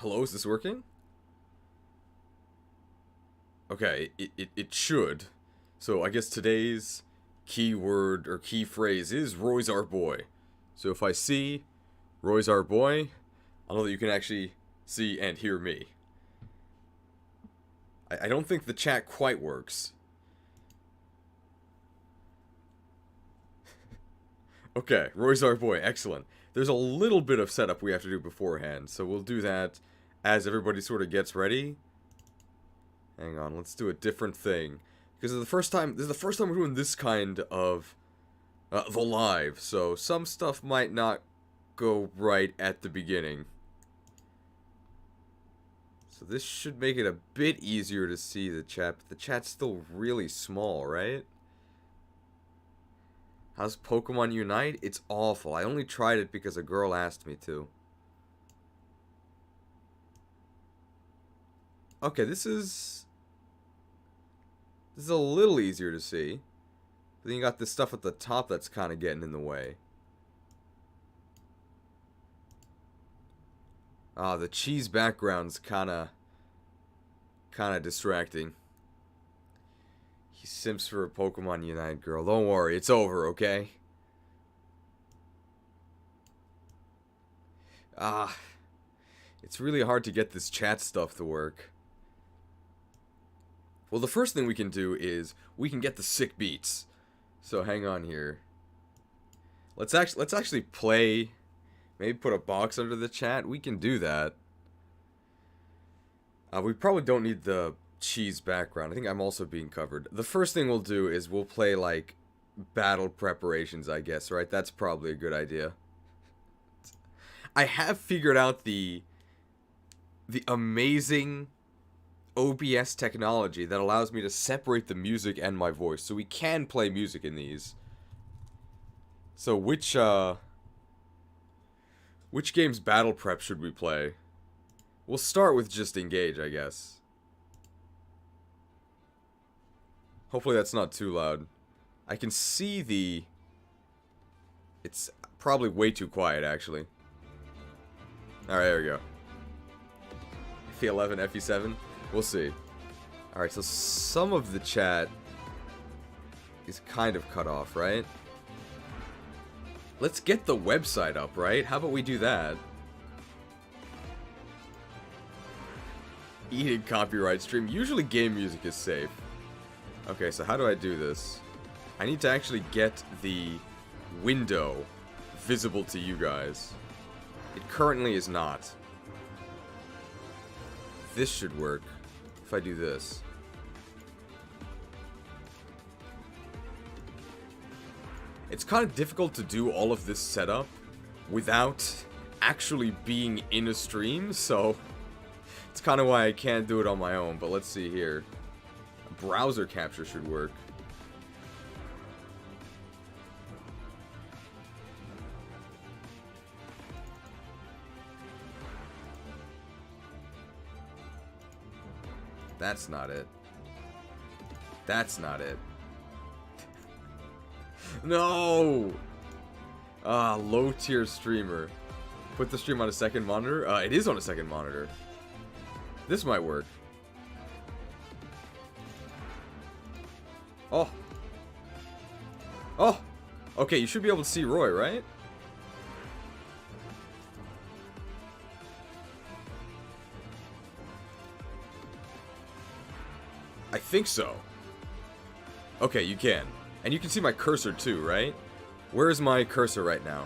Hello, is this working? Okay, it should. So I guess today's keyword or key phrase is Roy's our boy. So if I see Roy's our boy, I'll know that you can actually see and hear me. I don't think the chat quite works. Okay, Roy's our boy, excellent. There's a little bit of setup we have to do beforehand, so we'll do that as everybody sort of gets ready. Hang on, let's do a different thing. Because this is the first time we're doing this kind of the live, so some stuff might not go right at the beginning. So this should make it a bit easier to see the chat, but the chat's still really small, right? How's Pokemon Unite? It's awful. I only tried it because a girl asked me to. Okay, this is a little easier to see. But then you got this stuff at the top that's kind of getting in the way. Ah, the cheese background's kind of distracting. He simps for a Pokemon Unite girl. Don't worry, it's over, okay? Ah, it's really hard to get this chat stuff to work. Well, the first thing we can do is we can get the sick beats. So hang on here. Let's actually play. Maybe put a box under the chat. We can do that. We probably don't need the cheese background. I think I'm also being covered. The first thing we'll do is we'll play like battle preparations, I guess, right? That's probably a good idea. I have figured out the amazing OBS technology that allows me to separate the music and my voice, so we can play music in these. So which game's battle prep should we play? We'll start with just Engage, I guess. Hopefully that's not too loud. I can see the... It's probably way too quiet, actually. Alright, there we go. FE11, FE7? We'll see. Alright, so some of the chat is kind of cut off, right? Let's get the website up, right? How about we do that? Eating copyright stream. Usually game music is safe. Okay, so how do I do this? I need to actually get the window visible to you guys. It currently is not. This should work if I do this. It's kind of difficult to do all of this setup without actually being in a stream, so it's kind of why I can't do it on my own. But let's see here. Browser capture should work. That's not it. That's not it. No! Ah, low tier streamer. Put the stream on a second monitor? It is on a second monitor. This might work. Oh. Oh! Okay, you should be able to see Roy, right? I think so. Okay, you can. And you can see my cursor too, right? Where is my cursor right now?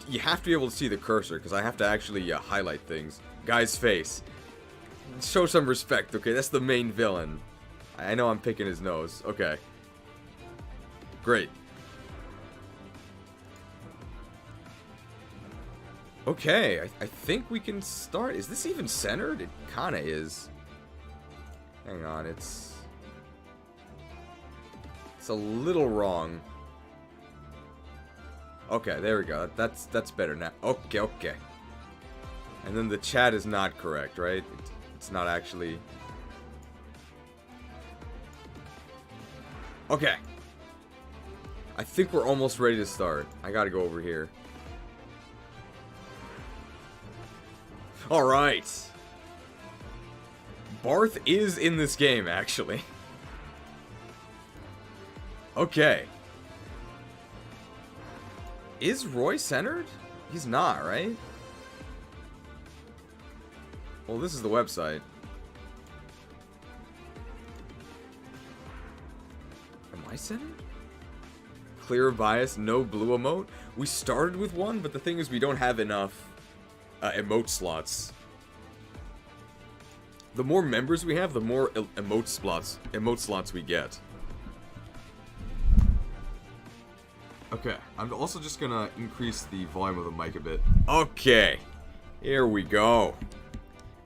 You have to be able to see the cursor, because I have to actually highlight things. Guy's face. Show some respect, okay? That's the main villain. I know I'm picking his nose. Okay. Great. Okay, I think we can start. Is this even centered? It kinda is. Hang on, it's a little wrong. Okay, there we go. That's better now. Okay, okay. And then the chat is not correct, right? It's not actually... Okay. I think we're almost ready to start. I gotta go over here. Alright. Barth is in this game, actually. Okay. Is Roy centered? He's not, right? Well, this is the website. Am I centered? Clear bias, no blue emote. We started with one, but the thing is we don't have enough emote slots. The more members we have, the more emote slots we get. Okay, I'm also just gonna increase the volume of the mic a bit. Okay, here we go.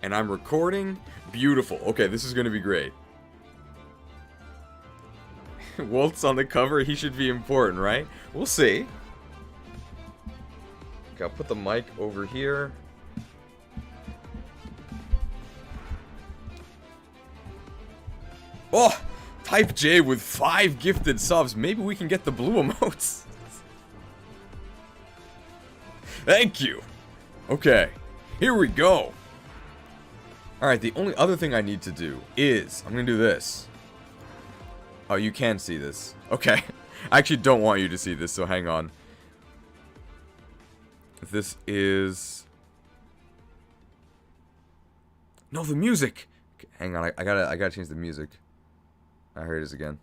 And I'm recording. Beautiful. Okay, this is gonna be great. Walt's on the cover, he should be important, right? We'll see. Okay, I'll put the mic over here. Oh! Type J with 5 gifted subs. Maybe we can get the blue emotes. Thank you. Okay, here we go. Alright, the only other thing I need to do is, I'm gonna do this. Oh, you can see this. Okay. I actually don't want you to see this, so hang on. This is... No, the music! Okay, hang on, I gotta change the music. Ah, here it is again.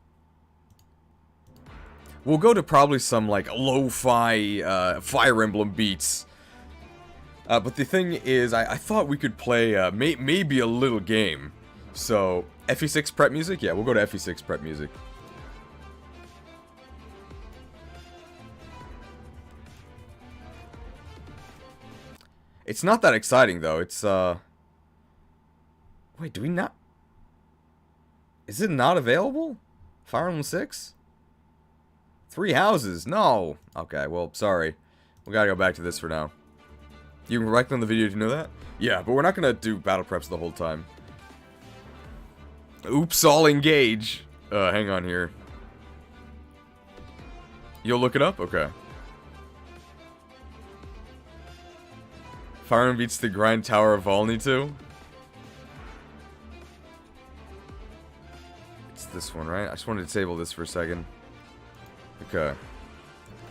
We'll go to probably some, like, lo-fi, Fire Emblem beats. But the thing is, I thought we could play, maybe a little game. So, FE6 prep music? Yeah, we'll go to FE6 prep music. It's not that exciting, though. It's, Wait, do we not... Is it not available? Fire Emblem 6? 3 houses? No! Okay, well, sorry. We gotta go back to this for now. You can right on the video to know that? Yeah, but we're not gonna do battle preps the whole time. Oops, all engage. Hang on here. You'll look it up? Okay. Fire Emblem beats the Grind Tower of Volney 2? It's this one, right? I just want to disable this for a second. Okay.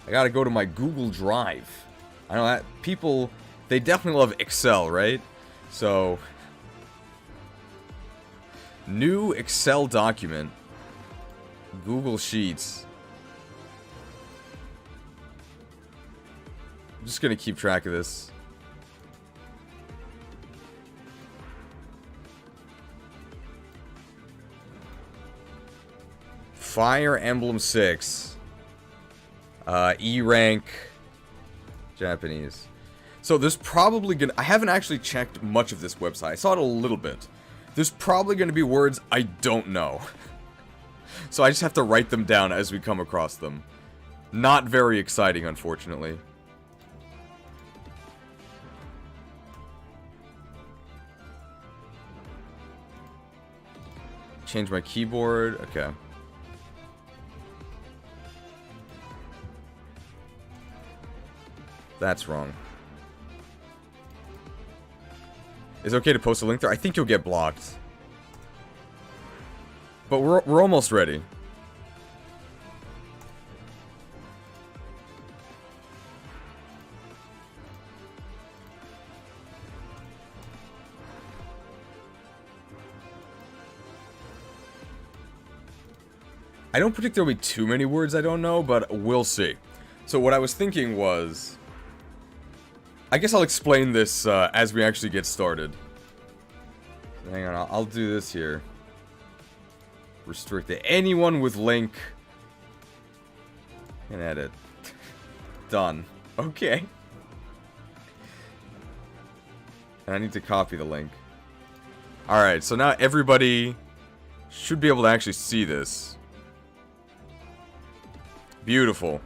I gotta go to my Google Drive. I know that people, they definitely love Excel, right? So, new Excel document. Google Sheets. I'm just gonna keep track of this. Fire Emblem 6. E rank. Japanese. So there's probably gonna... I haven't actually checked much of this website. I saw it a little bit. There's probably gonna be words I don't know. So I just have to write them down as we come across them. Not very exciting, unfortunately. Change my keyboard. Okay. That's wrong. Is it okay to post a link there? I think you'll get blocked. But we're almost ready. I don't predict there'll be too many words I don't know, but we'll see. So what I was thinking was... I guess I'll explain this as we actually get started. Hang on, I'll do this here. Restrict it. Anyone with link can edit. Done. Okay. And I need to copy the link. Alright, so now everybody should be able to actually see this. Beautiful.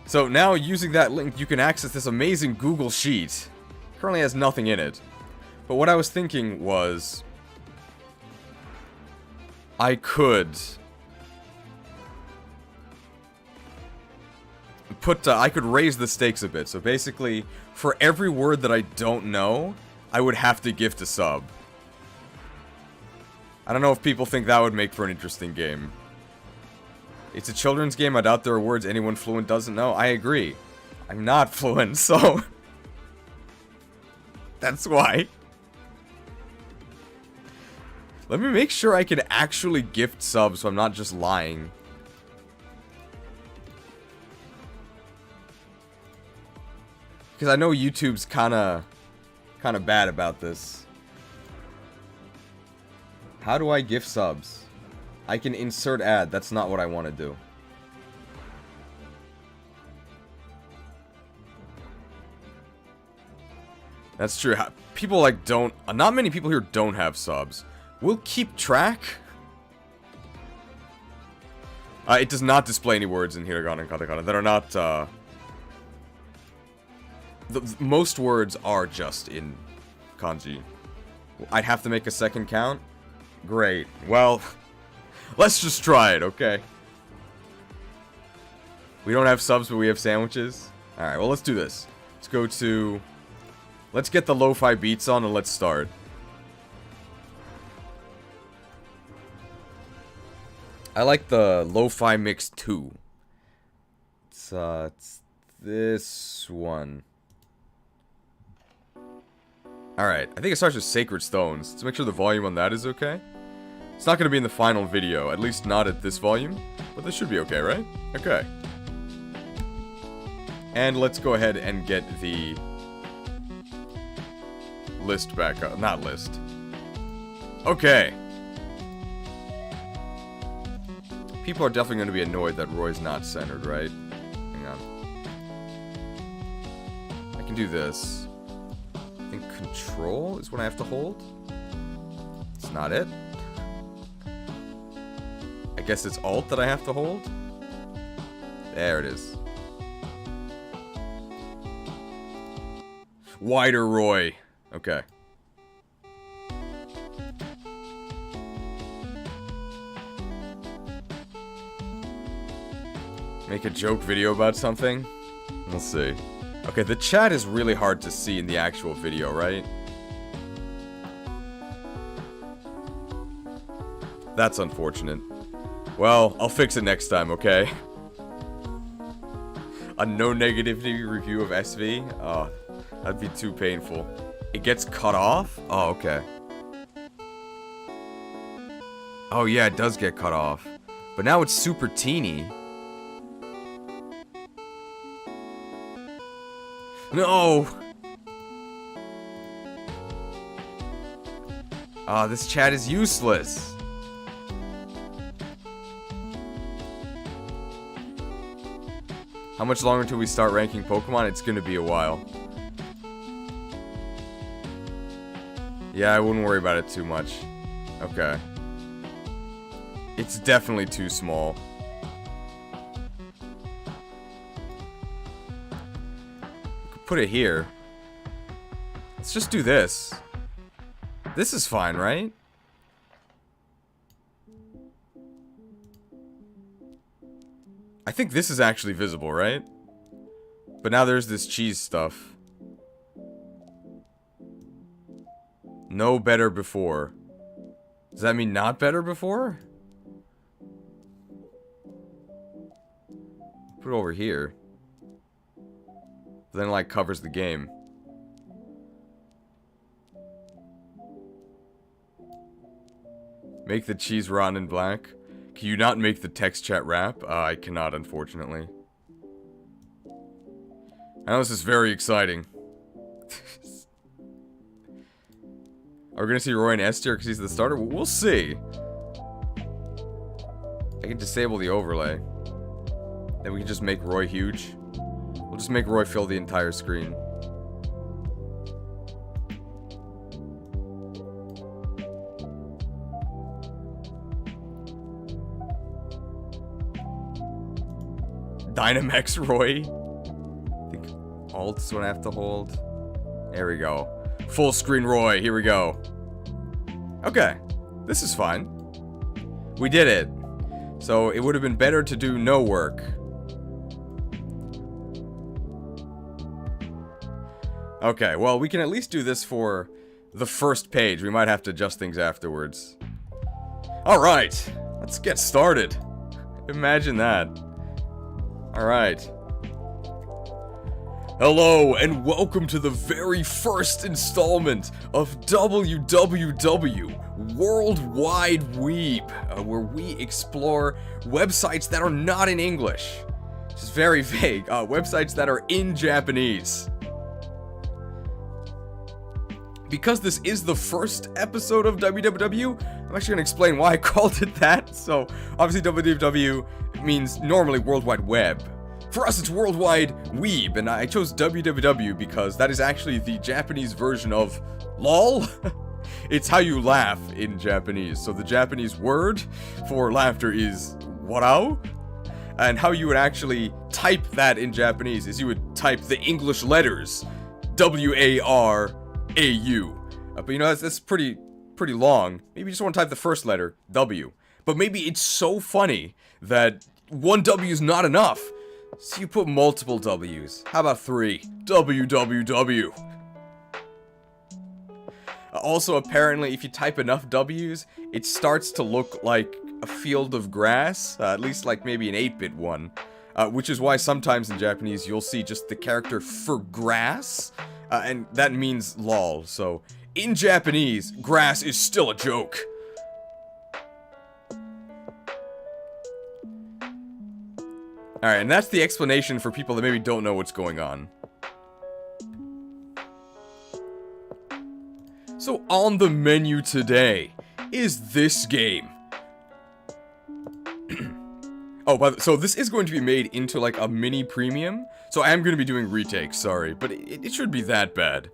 So now, using that link, you can access this amazing Google Sheet. Currently has nothing in it. But what I was thinking was... I could I could raise the stakes a bit. So basically, for every word that I don't know, I would have to gift a sub. I don't know if people think that would make for an interesting game. It's a children's game. I doubt there are words anyone fluent doesn't know. I agree. I'm not fluent, so... that's why. Let me make sure I can actually gift subs so I'm not just lying. Because I know YouTube's kinda bad about this. How do I gift subs? I can insert ad. That's not what I want to do. That's true. People like don't... not many people here don't have subs. We'll keep track. It does not display any words in hiragana and katakana that are not... most words are just in kanji. I'd have to make a second count? Great. Well, let's just try it, okay? We don't have subs, but we have sandwiches? Alright, well, let's do this. Let's go to... let's get the lo-fi beats on and let's start. I like the lo-fi mix 2. It's this one. Alright, I think it starts with Sacred Stones. Let's make sure the volume on that is okay. It's not going to be in the final video, at least not at this volume. But this should be okay, right? Okay. And let's go ahead and get the list back up. Not list. Okay. People are definitely going to be annoyed that Roy's not centered, right? Hang on. I can do this. I think Control is what I have to hold. It's not it. I guess it's Alt that I have to hold. There it is. Wider Roy. Okay. Make a joke video about something? We'll see. Okay, the chat is really hard to see in the actual video, right? That's unfortunate. Well, I'll fix it next time, okay? A no negativity review of SV? Oh, that'd be too painful. It gets cut off? Oh, okay. Oh yeah, it does get cut off. But now it's super teeny. No! Ah, this chat is useless. How much longer until we start ranking Pokemon? It's gonna be a while. Yeah, I wouldn't worry about it too much. Okay. It's definitely too small. Put it here. Let's just do this. This is fine, right? I think this is actually visible, right? But now there's this cheese stuff. No better before. Does that mean not better before? Put it over here. Then, like, covers the game. Make the cheese rotten and black. Can you not make the text chat wrap? I cannot, unfortunately. I know this is very exciting. Are we gonna see Roy and S tier because he's the starter? We'll see. I can disable the overlay. Then we can just make Roy huge. We'll just make Roy fill the entire screen. Dynamax Roy. I think Alt's what I have to hold. There we go. Full screen Roy. Here we go. Okay. This is fine. We did it. So it would have been better to do no work. Okay, well, we can at least do this for the first page. We might have to adjust things afterwards. Alright, let's get started. Imagine that. Alright. Hello, and welcome to the very first installment of WorldWideWeeb, where we explore websites that are not in English. Which is very vague. Websites that are in Japanese. Because this is the first episode of WWW, I'm actually going to explain why I called it that. So, obviously WWW means normally World Wide Web. For us, it's WorldWideWeeb, and I chose WWW because that is actually the Japanese version of LOL. It's how you laugh in Japanese. So the Japanese word for laughter is warau. And how you would actually type that in Japanese is you would type the English letters WARAU. But you know, that's pretty long. Maybe you just want to type the first letter, W. But maybe it's so funny that one W is not enough. So you put multiple W's. How about 3? WWW. Also, apparently, if you type enough W's, it starts to look like a field of grass. At least like maybe an 8-bit one. Which is why sometimes in Japanese you'll see just the character for grass. And that means lol. So, in Japanese, grass is still a joke. Alright, and that's the explanation for people that maybe don't know what's going on. So, on the menu today is this game. So this is going to be made into like a mini premium. So I am going to be doing retakes, sorry, but it shouldn't be that bad.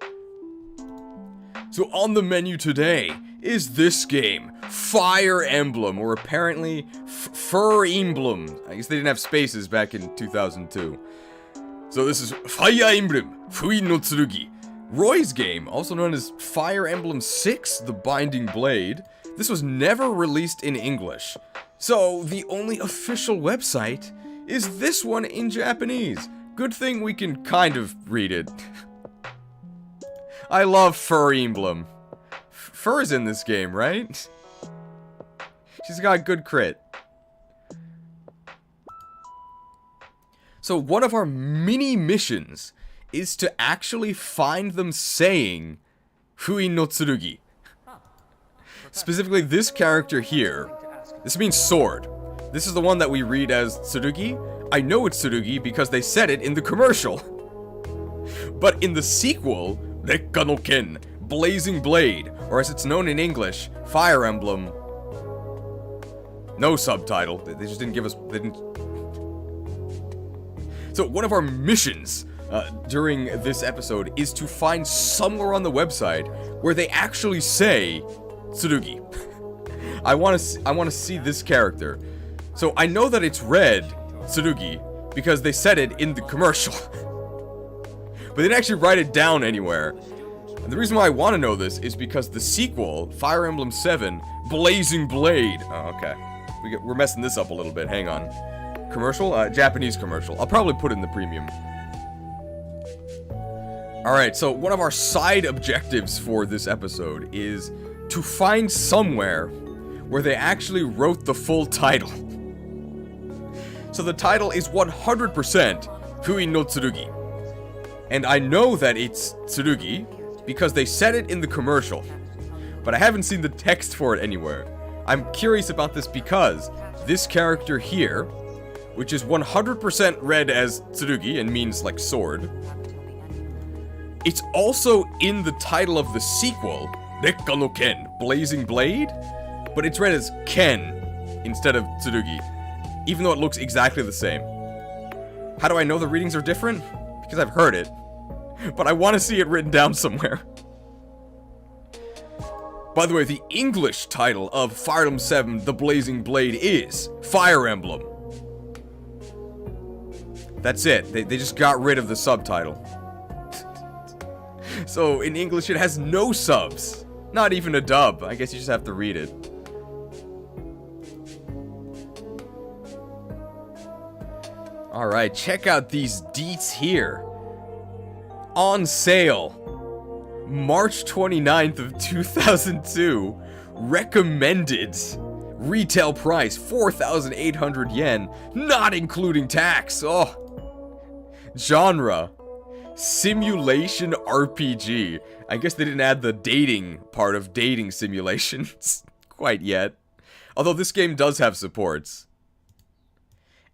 So on the menu today is this game, Fire Emblem, or apparently Fur Emblem. I guess they didn't have spaces back in 2002. So this is Fire Emblem, Fui no Tsurugi. Roy's game, also known as Fire Emblem 6, The Binding Blade. This was never released in English. So the only official website is this one in Japanese. Good thing we can kind of read it. I love Fur Emblem. Fur's in this game, right? She's got good crit. So one of our mini missions is to actually find them saying Fui no Tsurugi. Specifically this character here. This means sword. This is the one that we read as Tsurugi. I know it's Tsurugi because they said it in the commercial. But in the sequel, Rekka no Ken, Blazing Blade, or as it's known in English, Fire Emblem. No subtitle. They just didn't give us... So one of our missions during this episode is to find somewhere on the website where they actually say Tsurugi. I want to see this character. So I know that it's read Tsurugi because they said it in the commercial. But they didn't actually write it down anywhere. And the reason why I want to know this is because the sequel, Fire Emblem 7, Blazing Blade. Oh, okay. We're messing this up a little bit. Hang on. Commercial? Japanese commercial. I'll probably put it in the premium. Alright, so one of our side objectives for this episode is to find somewhere where they actually wrote the full title. So the title is 100% Fui no Tsurugi. And I know that it's Tsurugi because they said it in the commercial. But I haven't seen the text for it anywhere. I'm curious about this because this character here, which is 100% read as Tsurugi and means like sword, it's also in the title of the sequel, Rekka no Ken, Blazing Blade, but it's read as Ken instead of Tsurugi, even though it looks exactly the same. How do I know the readings are different? Because I've heard it, but I want to see it written down somewhere. By the way, the English title of Fire Emblem 7, The Blazing Blade is Fire Emblem. That's it. They just got rid of the subtitle. So, in English, it has no subs. Not even a dub. I guess you just have to read it. Alright, check out these deets here. On sale. March 29th of 2002. Recommended. Retail price, 4,800 yen. Not including tax. Oh. Genre. Simulation RPG. I guess they didn't add the dating part of dating simulations quite yet. Although this game does have supports.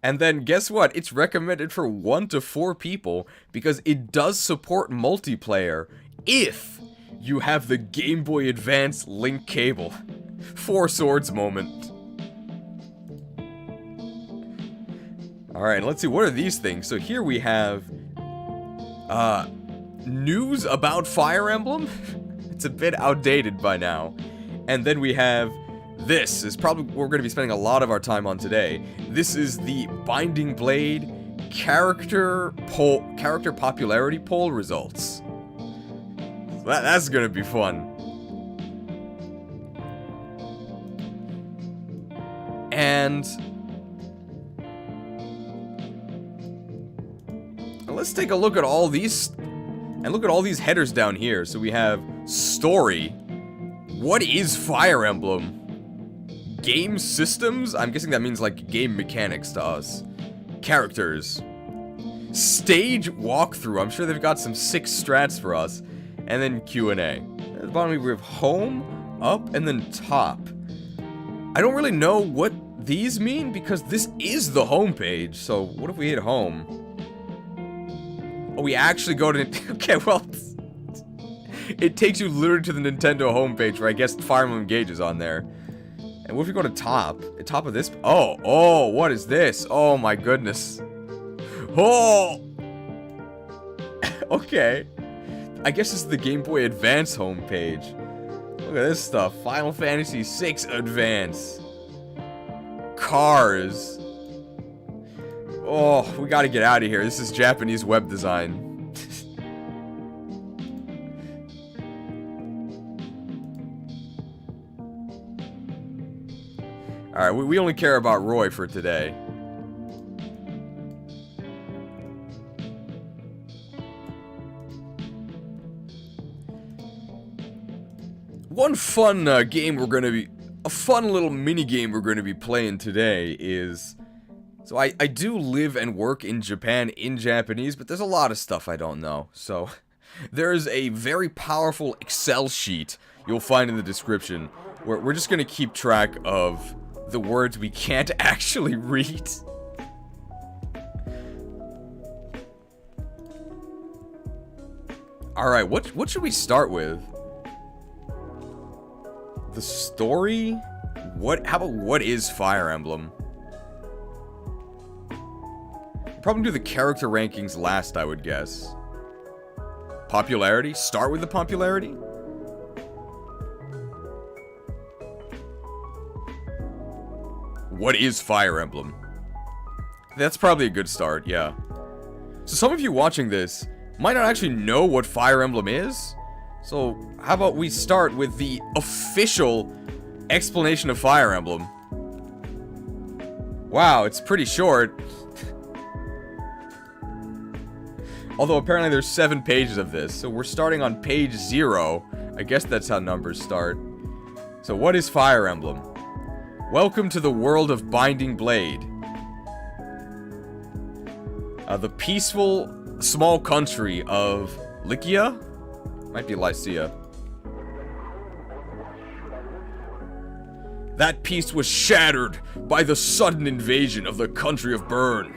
And then, guess what? It's recommended for 1 to 4 people because it does support multiplayer if you have the Game Boy Advance link cable. 4 swords moment. Alright, let's see, what are these things? So here we have, news about Fire Emblem? It's a bit outdated by now. And then we have, this is probably what we're going to be spending a lot of our time on today. This is the Binding Blade character popularity poll results. That's going to be fun. And let's take a look at all these, and look at all these headers down here. So we have story. What is Fire Emblem? Game systems? I'm guessing that means like game mechanics to us. Characters. Stage walkthrough. I'm sure they've got some sick strats for us. And then Q&A. At the bottom we have home, up, and then top. I don't really know what these mean because this is the home page. So what if we hit home? Oh, we actually go to... Okay, well... It takes you literally to the Nintendo homepage where I guess Fire Emblem Engage is on there. And what if we go to top? The top of this... Oh, what is this? Oh my goodness. Oh! Okay. I guess this is the Game Boy Advance homepage. Look at this stuff. Final Fantasy VI Advance. Cars. Oh, we gotta get out of here. This is Japanese web design. Alright, we only care about Roy for today. One fun game we're gonna be... A fun little mini-game we're gonna be playing today is... So I do live and work in Japan in Japanese, but there's a lot of stuff I don't know. So there's a very powerful Excel sheet you'll find in the description where we're just gonna keep track of the words we can't actually read. Alright, what should we start with? The story? How about what is Fire Emblem? Probably do the character rankings last, I would guess. Popularity? Start with the popularity? What is Fire Emblem? That's probably a good start, yeah. So some of you watching this might not actually know what Fire Emblem is. So how about we start with the official explanation of Fire Emblem. Wow, it's pretty short. Although apparently there's 7 pages of this, so we're starting on page 0. I guess that's how numbers start. So what is Fire Emblem? Welcome to the world of Binding Blade. The peaceful, small country of Lycia? Might be Lycia. That peace was shattered by the sudden invasion of the country of Bern.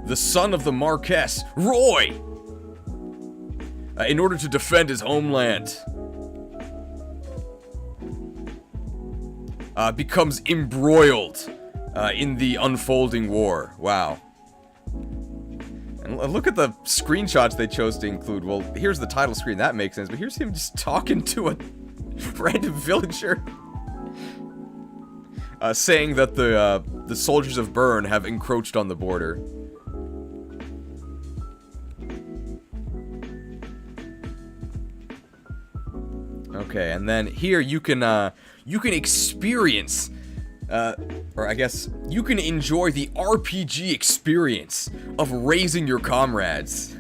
The son of the Marquess, Roy, in order to defend his homeland, becomes embroiled in the unfolding war. Wow. And look at the screenshots they chose to include. Well, here's the title screen, that makes sense, but here's him just talking to a random villager. Saying that the soldiers of Bern have encroached on the border. Okay, and then here you can experience or I guess, you can enjoy the RPG experience of raising your comrades.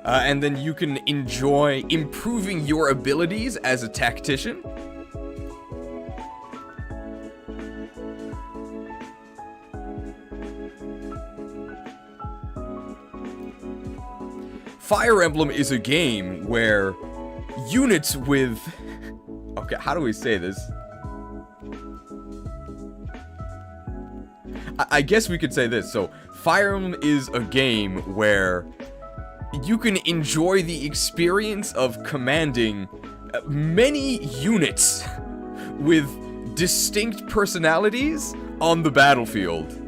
And then you can enjoy improving your abilities as a tactician. Fire Emblem is a game where units with... Okay, how do we say this? I guess we could say this. So, Fire Emblem is a game where you can enjoy the experience of commanding many units with distinct personalities on the battlefield.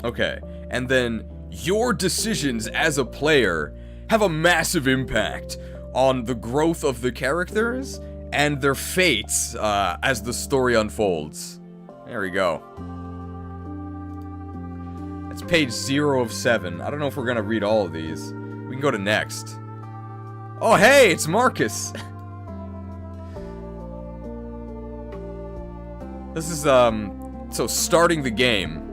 Okay, and then your decisions as a player have a massive impact on the growth of the characters and their fates as the story unfolds. There we go. That's page 0 of 7. I don't know if we're gonna read all of these. We can go to next. Oh, hey, it's Marcus! This is, so starting the game.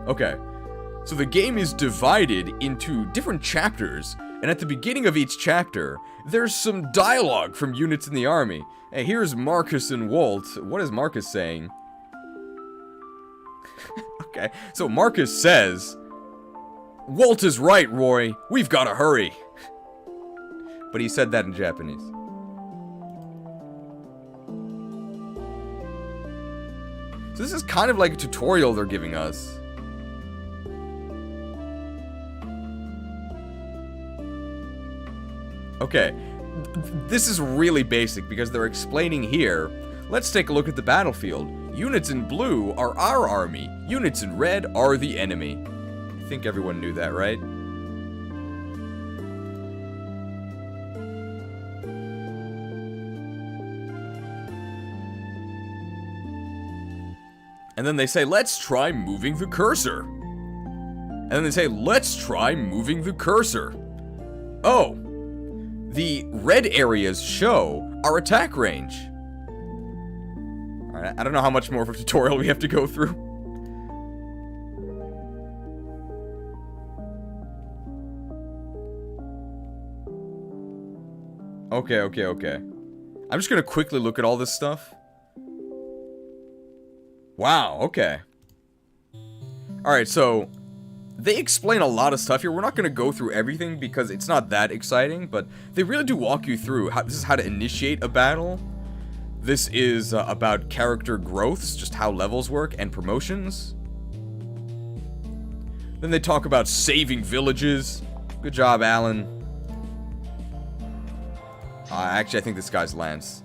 Okay, so the game is divided into different chapters, and at the beginning of each chapter, there's some dialogue from units in the army. Hey, here's Marcus and Walt. What is Marcus saying? Okay, so Marcus says, "Walt is right, Roy. We've got to hurry." But he said that in Japanese. So this is kind of like a tutorial they're giving us. Okay, this is really basic because they're explaining here. Let's take a look at the battlefield. Units in blue are our army. Units in red are the enemy. I think everyone knew that, right? And then they say, let's try moving the cursor. And then they say, let's try moving the cursor. Oh. The red areas show our attack range. Alright, I don't know how much more of a tutorial we have to go through. Okay. I'm just gonna quickly look at all this stuff. Wow, okay. Alright, so they explain a lot of stuff here. We're not going to go through everything because it's not that exciting, but they really do walk you through how this is how to initiate a battle. This is about character growths, just how levels work, and promotions. Then they talk about saving villages. Good job, Alan. Actually, I think this guy's Lance.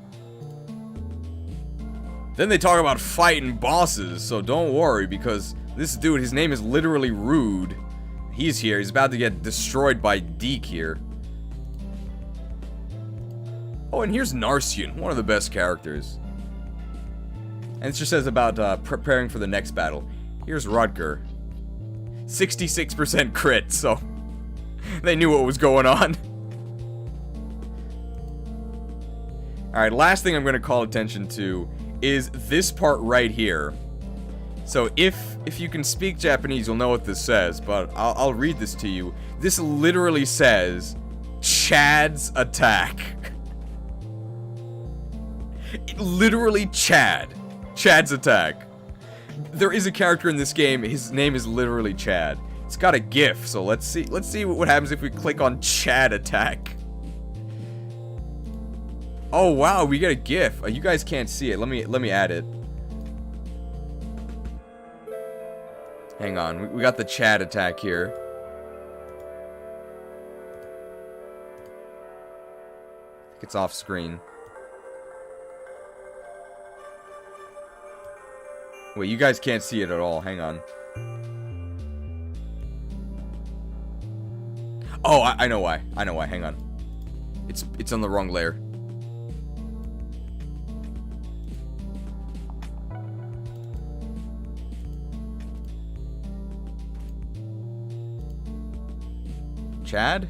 Then they talk about fighting bosses, so don't worry because this dude, his name is literally Rude. He's here. He's about to get destroyed by Deke here. Oh, and here's Narcian, one of the best characters. And it just says about preparing for the next battle. Here's Rutger. 66% crit, so they knew what was going on. Alright, last thing I'm going to call attention to is this part right here. So if you can speak Japanese, you'll know what this says, but I'll read this to you. This literally says, Chad's attack. Literally Chad's attack. There is a character in this game, his name is literally Chad. It's got a GIF, so let's see what happens if we click on Chad attack. Oh wow, we get a GIF. You guys can't see it. Let me add it. Hang on, we got the Chad attack here. It's off screen. Wait, you guys can't see it at all. Hang on. Oh, I know why. I know why. Hang on. It's on the wrong layer. Chad?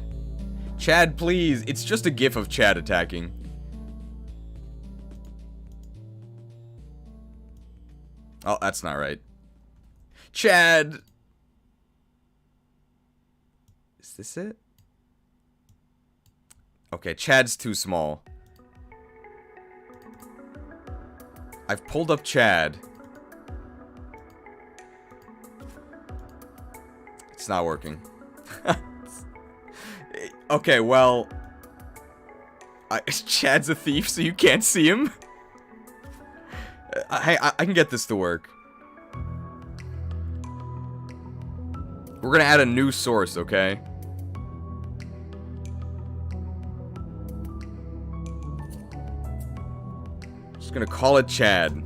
Chad, please. It's just a gif of Chad attacking. Oh, that's not right. Chad! Is this it? Okay, Chad's too small. I've pulled up Chad. It's not working. Okay, well... Chad's a thief, so you can't see him? I can get this to work. We're gonna add a new source, okay? Just gonna call it Chad.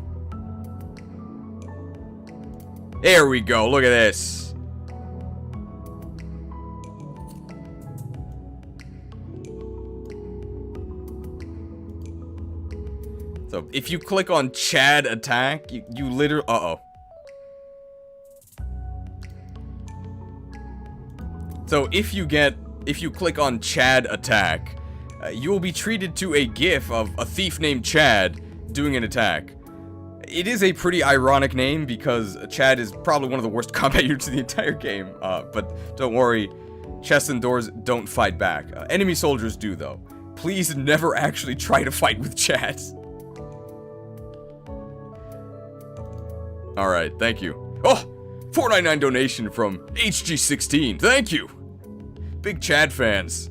There we go, look at this. So, if you click on Chad attack, you literally... Uh-oh. So, if you click on Chad attack, you will be treated to a gif of a thief named Chad doing an attack. It is a pretty ironic name because Chad is probably one of the worst combat units in the entire game. But don't worry, chests and doors don't fight back. Enemy soldiers do, though. Please never actually try to fight with Chad. Alright, thank you. Oh! $4.99 donation from HG16. Thank you! Big Chad fans.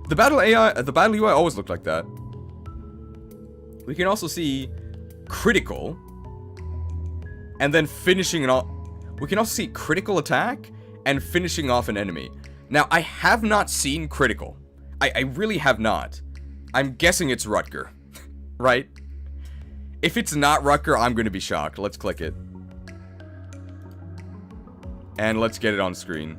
The battle UI always looked like that. We can also see critical. And then finishing it off. We can also see critical attack and finishing off an enemy. Now, I have not seen critical. I really have not. I'm guessing it's Rutger. Right? If it's not Rutger, I'm going to be shocked. Let's click it. And let's get it on screen.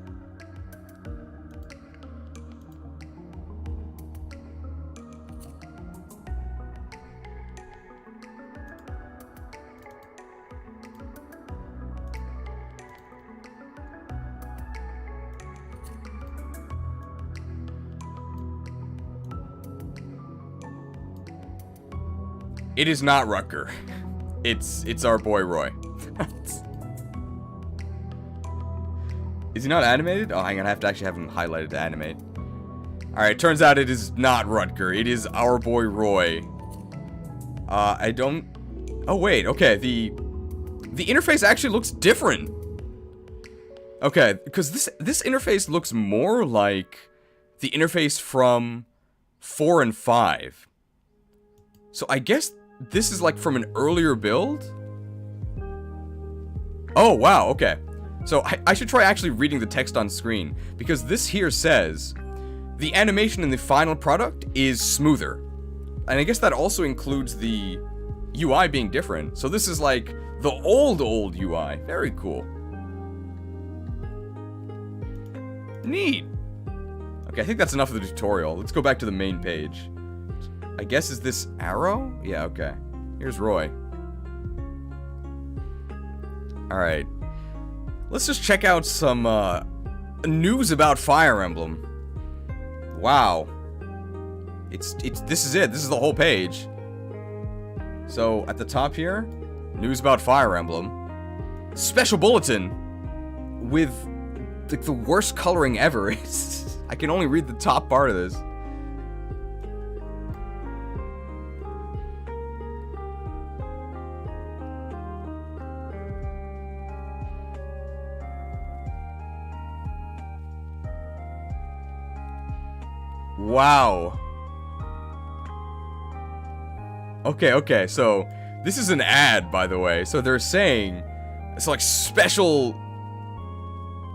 It is not Rutger. It's our boy Roy. Is he not animated? Oh, hang on, I have to actually have him highlighted to animate. Alright, turns out it is not Rutger. It is our boy Roy. I don't... Oh, wait, okay, the interface actually looks different. Okay, because this interface looks more like the interface from 4 and 5. So I guess this is like from an earlier build? Oh, wow, okay. So I should try actually reading the text on screen, because this here says, the animation in the final product is smoother. And I guess that also includes the UI being different. So this is like the old UI. Very cool. Neat. Okay, I think that's enough of the tutorial. Let's go back to the main page. I guess, is this Arrow? Yeah, okay. Here's Roy. Alright. Let's just check out some, news about Fire Emblem. Wow. This is it. This is the whole page. So, at the top here, news about Fire Emblem. Special bulletin with, like, the worst coloring ever. I can only read the top part of this. Wow. Okay, so this is an ad, by the way. So they're saying it's like special.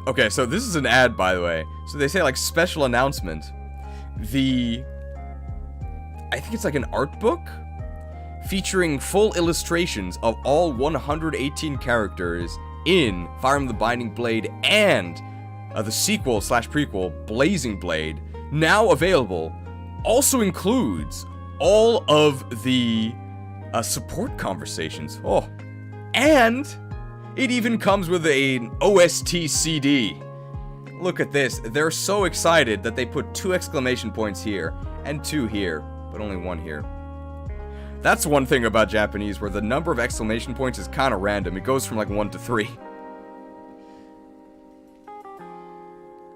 Okay, so this is an ad, by the way. So they say like special announcement. I think it's like an art book featuring full illustrations of all 118 characters in Fire Emblem the Binding Blade and the sequel/prequel, Blazing Blade, now available, also includes all of the support conversations. Oh, and it even comes with an OST CD. Look at this. They're so excited that they put 2 exclamation points here and 2 here, but only 1 here. That's one thing about Japanese, where the number of exclamation points is kind of random. It goes from like 1 to 3.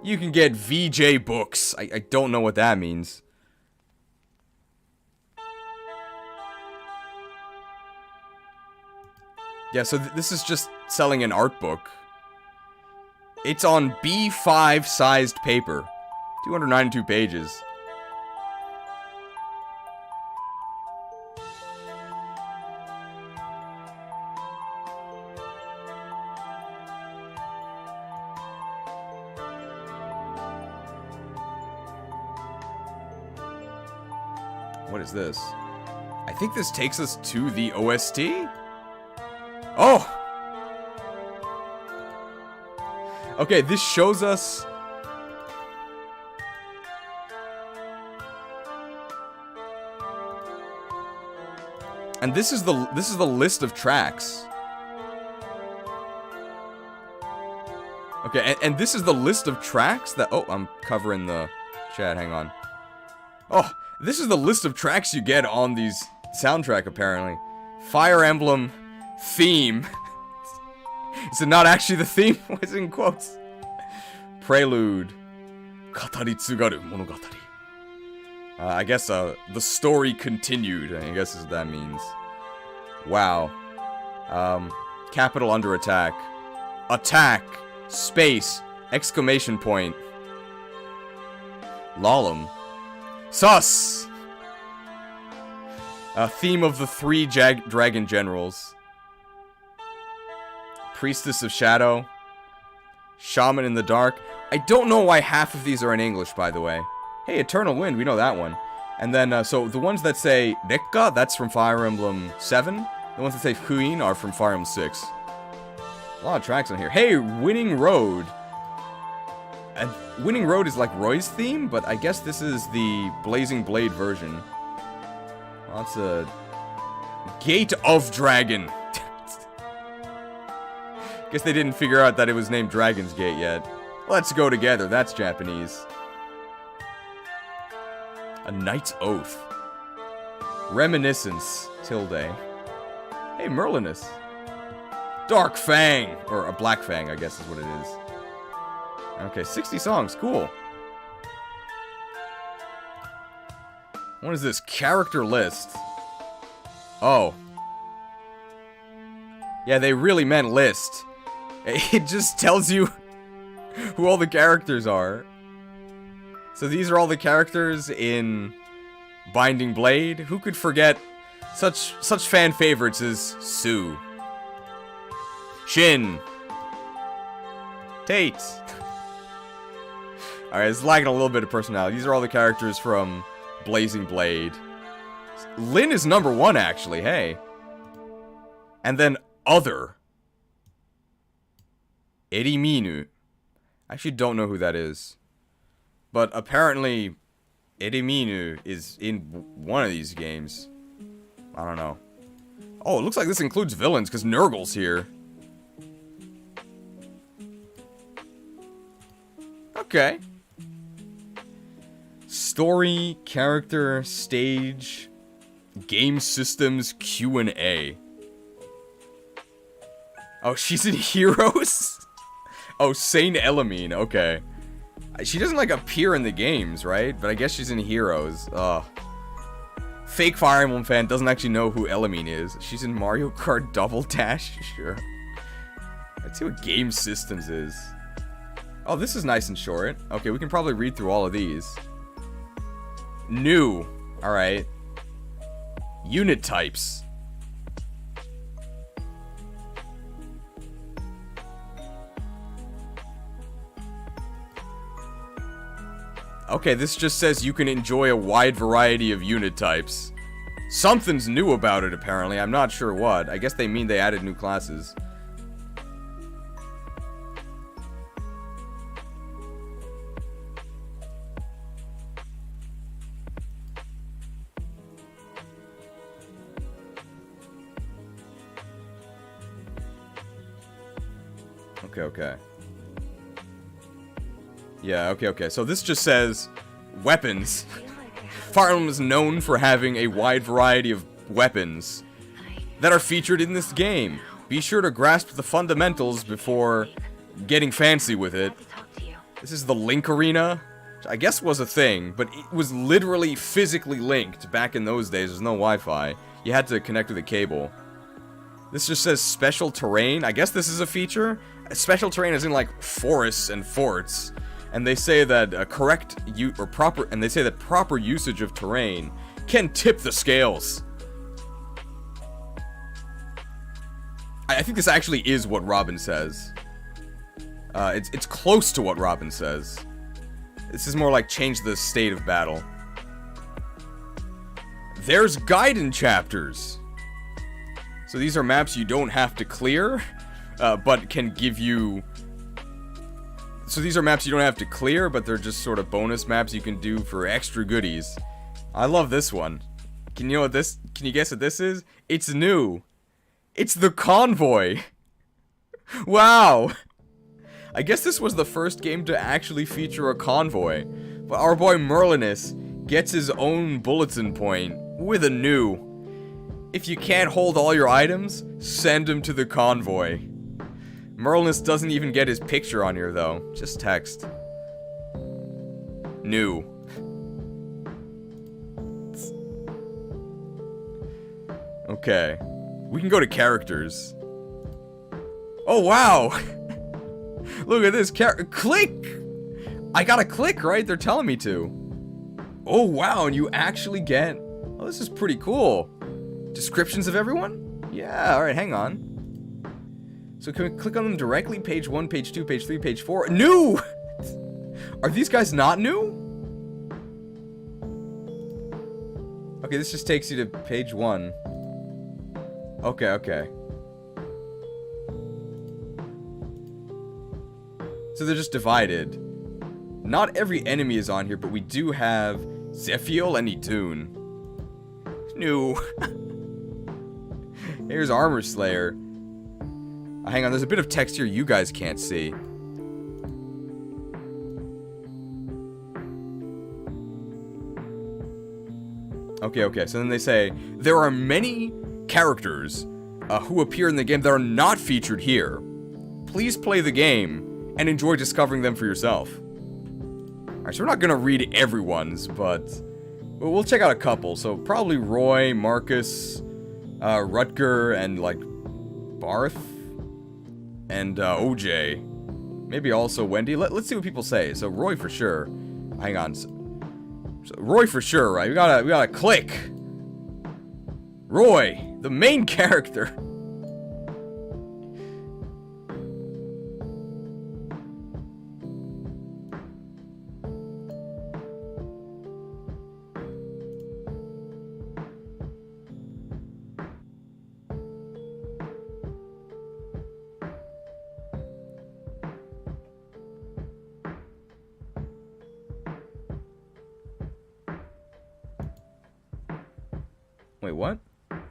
You can get VJ books. I don't know what that means. Yeah, so this is just selling an art book. It's on B5 sized paper. 292 pages. What is this? I think this takes us to the OST? Oh! Okay, this shows us... And this is the list of tracks. Okay, and this is the list of tracks that... Oh, I'm covering the chat, hang on. Oh, this is the list of tracks you get on these soundtrack, apparently. Fire Emblem theme. Is it not actually the theme? Why is it in quotes? Prelude. Katari tsugaru monogatari. I guess, the story continued, I guess is what that means. Wow. Capital under attack. Attack! Space! Exclamation point. Lalum. Sus! Theme of the 3 dragon generals. Priestess of Shadow. Shaman in the Dark. I don't know why half of these are in English, by the way. Hey, Eternal Wind, we know that one. And then, so the ones that say Rekka, that's from Fire Emblem 7. The ones that say Fuin are from Fire Emblem 6. A lot of tracks on here. Hey, Winning Road. And Winning Road is like Roy's theme, but I guess this is the Blazing Blade version. Lots of... Gate of Dragon. Guess they didn't figure out that it was named Dragon's Gate yet. Let's go together, that's Japanese. A Knight's Oath. Reminiscence. Tilde. Hey, Merlinus. Dark Fang. Or a Black Fang, I guess is what it is. Okay, 60 songs. Cool. What is this? Character list. Oh. Yeah, they really meant list. It just tells you who all the characters are. So these are all the characters in Binding Blade. Who could forget such fan favorites as Sue, Shin, Tate. Alright, it's lacking a little bit of personality. These are all the characters from Blazing Blade. Lyn is number 1, actually, hey. And then Other. Eriminu. I actually don't know who that is. But apparently, Eriminu is in one of these games. I don't know. Oh, it looks like this includes villains, because Nurgle's here. Okay. Story, character, stage, game systems, Q&A. Oh, she's in Heroes? Oh, Saint Elamine, okay. She doesn't, like, appear in the games, right? But I guess she's in Heroes. Ugh. Fake Fire Emblem fan doesn't actually know who Elamine is. She's in Mario Kart Double Dash? Sure. Let's see what Game Systems is. Oh, this is nice and short. Okay, we can probably read through all of these. New. Alright. Unit types. Okay, this just says you can enjoy a wide variety of unit types. Something's new about it, apparently. I'm not sure what. I guess they mean they added new classes. Okay. Yeah, okay. So this just says weapons. Fire Emblem is known for having a wide variety of weapons that are featured in this game. Be sure to grasp the fundamentals before getting fancy with it. This is the Link Arena, which I guess was a thing, but it was literally physically linked back in those days. There's no Wi-Fi. You had to connect with a cable. This just says special terrain. I guess this is a feature. Special terrain is in like forests and forts, and they say that proper usage of terrain can tip the scales. I think this actually is what Robin says. It's close to what Robin says. This is more like change the state of battle. There's Gaiden chapters. So these are maps you don't have to clear, but can give you... So these are maps you don't have to clear, but they're just sort of bonus maps you can do for extra goodies. I love this one. Can you guess what this is? It's new. It's the Convoy. Wow. I guess this was the first game to actually feature a convoy. But our boy Merlinus gets his own bulletin point with a new. If you can't hold all your items, send them to the convoy. Merlinus doesn't even get his picture on here though, just text. New. Okay. We can go to characters. Oh wow! Look at this click! I gotta click, right? They're telling me to. Oh wow, and you actually get... Oh, this is pretty cool. Descriptions of everyone? Yeah, alright, hang on. So can we click on them directly? Page 1, page 2, page 3, page 4. New! Are these guys not new? Okay, this just takes you to page 1. Okay. So they're just divided. Not every enemy is on here, but we do have Zephiel and Idun. New. Here's Armor Slayer. Hang on, there's a bit of text here you guys can't see. Okay, so then they say, there are many characters who appear in the game that are not featured here. Please play the game and enjoy discovering them for yourself. Alright, so we're not gonna read everyone's, but we'll check out a couple. So probably Roy, Marcus, Rutger, and like Barth, and OJ. Maybe also Wendy. Let's see what people say. So Roy for sure. Hang on. So Roy for sure, right? We gotta click. Roy, the main character. Wait, what? I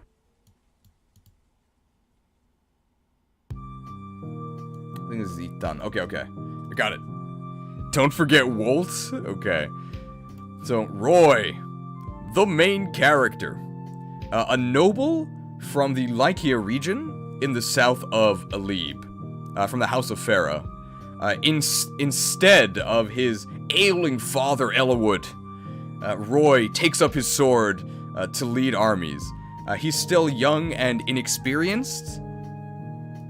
think this is done. Okay. I got it. Don't forget Woltz? Okay. So, Roy, the main character. A noble from the Lycia region in the south of Alib. From the House of Farah. Instead of his ailing father, Ellawood, Roy takes up his sword to lead armies. He's still young and inexperienced,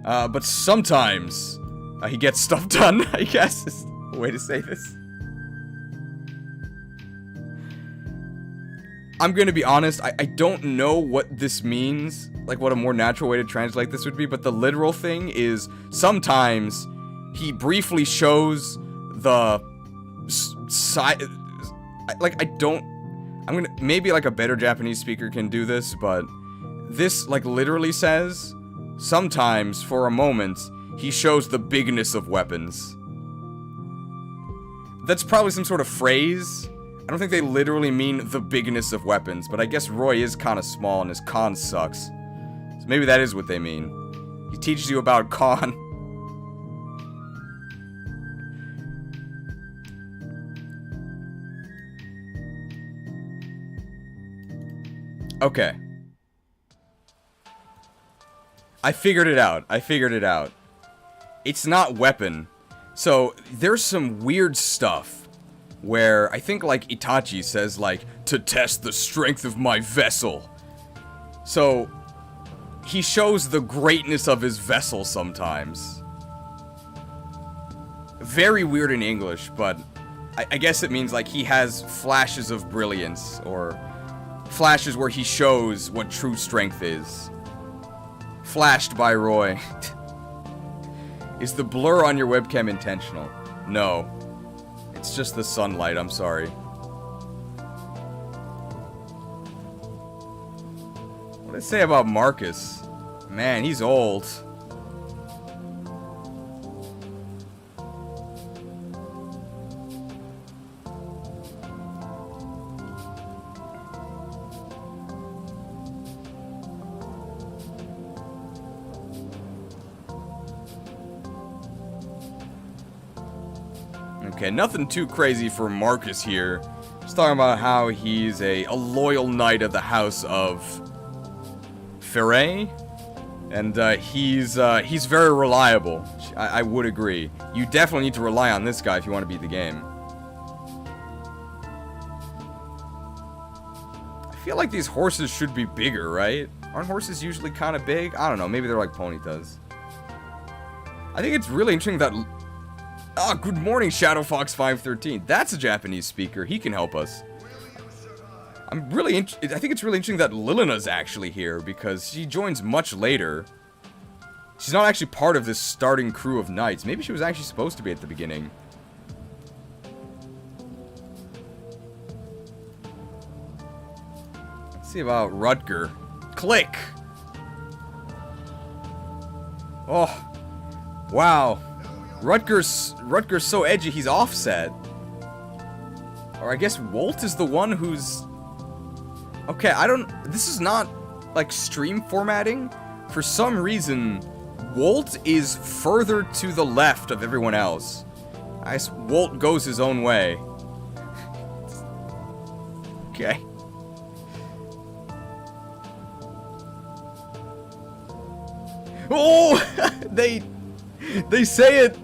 but sometimes he gets stuff done, I guess is the way to say this. I'm gonna be honest, I don't know what this means, like what a more natural way to translate this would be, but the literal thing is sometimes he briefly shows the side, like maybe like a better Japanese speaker can do this, but this like literally says, sometimes for a moment he shows the bigness of weapons. That's probably some sort of phrase. I don't think they literally mean the bigness of weapons, but I guess Roy is kind of small and his con sucks. So maybe that is what they mean. He teaches you about con. Okay. I figured it out. It's not weapon. So, there's some weird stuff where I think, like, Itachi says, like, to test the strength of my vessel. So, he shows the greatness of his vessel sometimes. Very weird in English, but I guess it means, like, he has flashes of brilliance, or flashes where he shows what true strength is. Flashed by Roy. Is the blur on your webcam intentional? No. It's just the sunlight, I'm sorry. What did it say about Marcus? Man, he's old. Okay, nothing too crazy for Marcus here. Just talking about how he's a loyal knight of the house of Ferre, and he's very reliable. I would agree. You definitely need to rely on this guy if you want to beat the game. I feel like these horses should be bigger, right? Aren't horses usually kind of big? I don't know. Maybe they're like ponytas. I think it's really interesting that... Ah, good morning, ShadowFox513. That's a Japanese speaker. He can help us. I think it's really interesting that Lilina's actually here, because she joins much later. She's not actually part of this starting crew of knights. Maybe she was actually supposed to be at the beginning. Let's see about Rutger. Click! Oh. Wow. Rutger's so edgy, he's offset. Or I guess Wolt is the one who's... Okay, this is not, like, stream formatting. For some reason, Wolt is further to the left of everyone else. I guess Wolt goes his own way. Okay. Oh! They say it!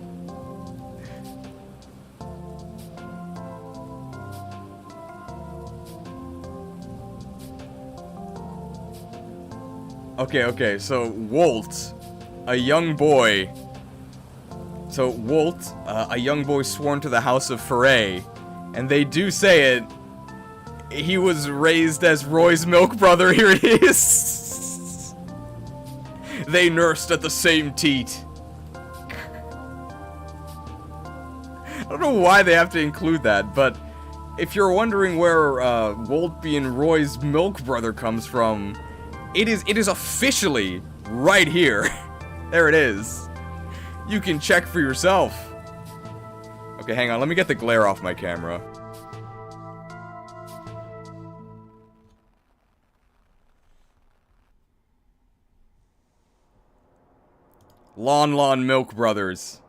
Okay, so Wolt, a young boy. So Wolt, a young boy sworn to the house of Ferre, and they do say it. He was raised as Roy's milk brother. Here it is. They nursed at the same teat. I don't know why they have to include that, but if you're wondering where Wolt being Roy's milk brother comes from, it is officially right here. There it is. You can check for yourself. Okay, hang on. Let me get the glare off my camera. Lon Milk Brothers.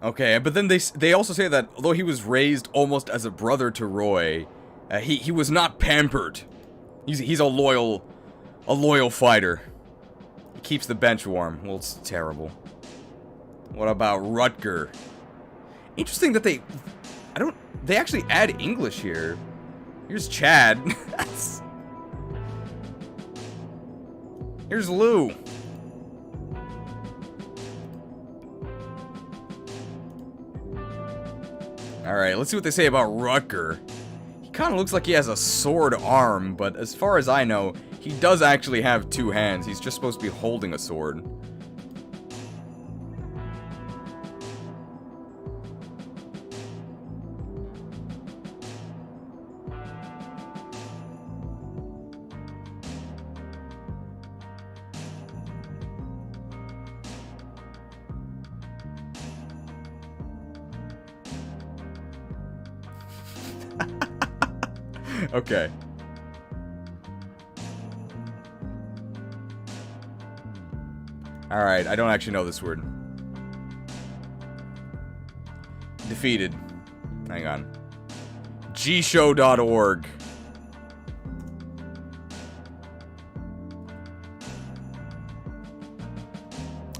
Okay, but then they also say that although he was raised almost as a brother to Roy, he was not pampered. He's a loyal fighter. He keeps the bench warm. Well, it's terrible. What about Rutger? Interesting that they actually add English here. Here's Chad. Here's Lou. Alright, let's see what they say about Rutger. He kind of looks like he has a sword arm, but as far as I know, He does actually have 2 hands. He's just supposed to be holding a sword. Okay. Alright, I don't actually know this word. Defeated. Hang on. gshow.org.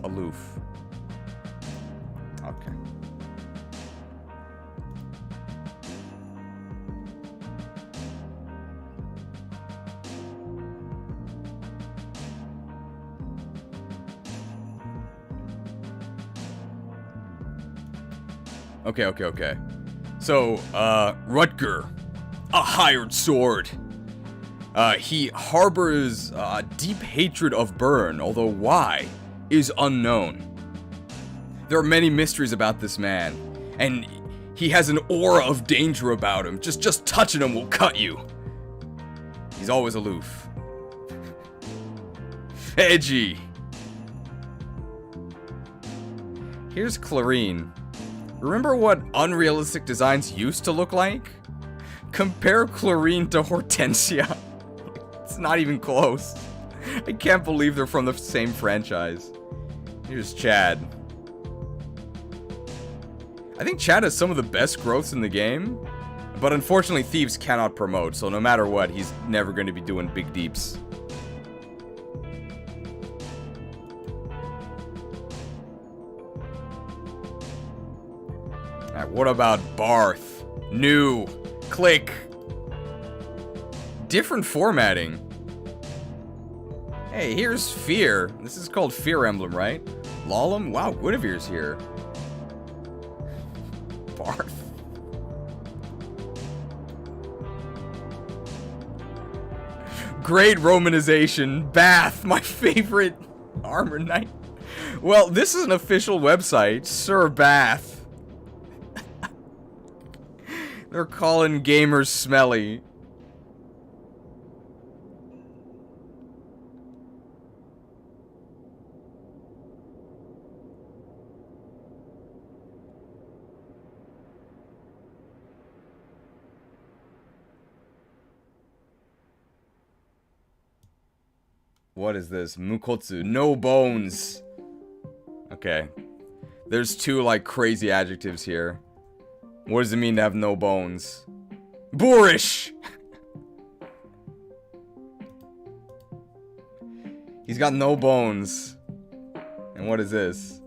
Aloof. Okay. Okay. So, Rutger, a hired sword. He harbors deep hatred of Byrne, although why is unknown. There are many mysteries about this man, and he has an aura of danger about him. Just touching him will cut you. He's always aloof. Edgy. Here's Clarine. Remember what unrealistic designs used to look like? Compare Clarine to Hortensia. It's not even close. I can't believe they're from the same franchise. Here's Chad. I think Chad has some of the best growths in the game, but unfortunately Thieves cannot promote, so no matter what, he's never going to be doing big deeps. Alright, what about Barth? New. Click. Different formatting. Hey, here's Fear. This is called Fear Emblem, right? Lalum? Wow, Guinevere's here. Barth. Great Romanization. Bath, my favorite armor knight. Well, this is an official website. Sir Bath. They're calling gamers smelly. What is this? Mukotsu. No bones. Okay. There's 2, like, crazy adjectives here. What does it mean to have no bones? Boorish! He's got no bones. And what is this?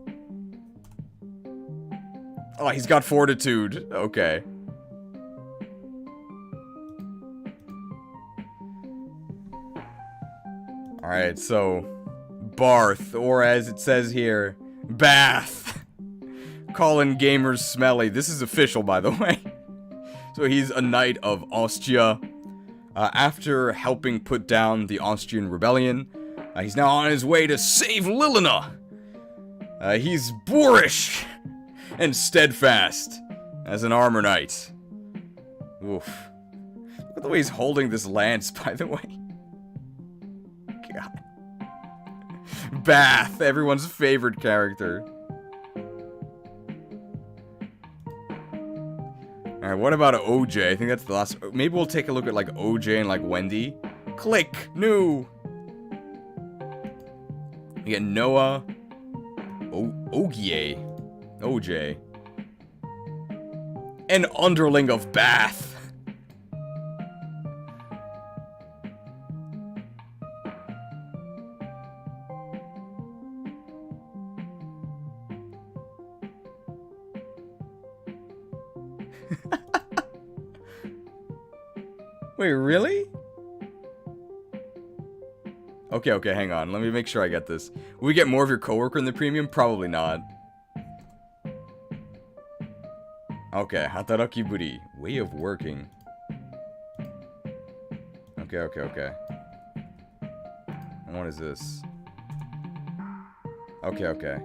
Oh, he's got fortitude. Okay. Alright, so... Barth, or as it says here, Bath. Calling gamers smelly. This is official, by the way. So he's a knight of Ostia. After helping put down the Austrian rebellion, he's now on his way to save Lilina. He's boorish and steadfast as an armor knight. Oof. Look at the way he's holding this lance, by the way. God. Bath, everyone's favorite character. Alright, what about OJ? I think that's the last... Maybe we'll take a look at, like, OJ and, like, Wendy. Click! New! We get Noah. Ogie. OJ. An underling of Bath. Wait, really? Okay, hang on. Let me make sure I get this. Will we get more of your coworker in the premium? Probably not. Okay, hataraki buri. Way of working. Okay. What is this? Okay, okay.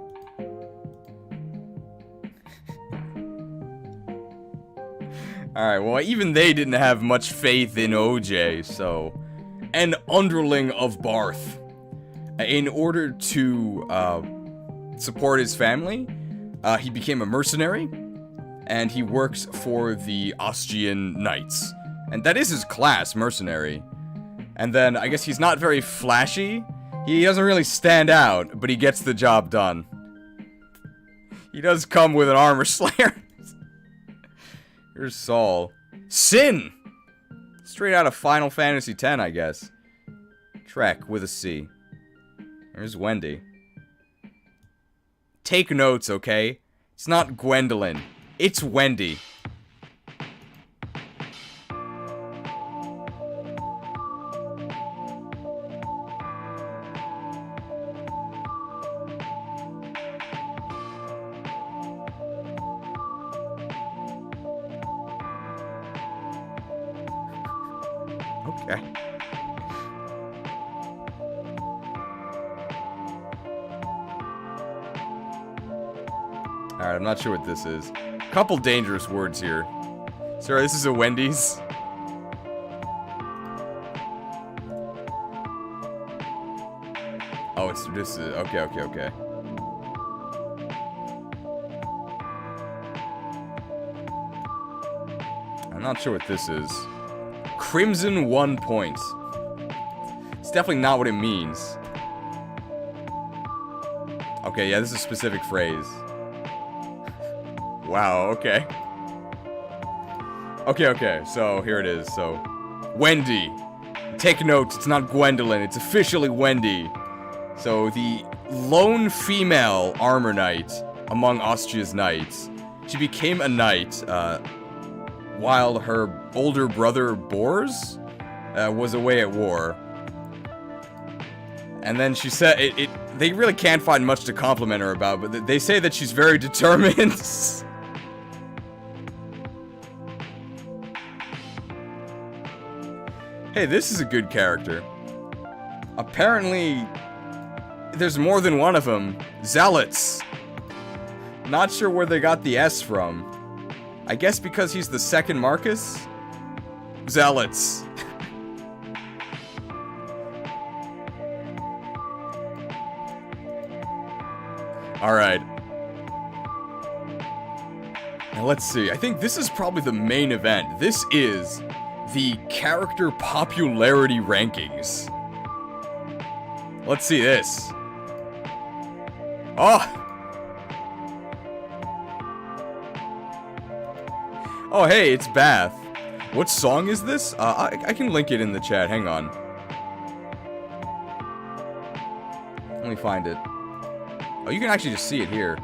Alright, well, even they didn't have much faith in OJ, so... An underling of Barth. In order to, support his family, he became a mercenary, and he works for the Austrian Knights. And that is his class, mercenary. And then, I guess he's not very flashy. He doesn't really stand out, but he gets the job done. He does come with an armor slayer. Here's Saul. Sin! Straight out of Final Fantasy X, I guess. Trek with a C. There's Wendy. Take notes, okay? It's not Gwendolyn. It's Wendy. Okay. Alright, I'm not sure what this is. Couple dangerous words here. Sorry, this is a Wendy's. Oh, it's this is okay, okay, okay. I'm not sure what this is. Crimson 1 point. It's definitely not what it means. Okay, yeah, this is a specific phrase. Wow, okay. Okay, okay, so here it is. So, Wendy. Take note, it's not Gwendolyn, it's officially Wendy. So, the lone female armor knight among Austria's knights. She became a knight, while her older brother, Bors, was away at war. And then she said, they really can't find much to compliment her about, but they say that she's very determined. Hey, this is a good character. Apparently, there's more than one of them. Zealots. Not sure where they got the S from. I guess because he's the second Marcus? Zealots. Alright. Now let's see. I think this is probably the main event. This is the character popularity rankings. Let's see this. Oh! Oh, hey, it's Bath. What song is this? I can link it in the chat. Hang on. Let me find it. Oh, you can actually just see it here.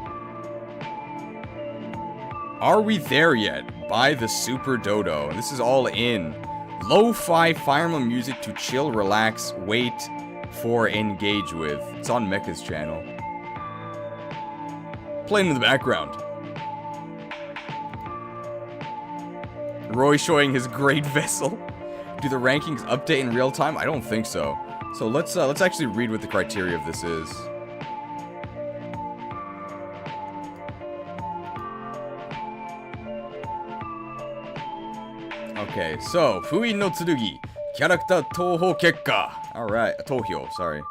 Are We There Yet? By the Super Dodo. And this is all in lo-fi Fire Emblem music to chill, relax, wait for, engage with. It's on Mecha's channel. Playing in the background. Roy showing his great vessel. Do the rankings update in real time? I don't think so. So let's actually read what the criteria of this is. Okay, so Fui no Tsurugi, character toho kekka. Alright, Tohyo, sorry.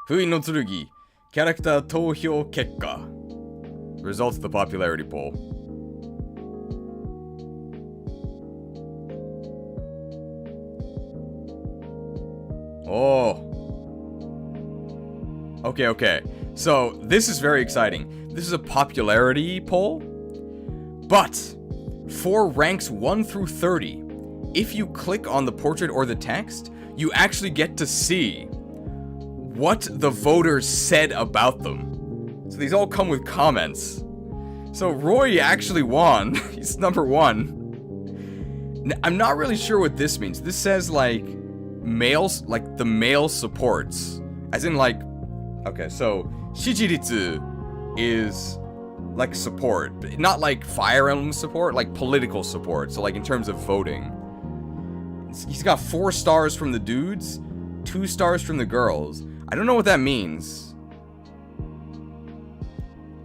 Fui no Tsurugi, character toho kekka. Results of the popularity poll. Oh. Okay, okay. So, this is very exciting. This is a popularity poll. But, for ranks 1 through 30, if you click on the portrait or the text, you actually get to see what the voters said about them. So these all come with comments. So Roy actually won. He's number 1. I'm not really sure what this means. This says, like, males, like, the male supports. As in, like, okay, so, Shijiritsu is, like, support. Not, like, Fire Emblem support, like, political support. So, like, in terms of voting. He's got 4 stars from the dudes, 2 stars from the girls. I don't know what that means.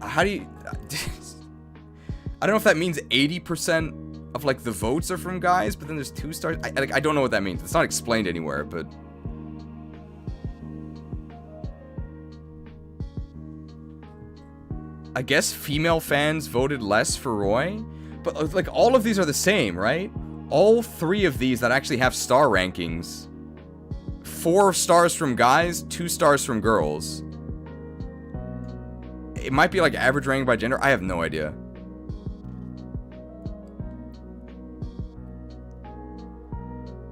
How do you... I don't know if that means 80% of, like, the votes are from guys, but then there's 2 stars. I don't know what that means. It's not explained anywhere, but... I guess female fans voted less for Roy, but like all of these are the same, right? All 3 of these that actually have star rankings, 4 stars from guys, 2 stars from girls. It might be like average ranking by gender. I have no idea.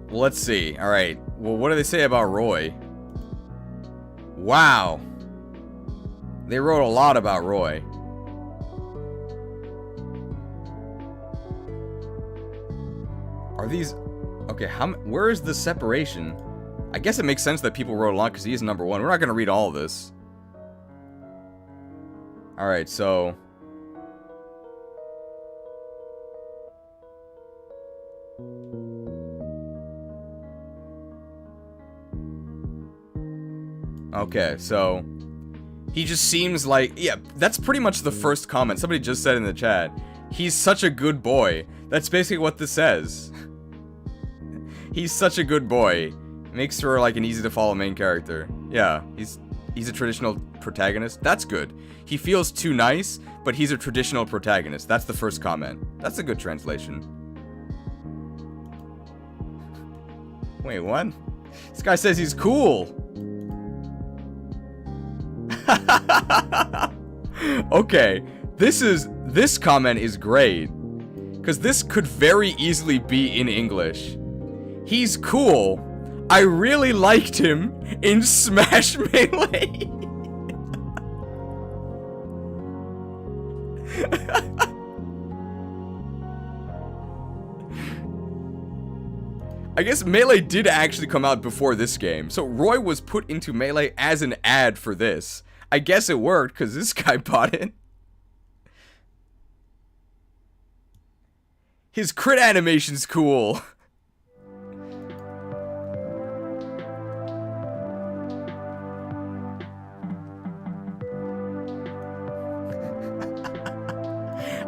Well, let's see. All right. Well, what do they say about Roy? Wow. They wrote a lot about Roy. Are these... Okay, where is the separation? I guess it makes sense that people wrote a lot because he is number 1. We're not going to read all of this. Alright, so... Okay, so... He just seems like... Yeah, that's pretty much the first comment. Somebody just said in the chat. He's such a good boy. That's basically what this says. He's such a good boy. Makes for, like, an easy-to-follow main character. Yeah, he's a traditional protagonist. That's good. He feels too nice, but he's a traditional protagonist. That's the first comment. That's a good translation. Wait, what? This guy says he's cool. Okay, this comment is great. Because this could very easily be in English. He's cool. I really liked him in Smash Melee. I guess Melee did actually come out before this game. So Roy was put into Melee as an ad for this. I guess it worked because this guy bought it. His crit animation's cool.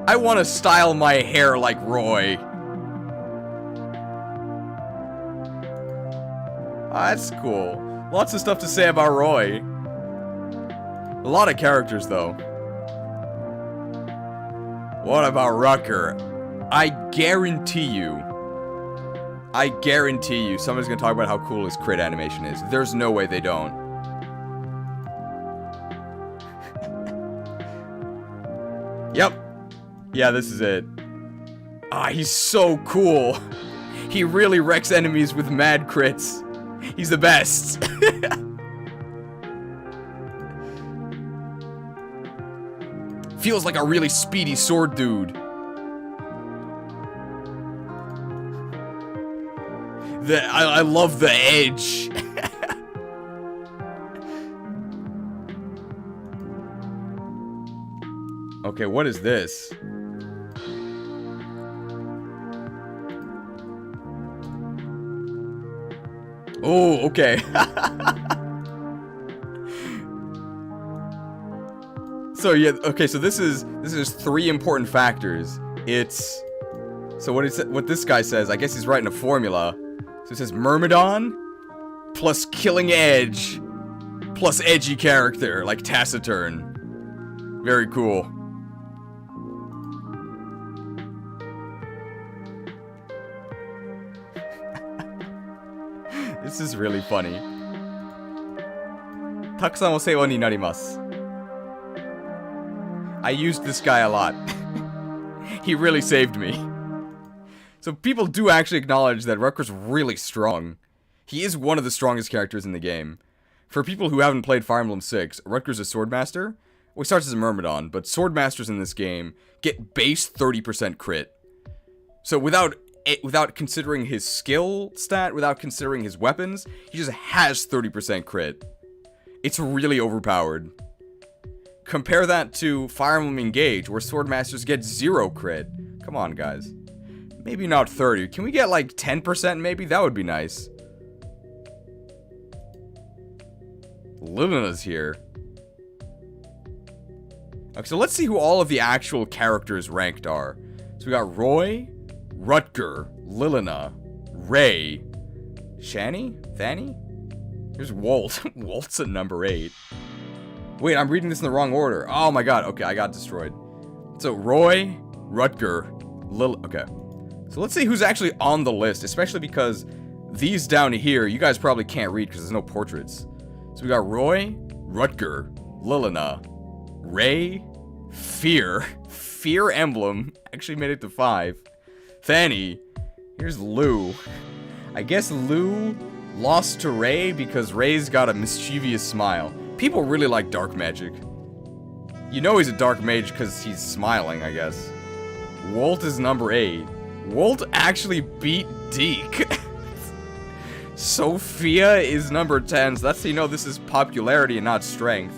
I want to style my hair like Roy. Oh, that's cool. Lots of stuff to say about Roy. A lot of characters, though. What about Rucker? I guarantee you somebody's gonna talk about how cool his crit animation is. There's no way they don't. Yep. Yeah, this is it. Ah, he's so cool. He really wrecks enemies with mad crits. He's the best. Feels like a really speedy sword dude. I love the edge. Okay, what is this? Oh, okay. So yeah, okay, so this is 3 important factors. It's what this guy says, I guess he's writing a formula. So it says Myrmidon plus killing edge plus edgy character, like taciturn. Very cool. This is really funny. Takusan o seiwa ni narimasu. I used this guy a lot. He really saved me. So people do actually acknowledge that Rucker's really strong. He is one of the strongest characters in the game. For people who haven't played Fire Emblem 6, Rutger's a Swordmaster. Well, he starts as a Myrmidon, but Swordmasters in this game get base 30% crit. So without considering his skill stat, without considering his weapons, he just has 30% crit. It's really overpowered. Compare that to Fire Emblem Engage, where Swordmasters get 0 crit. Come on, guys. Maybe not 30. Can we get like 10% maybe? That would be nice. Lilina's here. Okay, so let's see who all of the actual characters ranked are. So we got Roy, Rutger, Lilina, Ray, Shani? Fanny? Here's Walt. Walt's at number 8. Wait, I'm reading this in the wrong order. Oh my god, okay, I got destroyed. So Roy, Rutger, okay. So let's see who's actually on the list, especially because these down here, you guys probably can't read because there's no portraits. So we got Roy, Rutger, Lilina, Ray, Fear, Emblem, actually made it to 5. Fanny, here's Lou. I guess Lou lost to Ray because Ray's got a mischievous smile. People really like dark magic. You know he's a dark mage because he's smiling, I guess. Walt is number 8. Walt actually beat Deke. Sophia is number 10, so that's how you know this is popularity and not strength.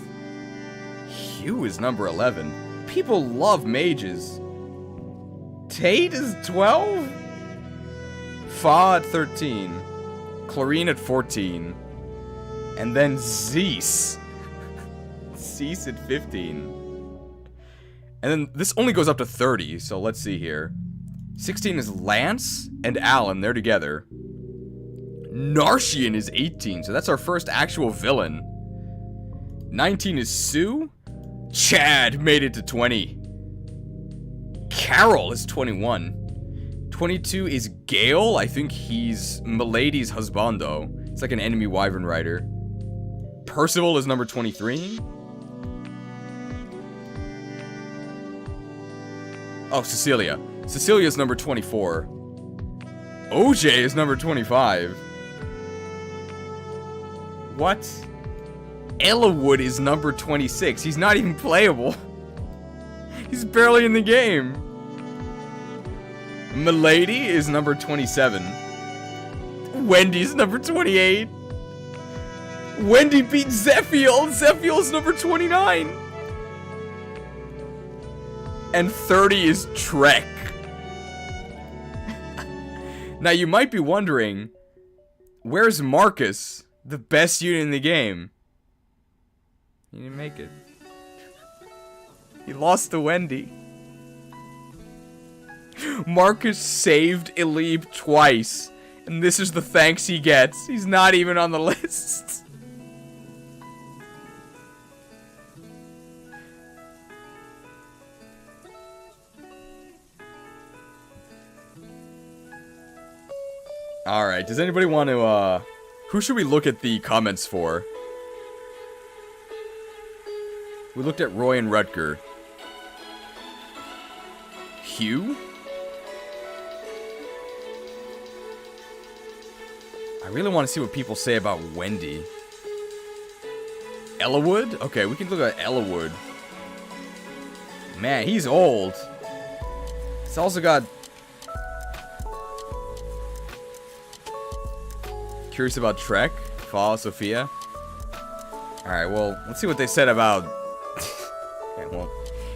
Hugh is number 11. People love mages. Tate is 12? Fa at 13. Clarine at 14. And then Zeus. Zeus at 15. And then this only goes up to 30, so let's see here. 16 is Lance and Alan, they're together. Narshian is 18, so that's our first actual villain. 19 is Sue. Chad made it to 20. Carol is 21. 22 is Gale. I think he's Milady's husbando. It's like an enemy wyvern rider. Percival is number 23. Oh, Cecilia. Cecilia is number 24. OJ is number 25. What? Ellawood is number 26. He's not even playable. He's barely in the game. Milady is number 27. Wendy's number 28. Wendy beat Zephiel. Zephiel's number 29. And 30 is Trek. Now you might be wondering, where's Marcus, the best unit in the game? He didn't make it. He lost to Wendy. Marcus saved Elib twice, and this is the thanks he gets. He's not even on the list. Alright, does anybody want to, who should we look at the comments for? We looked at Roy and Rutger. Hugh? I really want to see what people say about Wendy. Ellawood? Okay, we can look at Ellawood. Man, he's old. It's also got... Curious about Trek? Fall, Sophia? Alright, well, let's see what they said about... Okay, well...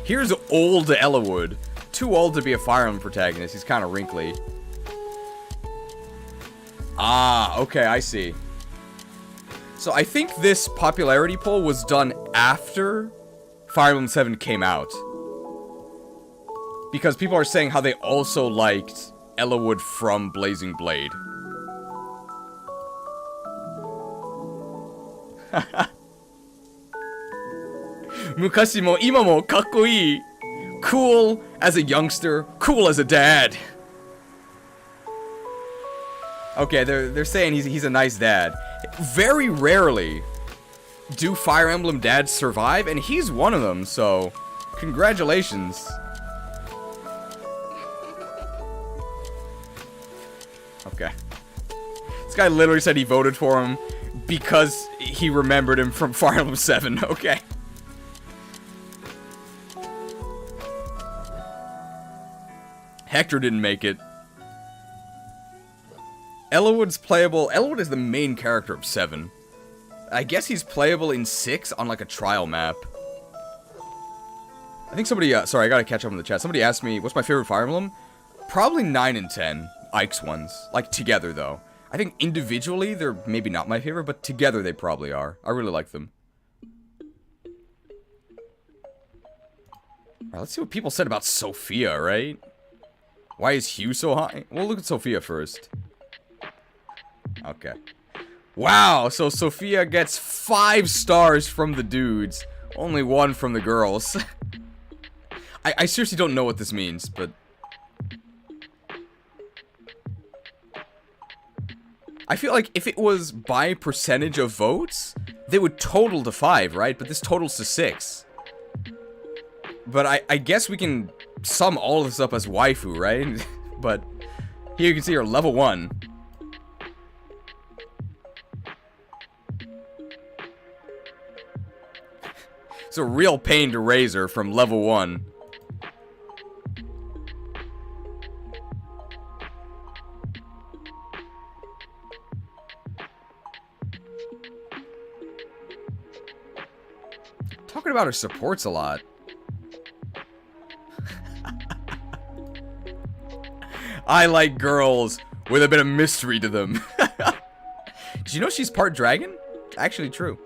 Here's old Ellawood. Too old to be a Fire Emblem protagonist. He's kind of wrinkly. Ah, okay, I see. So I think this popularity poll was done after Fire Emblem 7 came out. Because people are saying how they also liked Ellawood from Blazing Blade. Mukashi mo ima mo kakkoi. Cool as a youngster, cool as a dad. Okay, they're saying he's a nice dad. Very rarely do Fire Emblem dads survive, and he's one of them, so congratulations. Okay. This guy literally said he voted for him because he remembered him from Fire Emblem 7. Okay. Hector didn't make it. Ellawood's playable. Ellawood is the main character of 7. I guess he's playable in 6 on like a trial map. I think somebody, sorry, I gotta catch up in the chat. Somebody asked me, what's my favorite Fire Emblem? Probably 9 and 10. Ike's ones. Like, together, though. I think individually, they're maybe not my favorite, but together they probably are. I really like them. Alright, let's see what people said about Sophia, right? Why is Hugh so high? We'll look at Sophia first. Okay. Wow, so Sophia gets 5 stars from the dudes. Only 1 from the girls. I seriously don't know what this means, but... I feel like if it was by percentage of votes, they would total to 5, right? But this totals to 6. But I guess we can sum all of this up as waifu, right? But here you can see her level 1. It's a real pain to raise her from level 1. Talking about her supports a lot. I like girls with a bit of mystery to them. Did you know she's part dragon? It's actually true.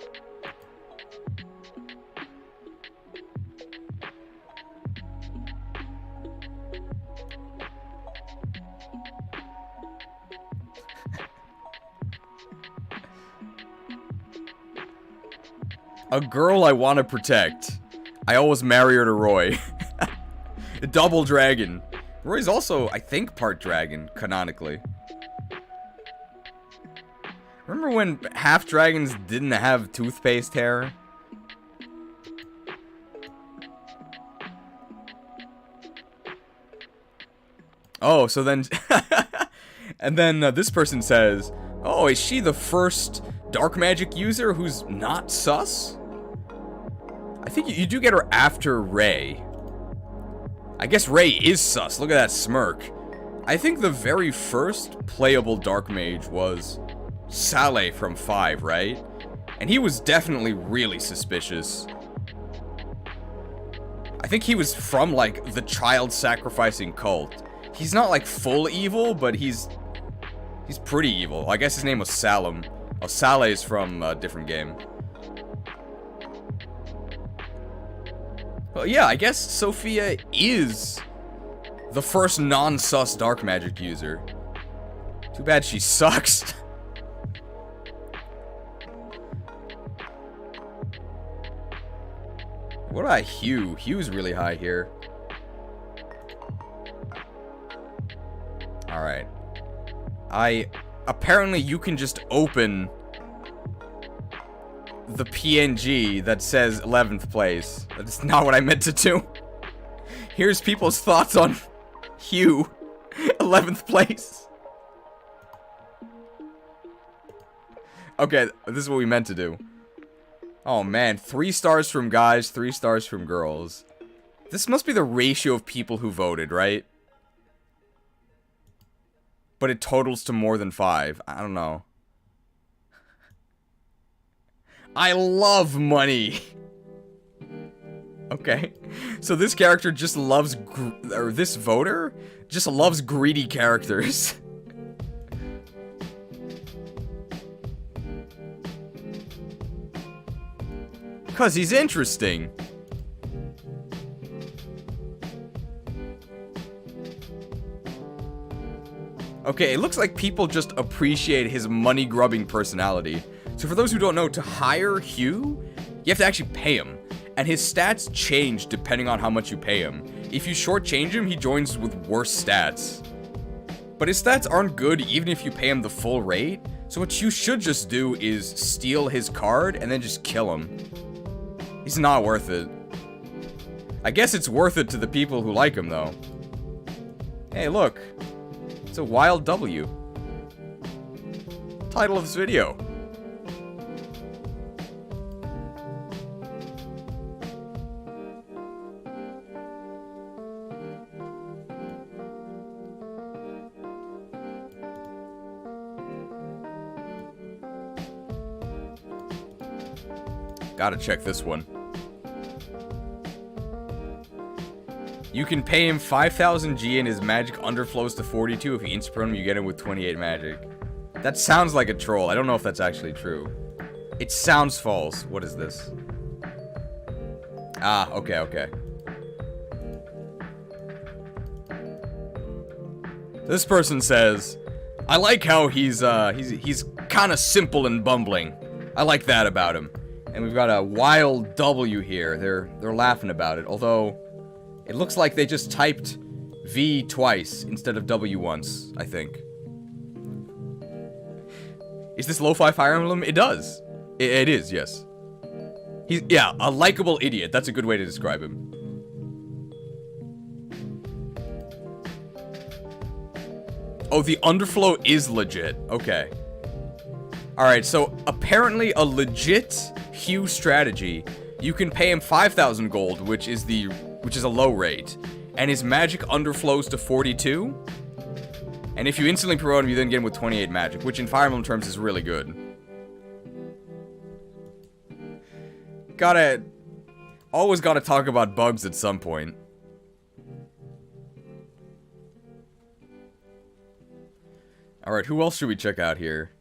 A girl I want to protect. I always marry her to Roy. A double dragon. Roy's also, I think, part dragon, canonically. Remember when half dragons didn't have toothpaste hair? Oh, so then... and then this person says, oh, is she the first dark magic user who's not sus? I think you do get her after Ray. I guess Ray is sus. Look at that smirk. I think the very first playable dark mage was Saleh from 5, right? And he was definitely really suspicious. I think he was from, like, the child sacrificing cult. He's not, like, full evil, but he's pretty evil. I guess his name was Salim. Oh, Saleh is from a different game. Well, yeah, I guess Sophia is the first non-sus dark magic user. Too bad she sucks. What about Hugh? Hugh's really high here. Alright. Apparently you can just open the PNG that says 11th place. That's not what I meant to do. Here's people's thoughts on Hugh. 11th place. Okay, this is what we meant to do. Oh man, 3 stars from guys, 3 stars from girls. This must be the ratio of people who voted, right? But it totals to more than 5. I don't know. I love money. Okay. So this character just loves, or this voter just loves greedy characters. Cause he's interesting. Okay, it looks like people just appreciate his money-grubbing personality. So for those who don't know, to hire Hugh, you have to actually pay him. And his stats change depending on how much you pay him. If you shortchange him, he joins with worse stats. But his stats aren't good even if you pay him the full rate. So what you should just do is steal his card and then just kill him. He's not worth it. I guess it's worth it to the people who like him, though. Hey, look. It's a wild W. Title of this video. Gotta check this one. You can pay him 5,000 G and his magic underflows to 42. If you insprint him, you get him with 28 magic. That sounds like a troll. I don't know if that's actually true. It sounds false. What is this? Ah, okay, okay. This person says, I like how he's kind of simple and bumbling. I like that about him. And we've got a wild W here. They're laughing about it. Although, it looks like they just typed V twice instead of W once, I think. Is this Lo-Fi Fire Emblem? It does. It is, yes. Yeah, a likable idiot. That's a good way to describe him. Oh, the underflow is legit. Okay. Alright, so apparently a legit Hue strategy, you can pay him 5,000 gold, which is a low rate, and his magic underflows to 42. And if you instantly promote him, you then get him with 28 magic, which in Fire Emblem terms is really good. Always gotta talk about bugs at some point. Alright, who else should we check out here?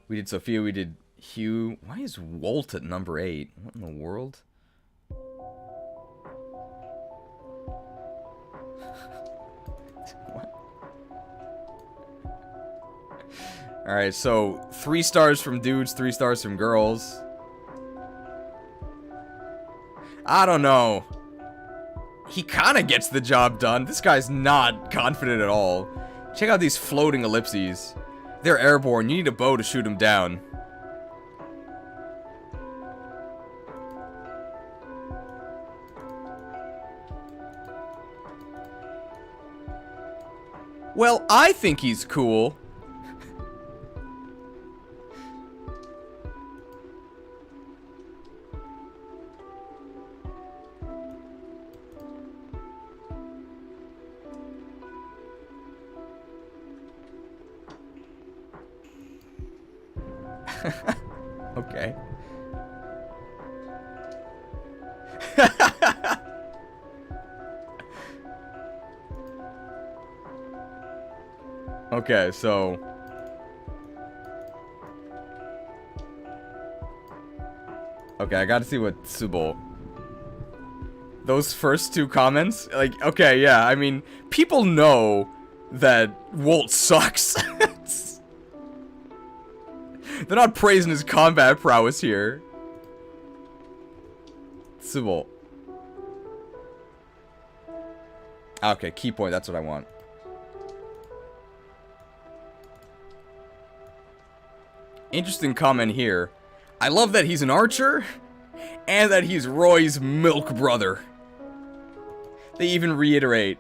We did Sophia, we did Hugh. Why is Walt at number 8? What in the world? What? Alright, so 3 stars from dudes, 3 stars from girls. I don't know. He kinda gets the job done. This guy's not confident at all. Check out these floating ellipses. They're airborne. You need a bow to shoot them down. Well, I think he's cool. Okay. Okay, so okay, I gotta see what Subo. Those first 2 comments, like, okay, yeah, I mean, people know that Walt sucks. They're not praising his combat prowess here. Subo. Okay, key point, that's what I want. Interesting comment here. I love that he's an archer, and that he's Roy's milk brother. They even reiterate.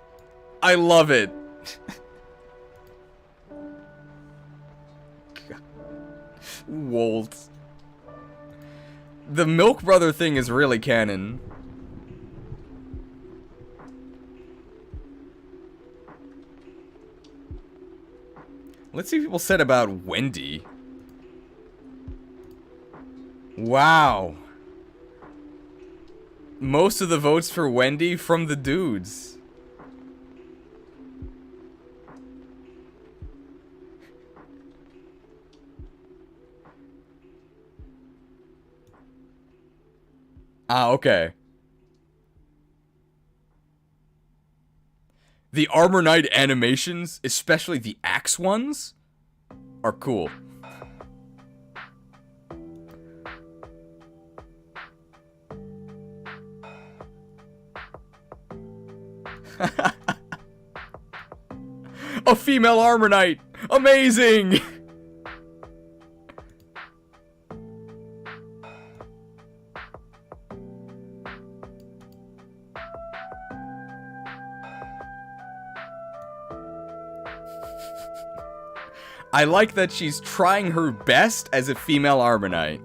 I love it. Walt. The milk brother thing is really canon. Let's see what people said about Wendy. Wow. Most of the votes for Wendy from the dudes. Ah, okay. The Armor Knight animations, especially the axe ones, are cool. A female Armor Knight! Amazing! I like that she's trying her best as a female Armor Knight.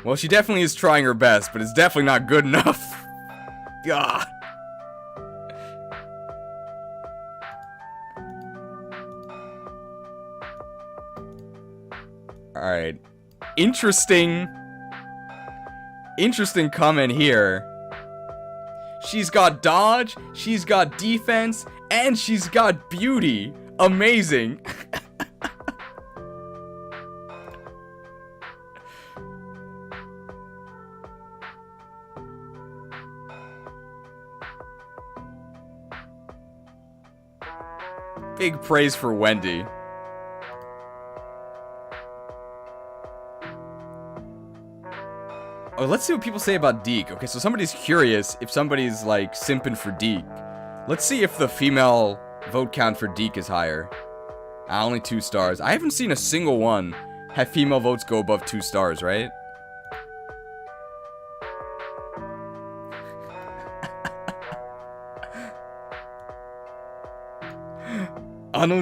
Well, she definitely is trying her best, but it's definitely not good enough. God. Alright. Interesting comment here. She's got dodge, she's got defense, and she's got beauty. Amazing. Big praise for Wendy. Oh, let's see what people say about Deke. Okay, so somebody's curious if somebody's, like, simping for Deke. Let's see if the female vote count for Deke is higher. Only 2 stars. I haven't seen a single one have female votes go above 2 stars, right?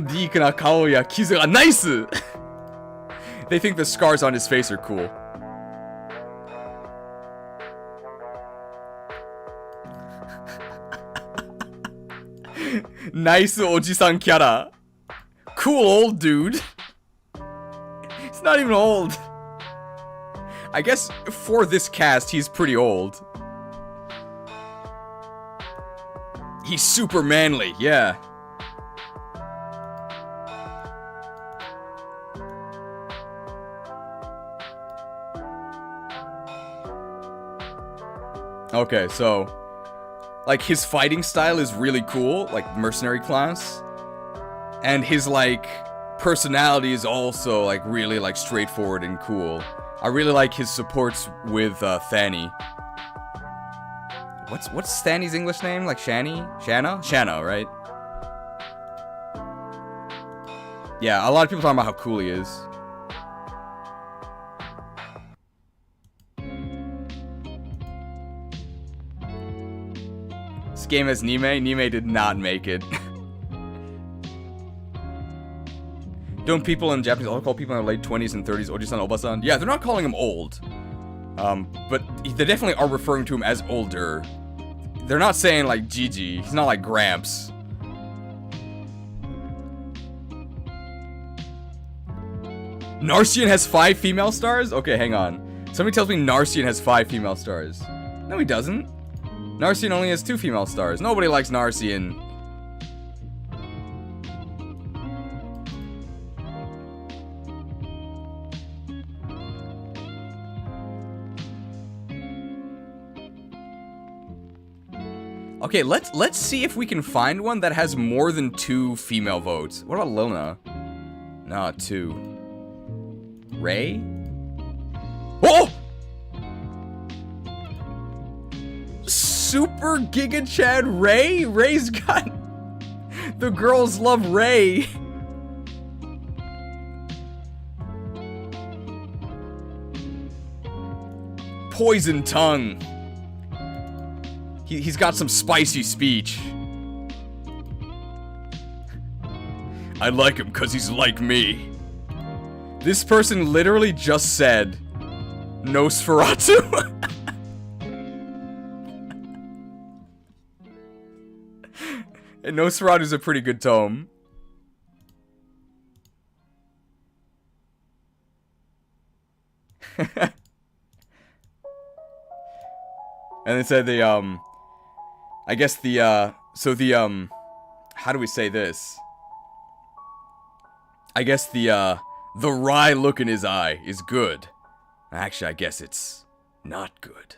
Deke na kao ya kizu ga nice! They think the scars on his face are cool. Nice oji-san kyara. Cool old dude. He's not even old. I guess for this cast, he's pretty old. He's super manly, yeah. Okay, so like his fighting style is really cool, like mercenary class. And his like personality is also like really like straightforward and cool. I really like his supports with Thani. What's Thani's English name? Like Shani? Shanna? Shanna, right? Yeah, a lot of people talking about how cool he is. This game has Nime. Nime did not make it. Don't people in Japanese also call people in their late 20s and 30s Oji-san, Oba-san? Yeah, they're not calling him old. But they definitely are referring to him as older. They're not saying like Gigi. He's not like Gramps. Narcian has 5 female stars? Okay, hang on. Somebody tells me Narcian has 5 female stars. No, he doesn't. Narcian only has 2 female stars. Nobody likes Narcian. Okay, let's see if we can find one that has more than 2 female votes. What about Lona? Nah, 2. Ray? Oh! Super Giga Chad Ray? Ray's got... The girls love Ray. Poison tongue. He's got some spicy speech. I like him because he's like me. This person literally just said Nosferatu. And Nosferatu's a pretty good tome. And they said the, I guess the, so the, how do we say this? I guess the wry look in his eye is good. Actually, I guess it's not good.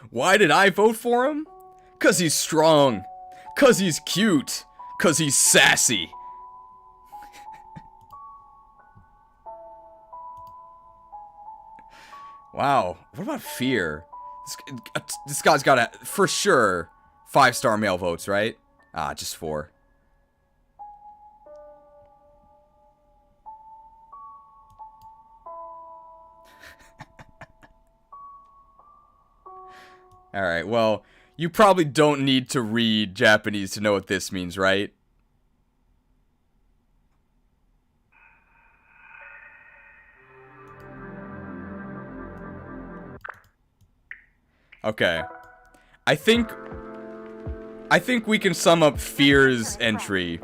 Why did I vote for him? 'Cause he's strong. 'Cause he's cute. 'Cause he's sassy. Wow. What about fear? This guy's got a, for sure, 5-star male votes, right? Ah, just 4. Alright, well, you probably don't need to read Japanese to know what this means, right? Okay. I think we can sum up Fear's entry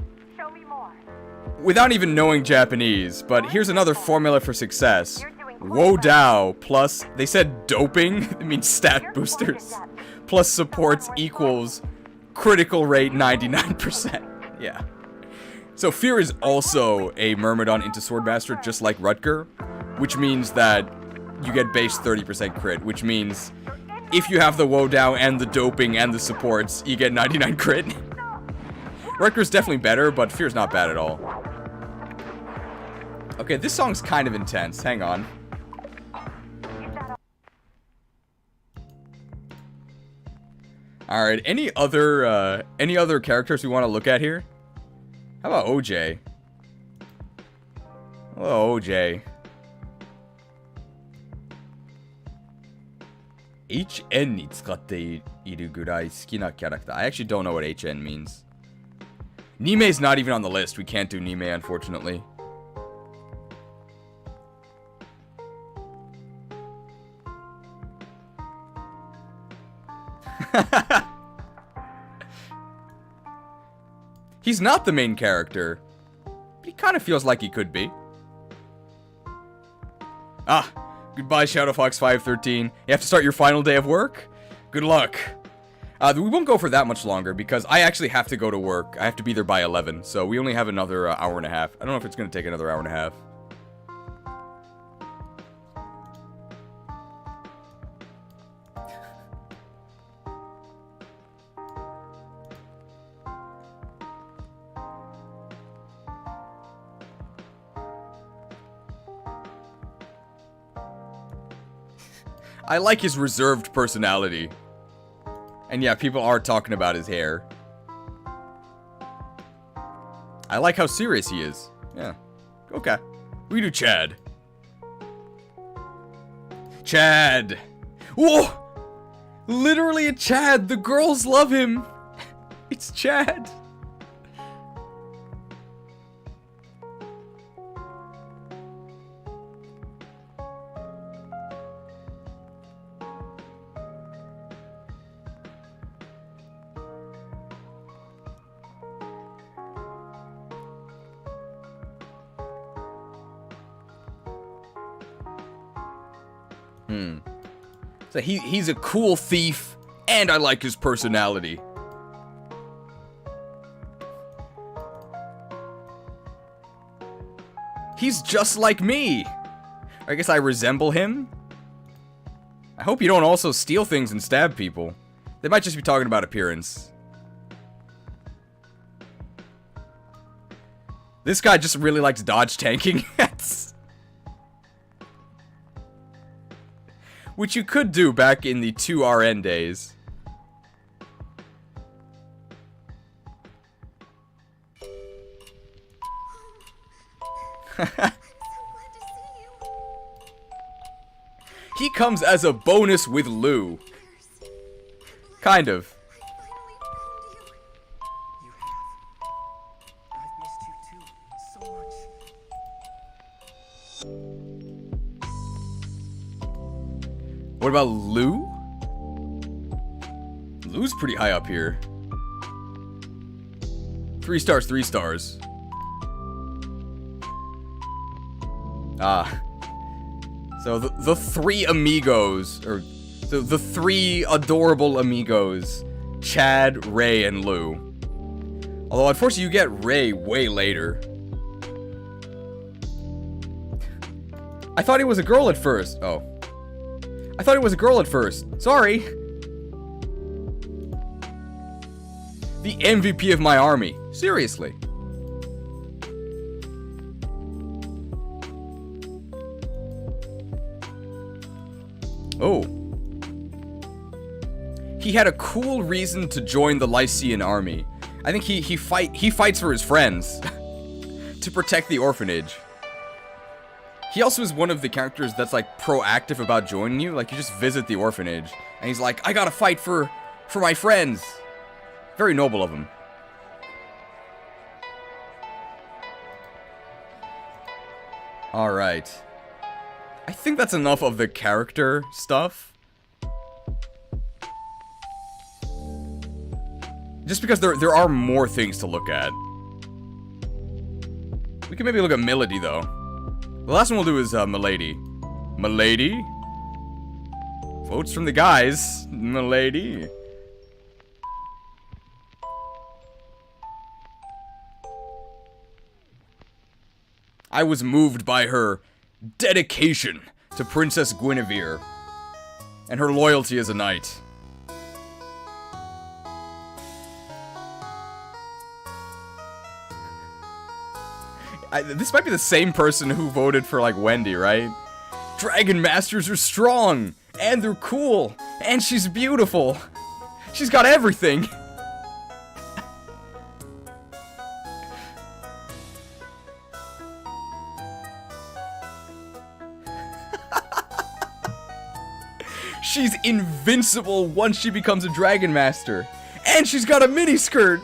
without even knowing Japanese, but here's another formula for success. Wodao plus, they said doping, it means stat boosters, plus supports equals critical rate 99%. Yeah. So Fear is also a Myrmidon into Swordmaster, just like Rutger, which means that you get base 30% crit, which means if you have the Wodow and the doping and the supports, you get 99 crit. Rutger's definitely better, but Fear's not bad at all. Okay, this song's kind of intense. Hang on. Alright, any other characters we want to look at here? How about OJ? Hello, OJ. HN に使っているぐらい好きなキャラクター. I actually don't know what HN means. Nime's not even on the list. We can't do Nime, unfortunately. He's not the main character, but he kind of feels like he could be. Ah, goodbye ShadowFox513. You have to start your final day of work? Good luck. We won't go for that much longer because I actually have to go to work. I have to be there by 11, so we only have another hour and a half. I don't know if it's going to take another hour and a half. I like his reserved personality. And yeah, people are talking about his hair. I like how serious he is. Yeah. Okay. We do Chad. Chad! Whoa! Literally a Chad! The girls love him! It's Chad! So he's a cool thief, and I like his personality. He's just like me. I guess I resemble him. I hope you don't also steal things and stab people. They might just be talking about appearance. This guy just really likes dodge tanking. Which you could do back in the 2RN days. He comes as a bonus with Lou. Kind of. What about Lou? Lou's pretty high up here. 3 stars, 3 stars. Ah. So the 3 amigos, or the 3 adorable amigos, Chad, Ray, and Lou. Although unfortunately you get Ray way later. I thought he was a girl at first. Oh. I thought it was a girl at first. Sorry. The MVP of my army. Seriously. Oh. He had a cool reason to join the Lycian army. I think he fights for his friends. To protect the orphanage. He also is one of the characters that's, like, proactive about joining you. Like, you just visit the orphanage, and he's like, I gotta fight for my friends. Very noble of him. Alright. I think that's enough of the character stuff. Just because there are more things to look at. We can maybe look at Melody, though. The last one we'll do is, Milady. Milady? Votes from the guys. Milady. I was moved by her dedication to Princess Guinevere and her loyalty as a knight. This might be the same person who voted for, like, Wendy, right? Dragon Masters are strong, and they're cool, and she's beautiful. She's got everything. She's invincible once she becomes a Dragon Master. And she's got a miniskirt.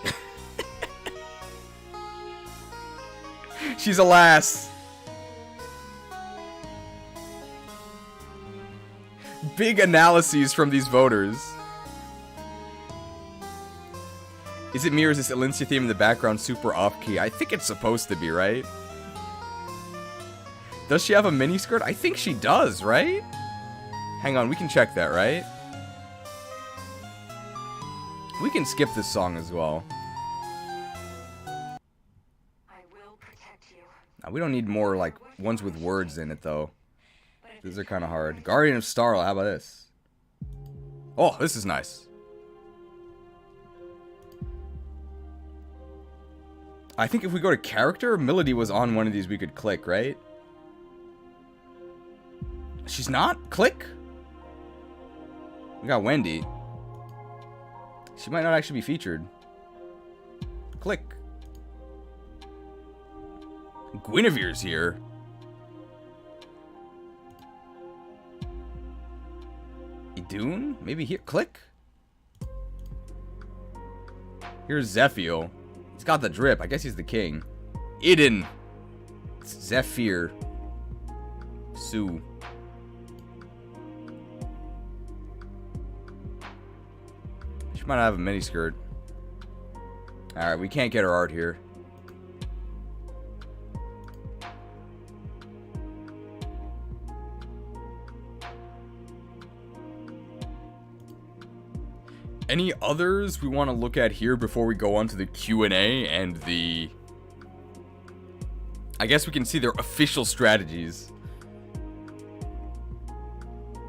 She's a lass. Big analyses from these voters. Is it me or is this Elincia theme in the background super off-key? I think it's supposed to be, right? Does she have a miniskirt? I think she does, right? Hang on, we can check that, right? We can skip this song as well. I will protect you. Now, we don't need more, like, ones with words in it, though. These are kind of hard. Guardian of Starla, how about this? Oh, this is nice. I think if we go to character, Melody was on one of these we could click, right? She's not? Click? We got Wendy. She might not actually be featured. Click. Guinevere's here. Idun? Maybe here. Click. Here's Zephiel. He's got the drip. I guess he's the king. Iden. Zephyr. Sue. She might have a miniskirt. Alright, we can't get her art here. Any others we want to look at here before we go on to the Q&A and the... I guess we can see their official strategies.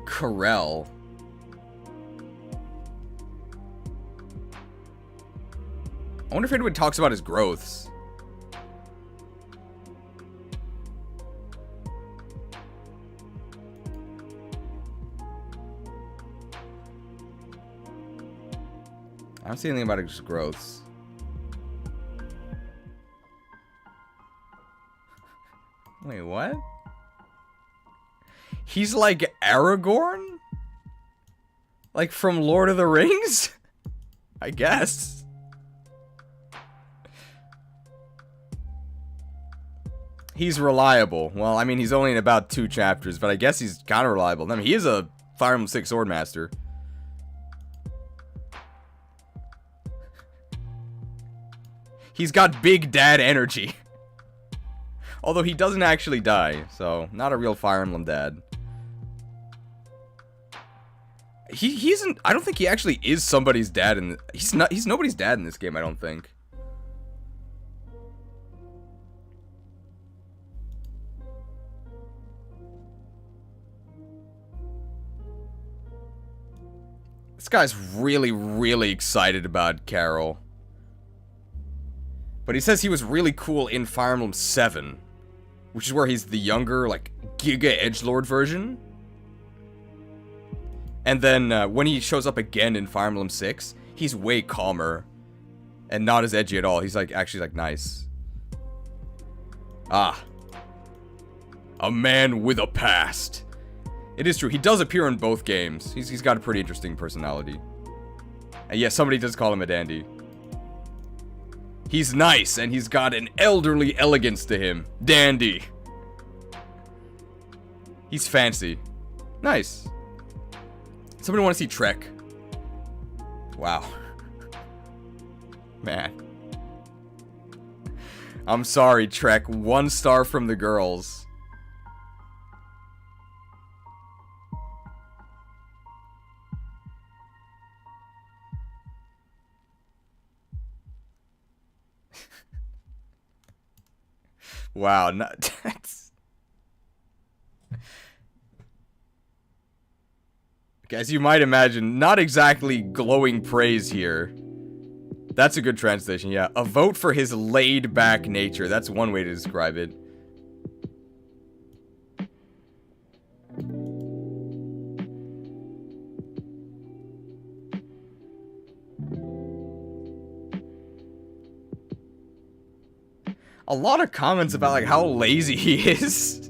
Corel. I wonder if anyone talks about his growths. I don't see anything about his growths. Wait, what? He's like Aragorn? Like from Lord of the Rings? I guess. He's reliable. Well, I mean, he's only in about 2 chapters, but I guess he's kind of reliable. I mean, he is a Fire Emblem 6 Swordmaster. He's got big dad energy. Although he doesn't actually die, so not a real Fire Emblem dad. He isn't. I don't think he actually is somebody's dad in. He's nobody's dad in this game. I don't think. This guy's really, really excited about Carol. But he says he was really cool in Fire Emblem 7. Which is where he's the younger, like, Giga Edgelord version. And then, when he shows up again in Fire Emblem 6, he's way calmer. And not as edgy at all. He's, like, actually, like, nice. Ah. A man with a past. It is true. He does appear in both games. He's got a pretty interesting personality. And yeah, somebody does call him a dandy. He's nice, and he's got an elderly elegance to him. Dandy. He's fancy. Nice. Somebody want to see Trek? Wow. Man. I'm sorry, Trek. 1 star from the girls. Wow, that's... As you might imagine, not exactly glowing praise here. That's a good translation, yeah. A vote for his laid-back nature. That's one way to describe it. A lot of comments about, like, how lazy he is.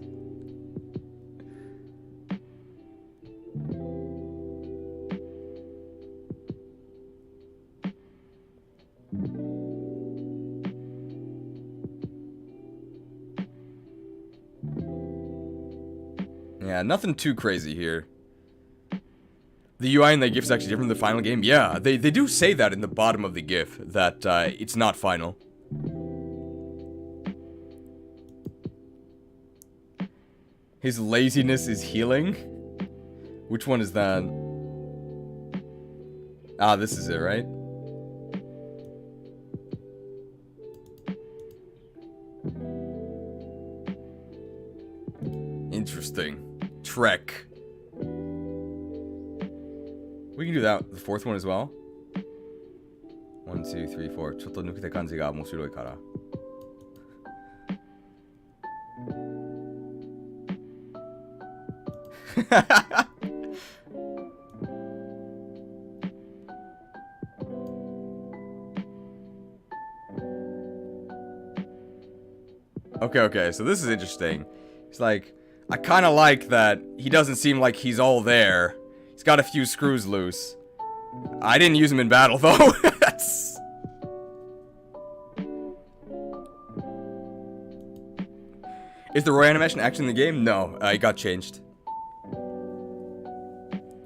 Yeah, nothing too crazy here. The UI in that GIF is actually different than the final game. Yeah, they do say that in the bottom of the GIF, that it's not final. His laziness is healing? Which one is that? Ah, this is it, right? Interesting. Trek. We can do that, the fourth one as well. 1, 2, 3, 4. ちょっと抜けた感じが面白いから。Okay, so this is interesting. It's like, I kind of like that he doesn't seem like he's all there. He's got a few screws loose. I didn't use him in battle, though. Is the Roy animation actually in the game? No, it got changed.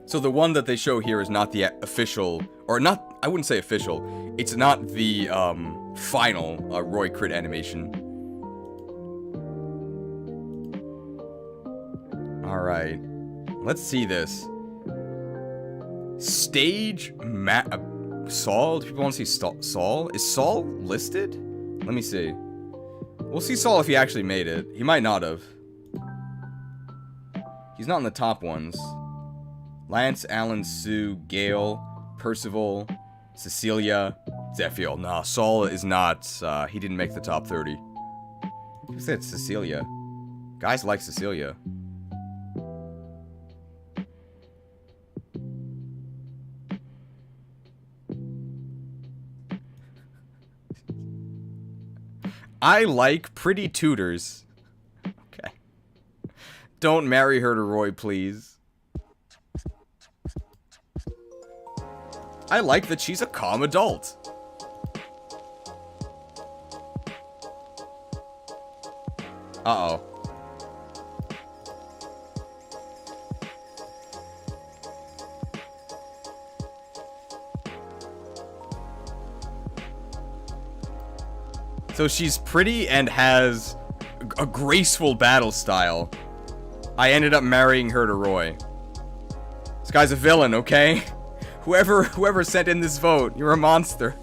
So the one that they show here is not the official, or not, I wouldn't say official. It's not the final Roy crit animation. Alright, let's see this. Stage Saul? Do people want to see Saul? Is Saul listed? Let me see. We'll see Saul if he actually made it. He might not have. He's not in the top ones. Lance, Alan, Sue, Gail, Percival, Cecilia, Zephiel. Nah, Saul is not, he didn't make the top 30. Who said Cecilia? Guys like Cecilia. I like pretty tutors. Okay. Don't marry her to Roy, please. I like that she's a calm adult. Uh-oh. So she's pretty and has a graceful battle style. I ended up marrying her to Roy. This guy's a villain, okay? Whoever sent in this vote, you're a monster.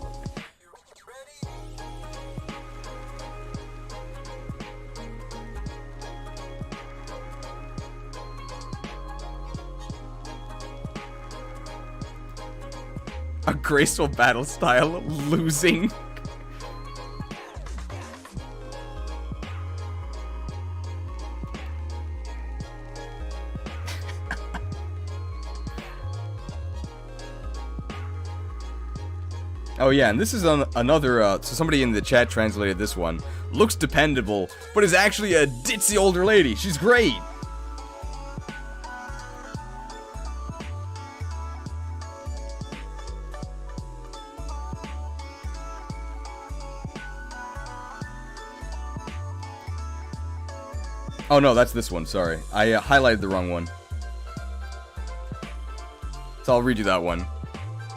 A graceful battle style, losing. Oh yeah, and this is another, so somebody in the chat translated this one. Looks dependable, but is actually a ditzy older lady. She's great! Oh no, that's this one, sorry. I highlighted the wrong one. So I'll read you that one.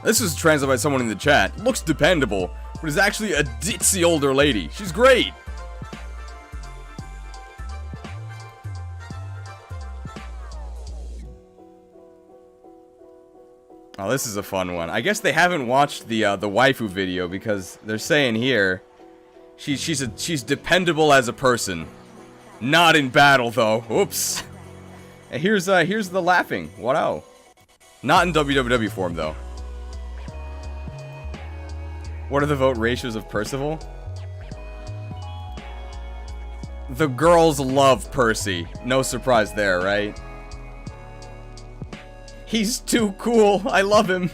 This was translated by someone in the chat. Looks dependable, but is actually a ditzy older lady. She's great! Oh, this is a fun one. I guess they haven't watched the waifu video because they're saying here She's dependable as a person. Not in battle though. Oops. And here's the laughing. Wow. Not in WWW form though. What are the vote ratios of Percival? The girls love Percy. No surprise there, right? He's too cool. I love him.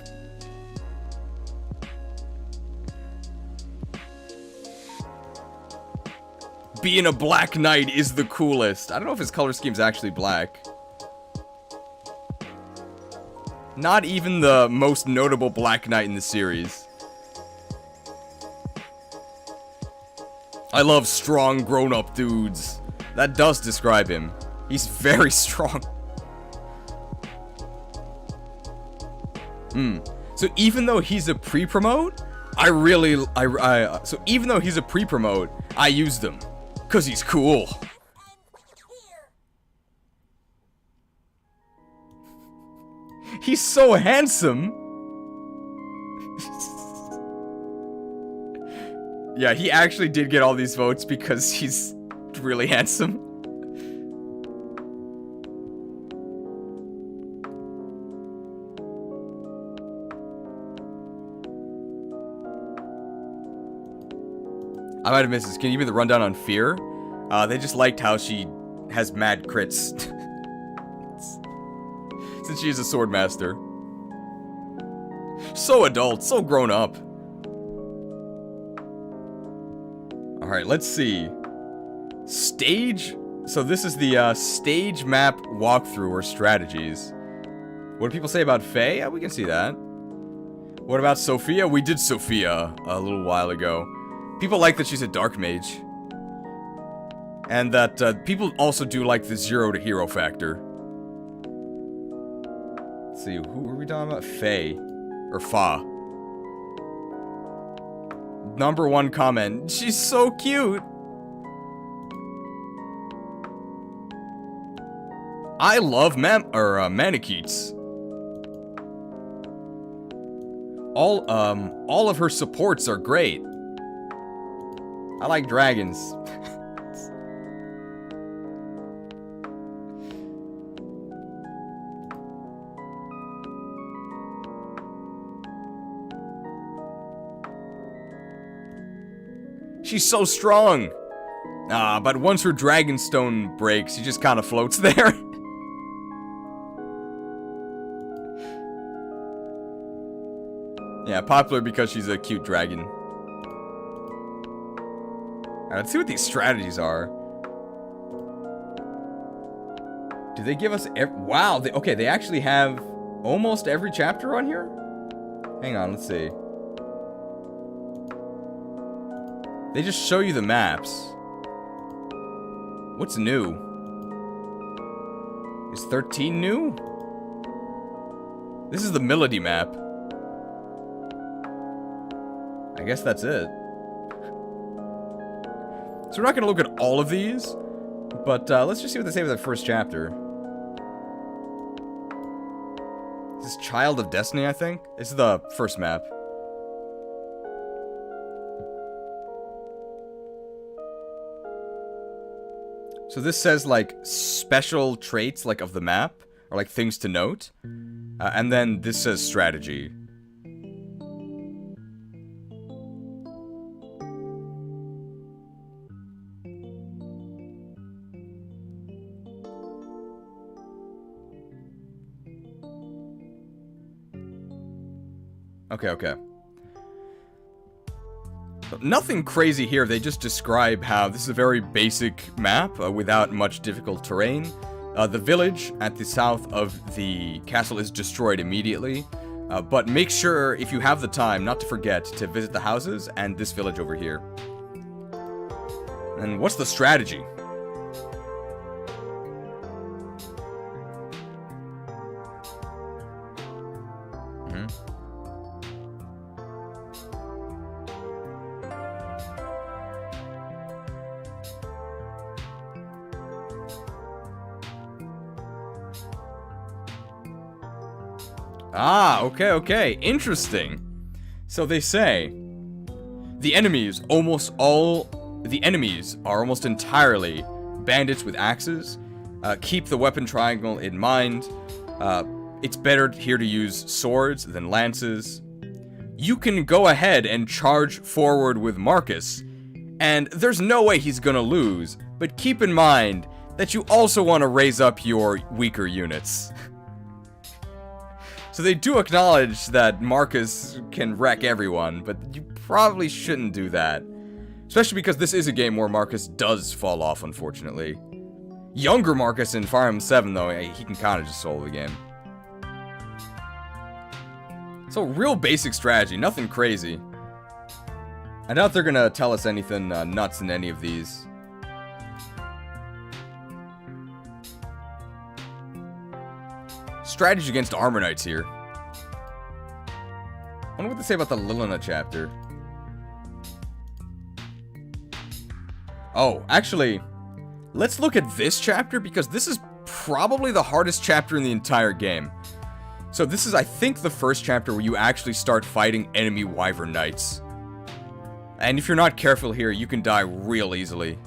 Being a Black Knight is the coolest. I don't know if his color scheme's actually black. Not even the most notable Black Knight in the series. I love strong grown-up dudes. That does describe him. He's very strong. So even though he's a pre-promote, so even though he's a pre-promote, I used him. 'Cause he's cool. He's so handsome. Yeah, he actually did get all these votes because he's really handsome. I might have missed this. Can you give me the rundown on Fear? They just liked how she has mad crits. Since she is a sword master. So adult, so grown up. Alright, let's see. Stage. So this is the stage map walkthrough or strategies. What do people say about Faye? Yeah, we can see that. What about Sophia? We did Sophia a little while ago. People like that she's a dark mage. And that people also do like the 0 to hero factor. Let's see, who are we talking about? Faye. Or Fa. Number 1 comment. She's so cute. I love Manicheets. All of her supports are great. I like dragons. She's so strong. But once her Dragonstone breaks, she just kind of floats there. Yeah, popular because she's a cute dragon. Alright, let's see what these strategies are. Do they give us... wow, okay, they actually have almost every chapter on here? Hang on, let's see. They just show you the maps. What's new? Is 13 new? This is the Melody map. I guess that's it. So we're not going to look at all of these, but let's just see what they say with the first chapter. This is Child of Destiny, I think? This is the first map. So this says, like, special traits, like, of the map, or, like, things to note. And then this says strategy. Okay. Nothing crazy here, they just describe how this is a very basic map without much difficult terrain. The village at the south of the castle is destroyed immediately, but make sure, if you have the time, not to forget to visit the houses and this village over here. And what's the strategy? Ah, okay. Interesting. So they say, The enemies are almost entirely bandits with axes. Keep the weapon triangle in mind. It's better here to use swords than lances. You can go ahead and charge forward with Marcus, and there's no way he's gonna lose, but keep in mind that you also want to raise up your weaker units. So they do acknowledge that Marcus can wreck everyone, but you probably shouldn't do that. Especially because this is a game where Marcus does fall off, unfortunately. Younger Marcus in Fire Emblem 7, though, he can kind of just solo the game. So, real basic strategy, nothing crazy. I doubt they're gonna tell us anything nuts in any of these. Strategy against Armor Knights here. I wonder what they say about the Lilina chapter. Oh, actually, let's look at this chapter, because this is probably the hardest chapter in the entire game. So this is, I think, the first chapter where you actually start fighting enemy Wyvern Knights. And if you're not careful here, you can die real easily.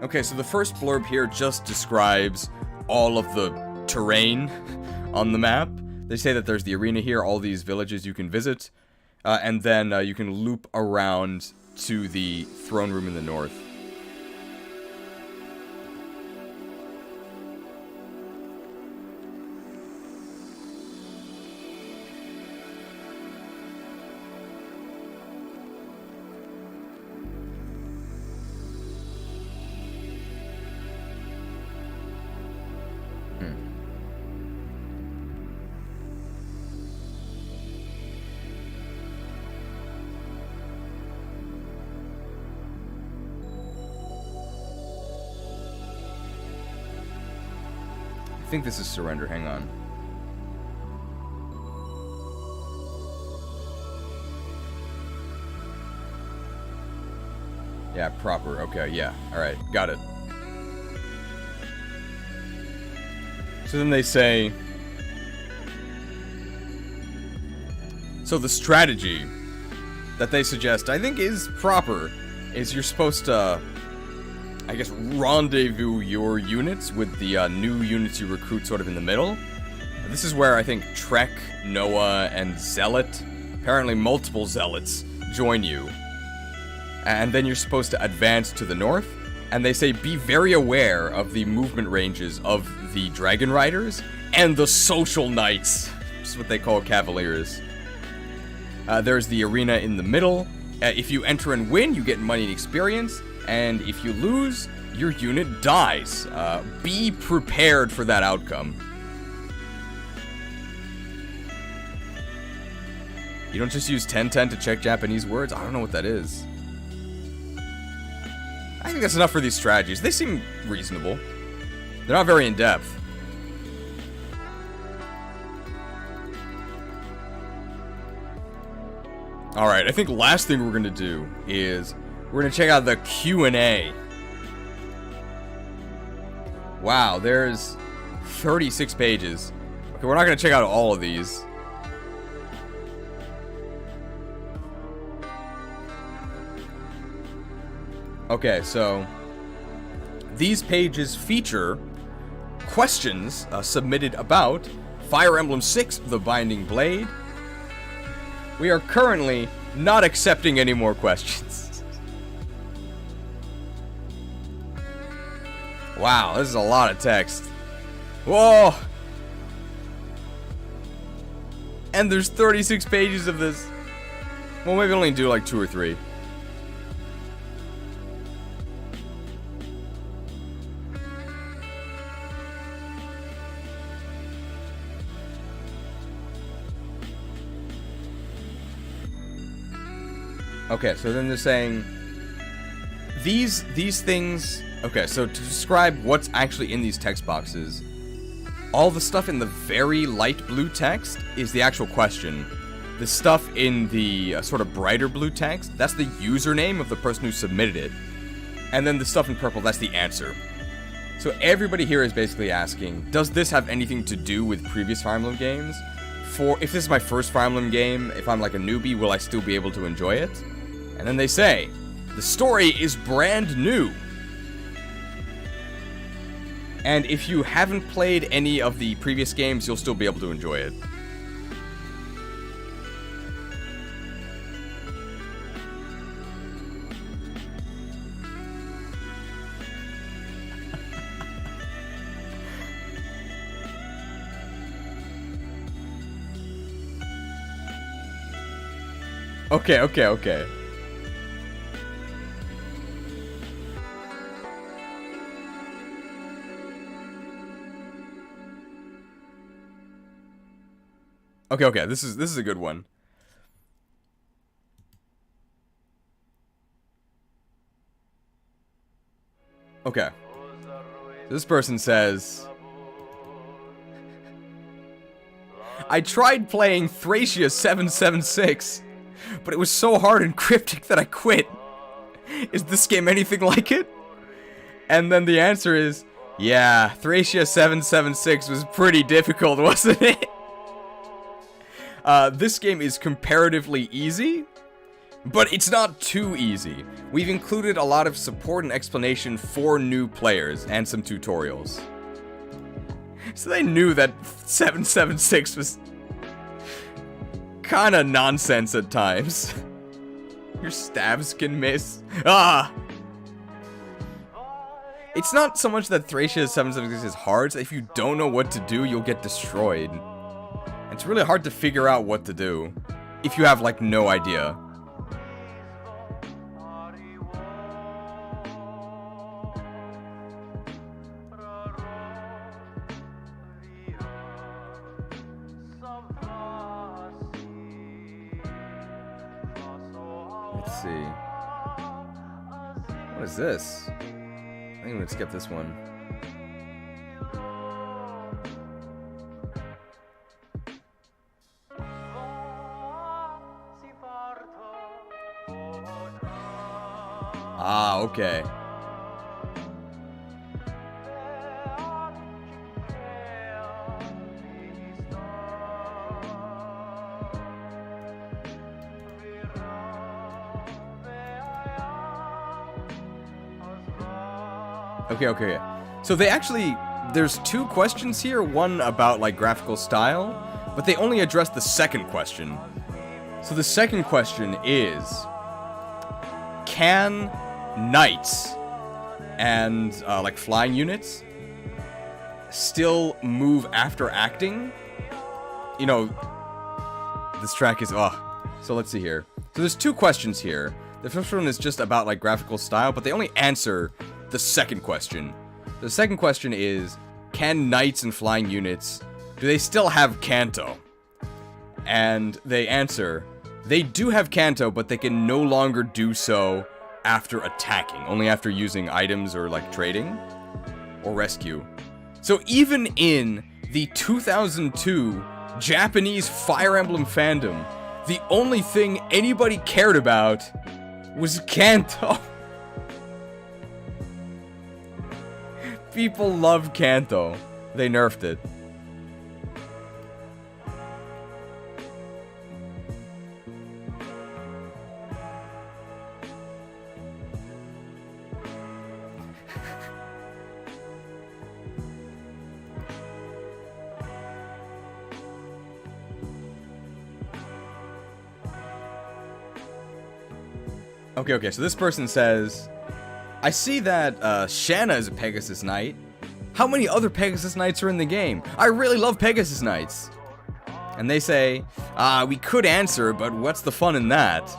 Okay, so the first blurb here just describes all of the terrain on the map. They say that there's the arena here, all these villages you can visit, and then you can loop around to the throne room in the north. I think this is surrender, hang on. Yeah, proper, okay, yeah, alright, got it. So then they say... So the strategy that they suggest, I think is proper, is you're supposed to... I guess, rendezvous your units with the new units you recruit sort of in the middle. This is where I think Trek, Noah, and Zealot, apparently multiple Zealots, join you. And then you're supposed to advance to the north. And they say be very aware of the movement ranges of the Dragon Riders and the Social Knights, which is what they call Cavaliers. There's the arena in the middle. If you enter and win, you get money and experience. And if you lose, your unit dies. Be prepared for that outcome. You don't just use 1010 to check Japanese words? I don't know what that is. I think that's enough for these strategies. They seem reasonable. They're not very in-depth. Alright, I think last thing we're gonna do is... we're gonna check out the Q&A. Wow, there's 36 pages. Okay, we're not gonna check out all of these. Okay, so these pages feature questions submitted about Fire Emblem 6, The Binding Blade. We are currently not accepting any more questions. Wow, this is a lot of text. Whoa! And there's 36 pages of this. Well, maybe only do like 2 or 3. Okay, so then they're saying these things Okay, so to describe what's actually in these text boxes, all the stuff in the very light blue text is the actual question. The stuff in the sort of brighter blue text, that's the username of the person who submitted it. And then the stuff in purple, that's the answer. So everybody here is basically asking, does this have anything to do with previous Fire Emblem games? If this is my first Fire Emblem game, if I'm like a newbie, will I still be able to enjoy it? And then they say, the story is brand new. And if you haven't played any of the previous games, you'll still be able to enjoy it. Okay. Okay, this is a good one. Okay. This person says, I tried playing Thracia 776, but it was so hard and cryptic that I quit. Is this game anything like it? And then the answer is, yeah, Thracia 776 was pretty difficult, wasn't it? This game is comparatively easy, but it's not too easy. We've included a lot of support and explanation for new players, and some tutorials. So they knew that 776 was kinda nonsense at times. Your stabs can miss. Ah! It's not so much that Thracia 776 is hard, so if you don't know what to do, you'll get destroyed. It's really hard to figure out what to do if you have, like, no idea. Let's see. What is this? I think I'm gonna skip this one. Ah, okay. Okay. So they actually, there's two questions here, one about like graphical style, but they only address the second question. So the second question is, can knights and like flying units still move after acting? You know, this track is, so let's see here. So there's two questions here. The first one is just about like graphical style, but they only answer the second question. The second question is, can knights and flying units, do they still have Kanto? And they answer, they do have Kanto, but they can no longer do so after attacking, only after using items or like trading or rescue. So even in the 2002 Japanese Fire Emblem fandom, the only thing anybody cared about was Kanto. People love Kanto. They nerfed it. Okay, so this person says, I see that Shanna is a Pegasus Knight. How many other Pegasus Knights are in the game? I really love Pegasus Knights. And they say, we could answer, but what's the fun in that?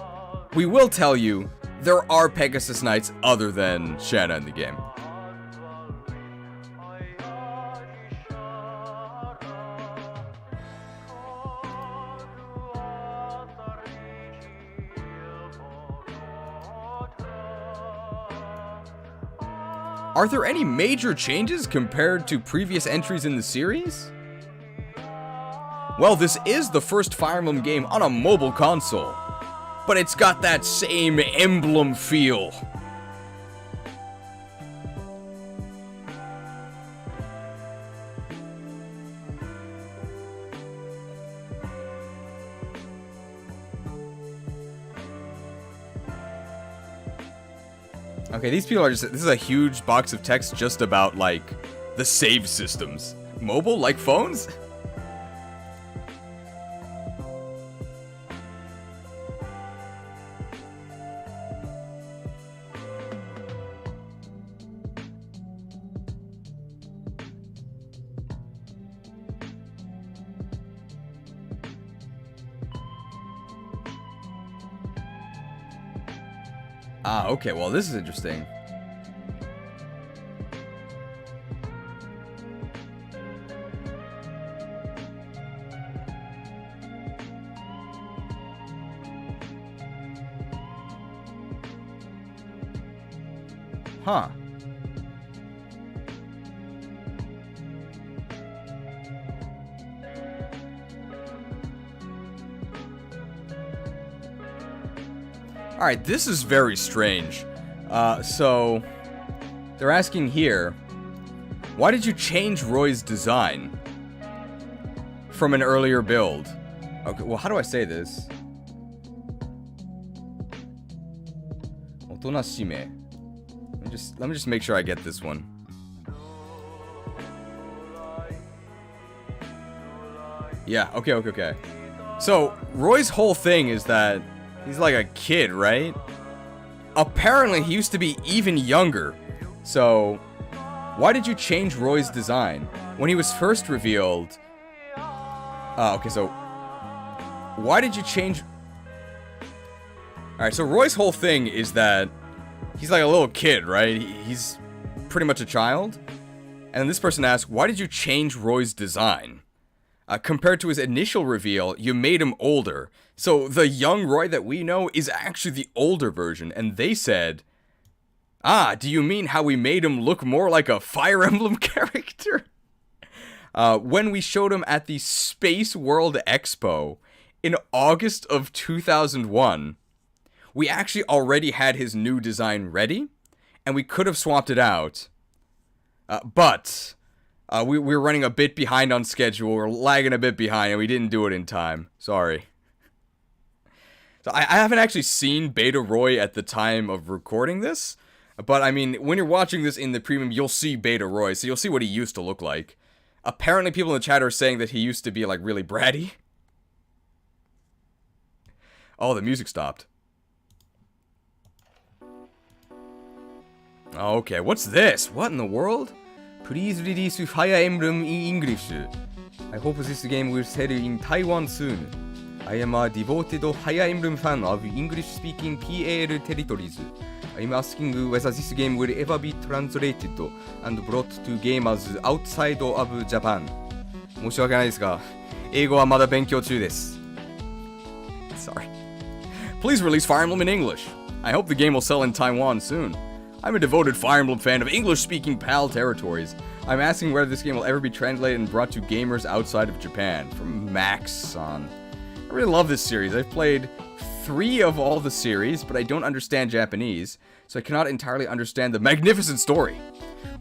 We will tell you, there are Pegasus Knights other than Shanna in the game. Are there any major changes compared to previous entries in the series? Well, this is the first Fire Emblem game on a mobile console, but it's got that same Emblem feel. Okay, these people are just, this is a huge box of text just about, like, the save systems. Mobile, like phones? Ah, okay, well, this is interesting. Huh. Alright, this is very strange. So, they're asking here, why did you change Roy's design from an earlier build? Okay, well, how do I say this? Otonashime. Let me just make sure I get this one. Yeah, okay. So, Roy's whole thing is that he's like a kid, right? Apparently, he used to be even younger. So, why did you change Roy's design? When he was first revealed... okay, so... Why did you change... Alright, so Roy's whole thing is that he's like a little kid, right? He's pretty much a child. And then this person asks, why did you change Roy's design? Compared to his initial reveal, you made him older. So the young Roy that we know is actually the older version. And they said, ah, do you mean how we made him look more like a Fire Emblem character? When we showed him at the Space World Expo in August of 2001, we actually already had his new design ready, and we could have swapped it out. But we were running a bit behind on schedule, we were lagging a bit behind, and we didn't do it in time. Sorry. So I haven't actually seen Beta Roy at the time of recording this, but I mean, when you're watching this in the premium, you'll see Beta Roy, so you'll see what he used to look like. Apparently people in the chat are saying that he used to be, like, really bratty. Oh, the music stopped. Okay, what's this? What in the world? Please release Fire Emblem in English. I hope this game will sell in Taiwan soon. I am a devoted Fire Emblem fan of English-speaking PAL territories. I am asking whether this game will ever be translated and brought to gamers outside of Japan. 申し訳ないですが、英語はまだ勉強中です。Sorry. Please release Fire Emblem in English. I hope the game will sell in Taiwan soon. I'm a devoted Fire Emblem fan of English-speaking PAL territories. I'm asking whether this game will ever be translated and brought to gamers outside of Japan. From Max-san. I really love this series. I've played 3 of all the series, but I don't understand Japanese, so I cannot entirely understand the magnificent story.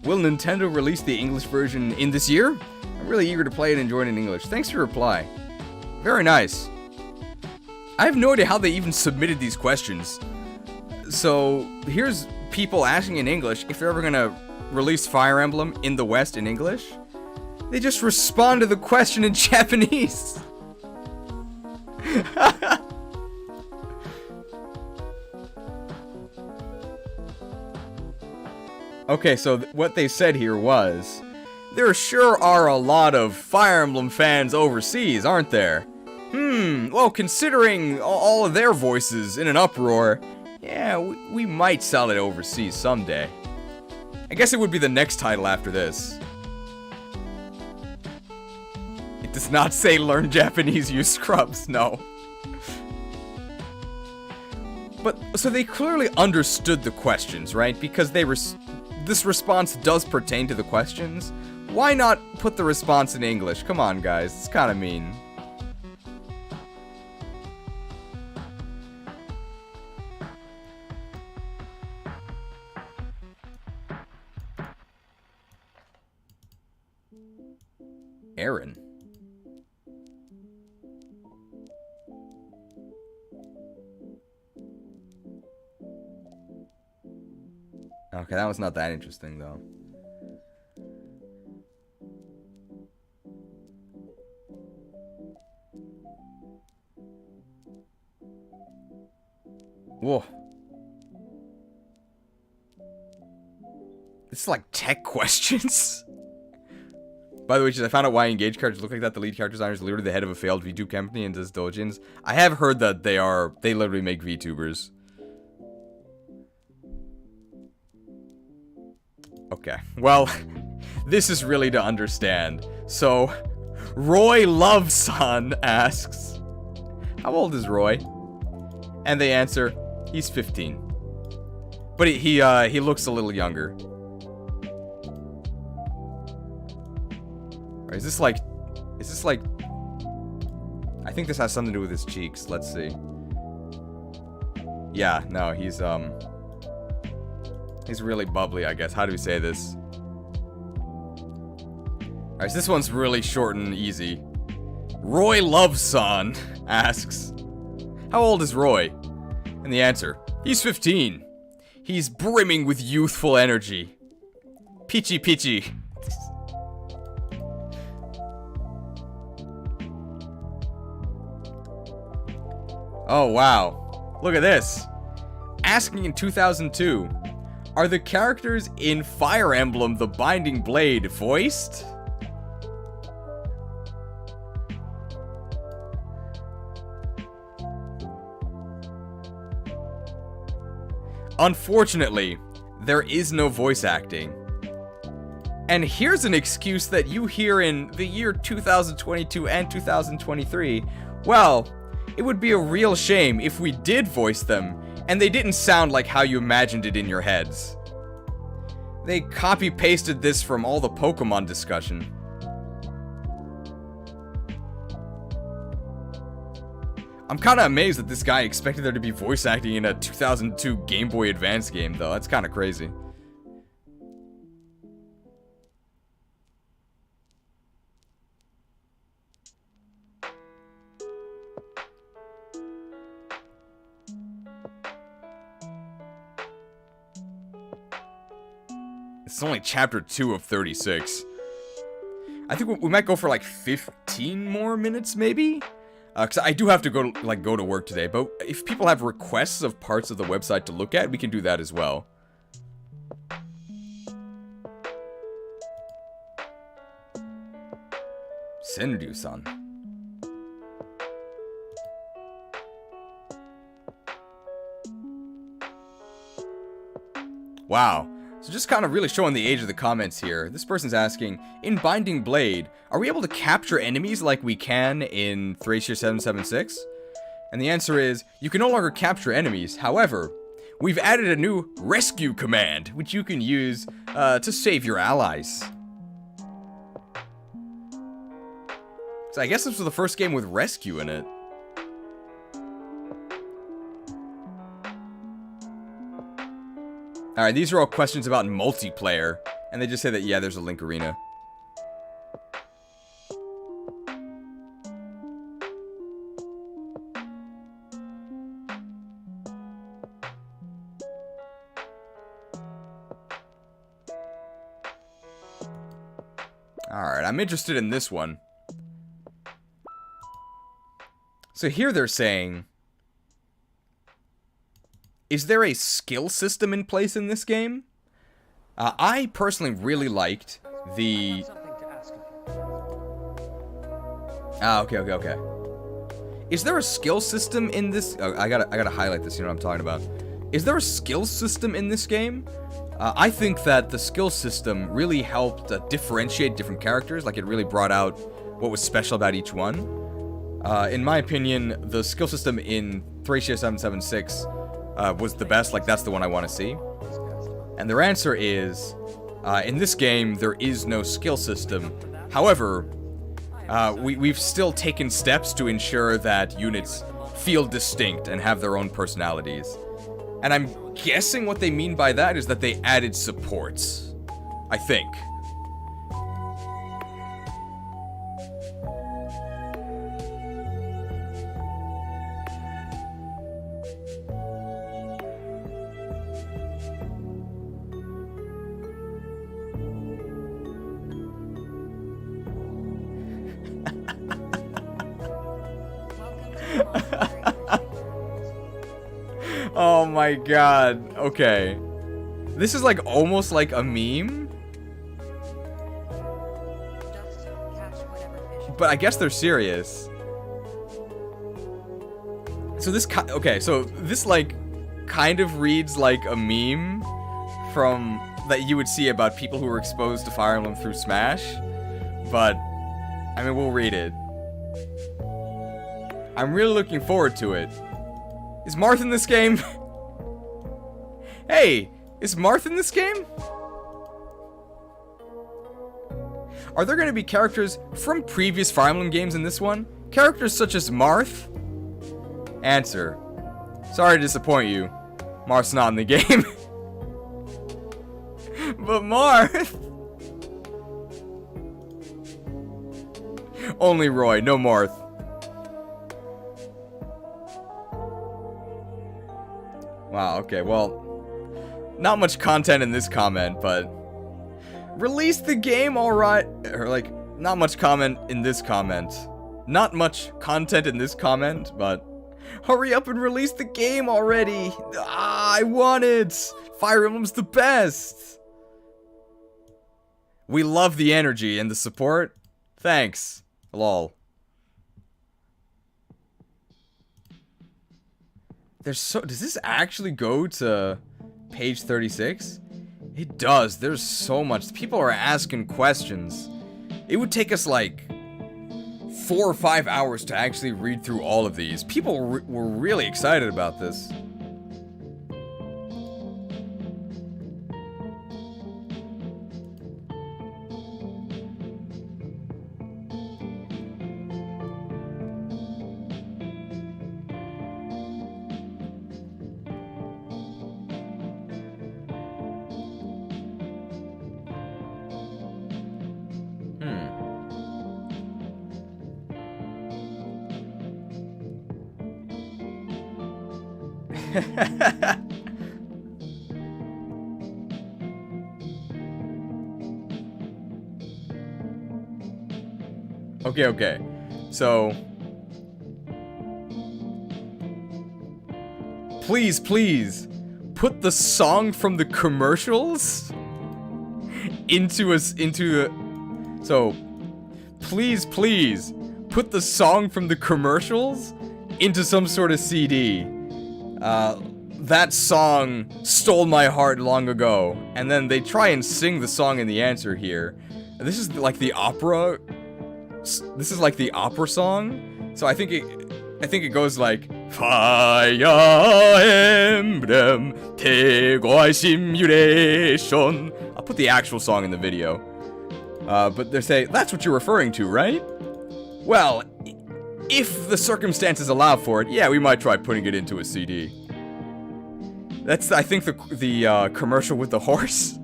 Will Nintendo release the English version in this year? I'm really eager to play it and enjoy it in English. Thanks for your reply. Very nice. I have no idea how they even submitted these questions. So, here's people asking in English if they're ever gonna release Fire Emblem in the West in English. They just respond to the question in Japanese. Okay, so what they said here was, there sure are a lot of Fire Emblem fans overseas, aren't there? Well, considering all of their voices in an uproar, yeah, we might sell it overseas someday. I guess it would be the next title after this. It does not say learn Japanese, use scrubs, no. But, so they clearly understood the questions, right? Because they this response does pertain to the questions, why not put the response in English? Come on, guys. It's kind of mean. Aaron. Okay, that was not that interesting, though. Whoa. This is like tech questions. By the way, I found out why engaged characters look like that. The lead character designer is literally the head of a failed VTuber company and does doujins. I have heard that they literally make VTubers. Okay, well, this is really to understand. So, Roy Loveson asks, how old is Roy? And they answer, he's 15. But he looks a little younger. Or is this like, I think this has something to do with his cheeks. Let's see. Yeah, no, he's really bubbly, I guess. How do we say this? Alright, so this one's really short and easy. Roy Loveson asks, how old is Roy? And the answer, he's 15. He's brimming with youthful energy. Peachy peachy. Oh, wow. Look at this. Asking in 2002, are the characters in Fire Emblem The Binding Blade voiced? Unfortunately, there is no voice acting. And here's an excuse that you hear in the year 2022 and 2023. Well, it would be a real shame if we did voice them, and they didn't sound like how you imagined it in your heads. They copy-pasted this from all the Pokemon discussion. I'm kinda amazed that this guy expected there to be voice acting in a 2002 Game Boy Advance game, though. That's kinda crazy. It's only chapter 2 of 36. I think we might go for like 15 more minutes, maybe? Because I do have to go to work today, but if people have requests of parts of the website to look at, we can do that as well. Senryu-san. Wow. So just kind of really showing the age of the comments here. This person's asking, in Binding Blade, are we able to capture enemies like we can in Thracia 776? And the answer is, you can no longer capture enemies. However, we've added a new rescue command, which you can use to save your allies. So I guess this was the first game with rescue in it. Alright, these are all questions about multiplayer. And they just say that, yeah, there's a Link Arena. Alright, I'm interested in this one. So here they're saying, is there a skill system in place in this game? I personally really liked the... Okay. Is there a skill system in this... Oh, I gotta highlight this, you know what I'm talking about. Is there a skill system in this game? I think that the skill system really helped differentiate different characters. Like, it really brought out what was special about each one. In my opinion, the skill system in Thracia 776 was the best. Like, that's the one I want to see. And their answer is, in this game, there is no skill system. However, we've still taken steps to ensure that units feel distinct and have their own personalities. And I'm guessing what they mean by that is that they added supports. I think. Oh my god. Okay. This is like almost like a meme. But I guess they're serious. So this okay, so this like kind of reads like a meme from that you would see about people who were exposed to Fire Emblem through Smash. But I mean, we'll read it. I'm really looking forward to it. Is Marth in this game? Hey, is Marth in this game? Are there going to be characters from previous Fire Emblem games in this one? Characters such as Marth? Answer. Sorry to disappoint you. Marth's not in the game. But Marth! Only Roy, no Marth. Wow, okay, well, not much content in this comment, but release the game, alright. Or, like, not much comment in this comment. Not much content in this comment, but hurry up and release the game already. Ah, I want it. Fire Emblem's the best. We love the energy and the support. Thanks. Lol. Does this actually go to page 36? It does. There's so much. People are asking questions. It would take us like 4 or 5 hours to actually read through all of these. People were really excited about this. Okay. So, please, put the song from the commercials into so, please, put the song from the commercials into some sort of CD. That song stole my heart long ago, and then they try and sing the song in the answer here. This is like the opera. This is like the opera song, so I think it goes like Fire Emblem Tegoi Simulation. I'll put the actual song in the video, but they say that's what you're referring to, right? Well, if the circumstances allow for it, yeah, we might try putting it into a CD. That's, I think, the commercial with the horse.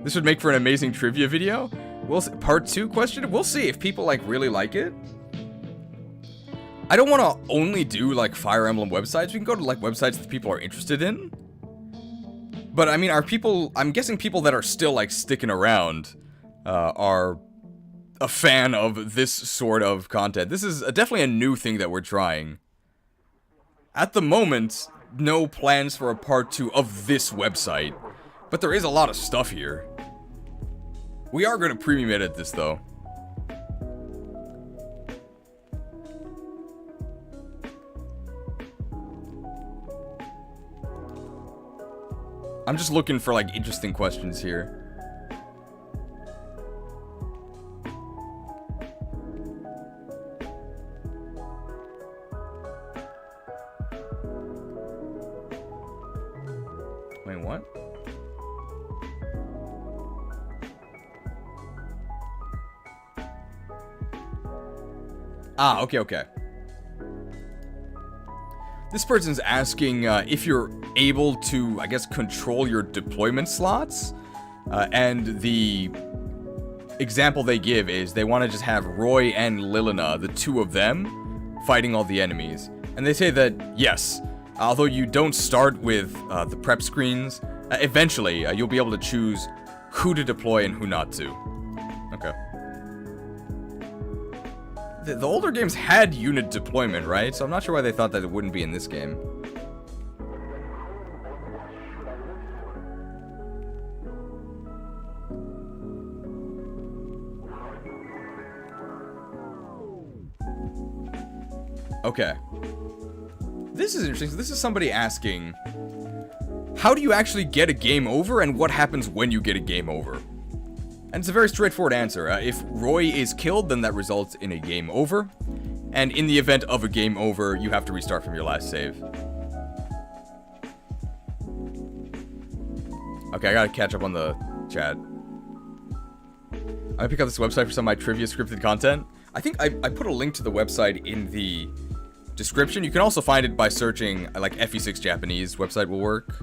This would make for an amazing trivia video. Part 2 question? We'll see if people, like, really like it. I don't want to only do, like, Fire Emblem websites. We can go to, like, websites that people are interested in. But, I mean, I'm guessing people that are still, like, sticking around are a fan of this sort of content. This is definitely a new thing that we're trying. At the moment, no plans for a part 2 of this website. But there is a lot of stuff here. We are going to premium edit this, though. I'm just looking for, like, interesting questions here. Wait, what? Ah, okay. This person's asking if you're able to, I guess, control your deployment slots. And the example they give is they want to just have Roy and Lilina, the two of them, fighting all the enemies. And they say that, yes, although you don't start with the prep screens, eventually you'll be able to choose who to deploy and who not to. Okay. The older games had unit deployment, right? So I'm not sure why they thought that it wouldn't be in this game. Okay. This is interesting. So this is somebody asking, how do you actually get a game over and what happens when you get a game over? And it's a very straightforward answer. If Roy is killed, then that results in a game over. And in the event of a game over, you have to restart from your last save. Okay, I gotta catch up on the chat. I'm gonna pick up this website for some of my trivia scripted content. I think I put a link to the website in the description. You can also find it by searching, like, FE6 Japanese website will work.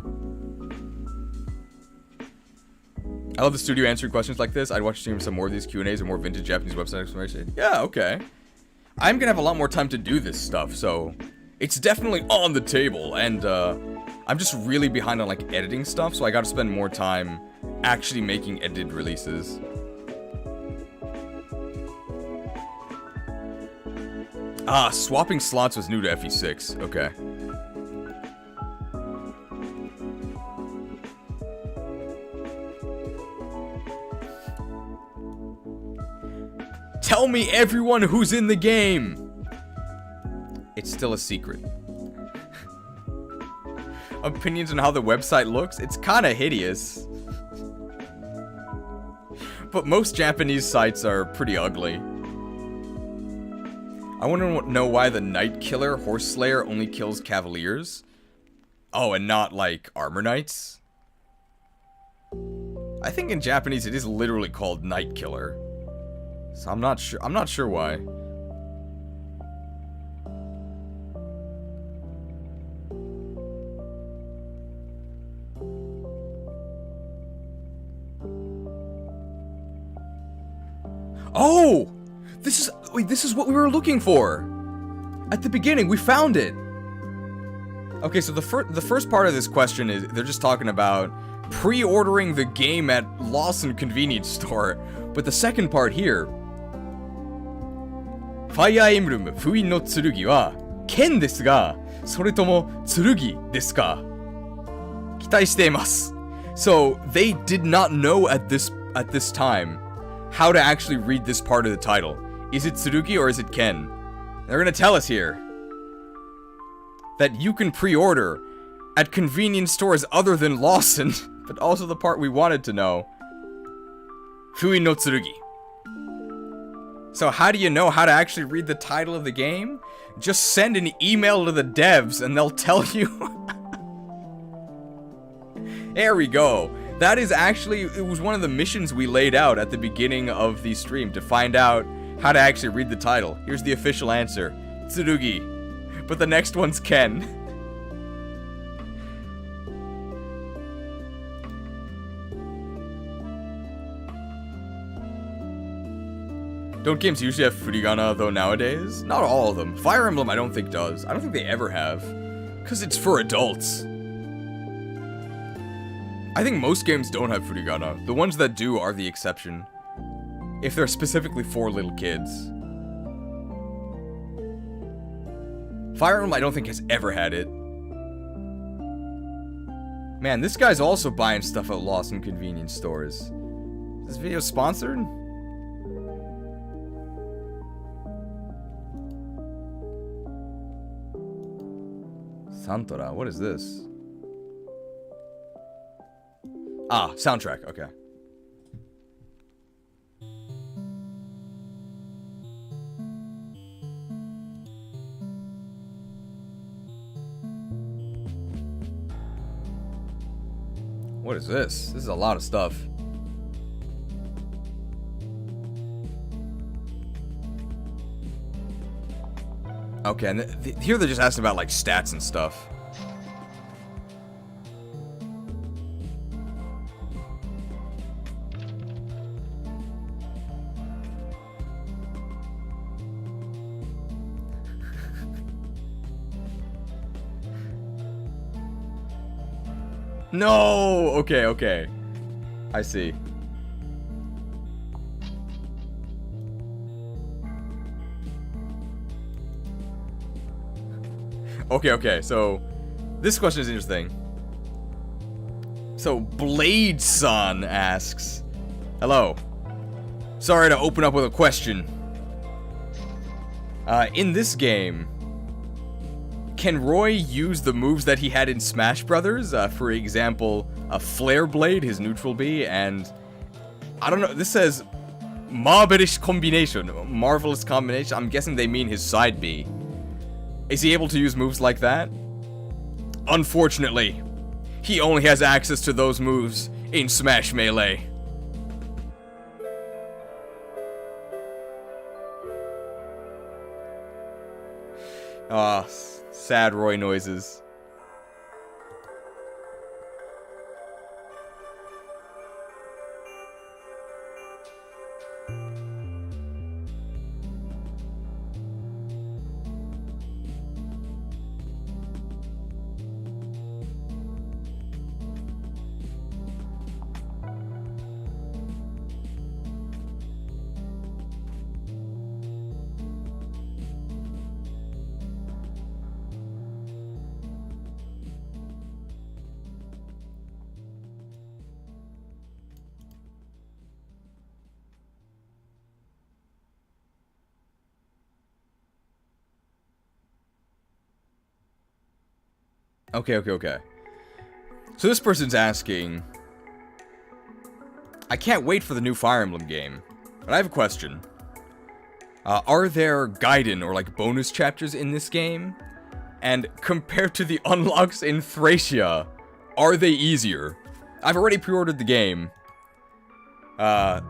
I love the studio answering questions like this. I'd watch some more of these Q&As or more vintage Japanese website explanation. Yeah, okay. I'm gonna have a lot more time to do this stuff, so it's definitely on the table, and I'm just really behind on, like, editing stuff, so I gotta spend more time actually making edited releases. Ah, swapping slots was new to FE6. Okay. Tell me everyone who's in the game! It's still a secret. Opinions on how the website looks? It's kinda hideous. But most Japanese sites are pretty ugly. I want to know why the Night Killer, Horse Slayer, only kills Cavaliers. Oh, and not, like, Armor Knights? I think in Japanese it is literally called Night Killer. So I'm not sure why. Oh! This is what we were looking for! At the beginning, we found it! Okay, so the first part of this question is, they're just talking about pre-ordering the game at Lawson Convenience Store. But the second part here... Fire Emblem Fui no Tsurugi wa Ken desu ga, soretomo Tsurugi desu ka? Kitai shite imasu. So, they did not know at this time how to actually read this part of the title. Is it Tsurugi or is it Ken? They're gonna tell us here that you can pre-order at convenience stores other than Lawson, but also the part we wanted to know. Fui no Tsurugi. So how do you know how to actually read the title of the game? Just send an email to the devs and they'll tell you. There we go. That is actually, it was one of the missions we laid out at the beginning of the stream to find out how to actually read the title. Here's the official answer. Tsurugi. But the next one's Ken. Don't games usually have furigana, though, nowadays? Not all of them. Fire Emblem, I don't think does. I don't think they ever have. Because it's for adults. I think most games don't have furigana. The ones that do are the exception. If they're specifically for little kids. Fire Emblem, I don't think has ever had it. Man, this guy's also buying stuff at Lawson convenience stores. Is this video sponsored? Santora, what is this? Ah, soundtrack, okay. What is this? This is a lot of stuff. Okay, and here they're just asking about, like, stats and stuff. No! Okay, okay. I see. Okay, okay, so this question is interesting. So, Blade Son asks, hello. Sorry to open up with a question. In this game, can Roy use the moves that he had in Smash Brothers? For example, a Flare Blade, his neutral B, and I don't know, this says marvelous combination. Marvelous combination. I'm guessing they mean his side B. Is he able to use moves like that? Unfortunately, he only has access to those moves in Smash Melee. Ah, sad Roy noises. Okay. So this person's asking, I can't wait for the new Fire Emblem game, but I have a question. Are there Gaiden or like bonus chapters in this game? And compared to the unlocks in Thracia, are they easier? I've already pre-ordered the game. I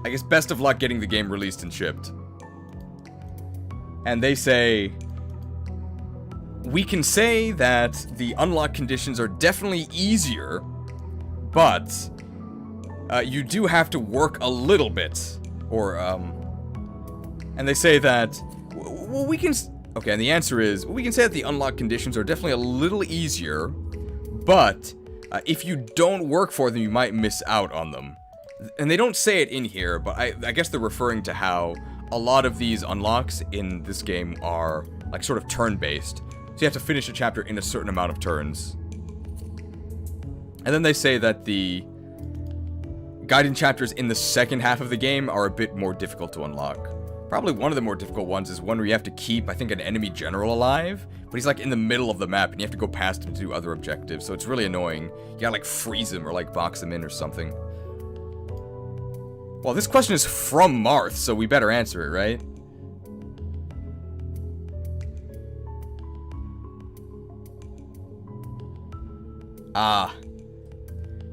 guess best of luck getting the game released and shipped. And they say, we can say that the unlock conditions are definitely easier, but you do have to work a little bit. Or, and they say that, well, we can, okay, and the answer is, we can say that the unlock conditions are definitely a little easier, but if you don't work for them, you might miss out on them. And they don't say it in here, but I guess they're referring to how a lot of these unlocks in this game are, like, sort of turn-based. So you have to finish a chapter in a certain amount of turns. And then they say that the Gaiden chapters in the second half of the game are a bit more difficult to unlock. Probably one of the more difficult ones is one where you have to keep, I think, an enemy general alive, but he's like in the middle of the map and you have to go past him to do other objectives, so it's really annoying. You gotta like freeze him or like box him in or something. Well, this question is from Marth, so we better answer it, right?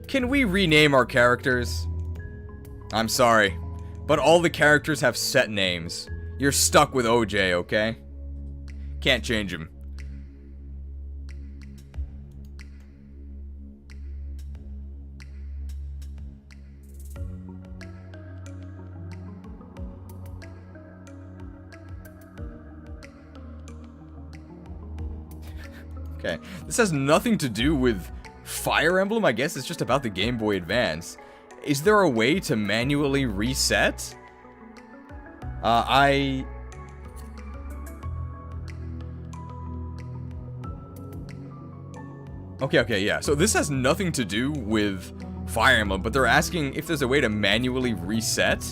Can we rename our characters? I'm sorry, but all the characters have set names. You're stuck with OJ, okay? Can't change him. Okay, this has nothing to do with Fire Emblem, I guess it's just about the Game Boy Advance. Is there a way to manually reset? Okay, yeah. So this has nothing to do with Fire Emblem, but they're asking if there's a way to manually reset.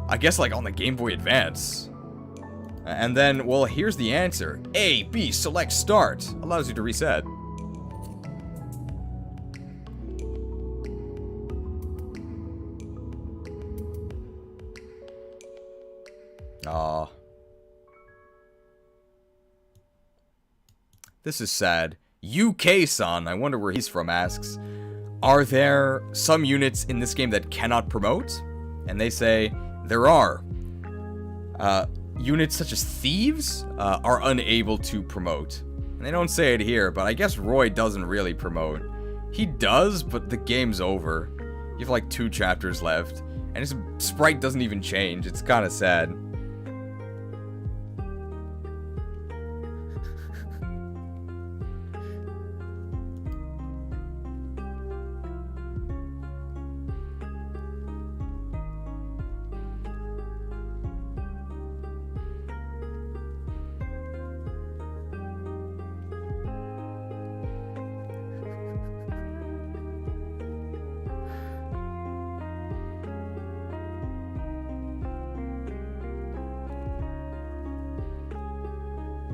I guess like on the Game Boy Advance. And then, well, here's the answer. A, B, select start. Allows you to reset. Aw. This is sad. UK-san, I wonder where he's from, asks, are there some units in this game that cannot promote? And they say, there are. Units such as thieves are unable to promote. And they don't say it here, but I guess Roy doesn't really promote. He does, but the game's over. You have like 2 chapters left, and his sprite doesn't even change. It's kind of sad.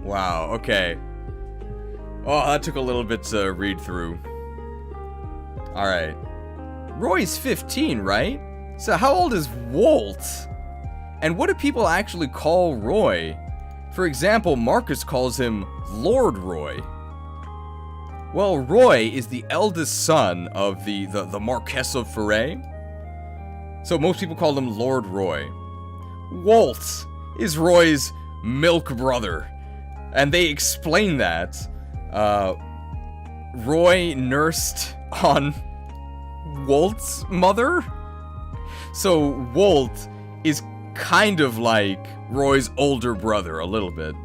Wow, okay. Oh, that took a little bit to read through. Alright. Roy's 15, right? So how old is Walt? And what do people actually call Roy? For example, Marcus calls him Lord Roy. Well, Roy is the eldest son of the Marquess of Foray. So most people call him Lord Roy. Walt is Roy's milk brother. And they explain that Roy nursed on Walt's mother. So Walt is kind of like Roy's older brother a little bit.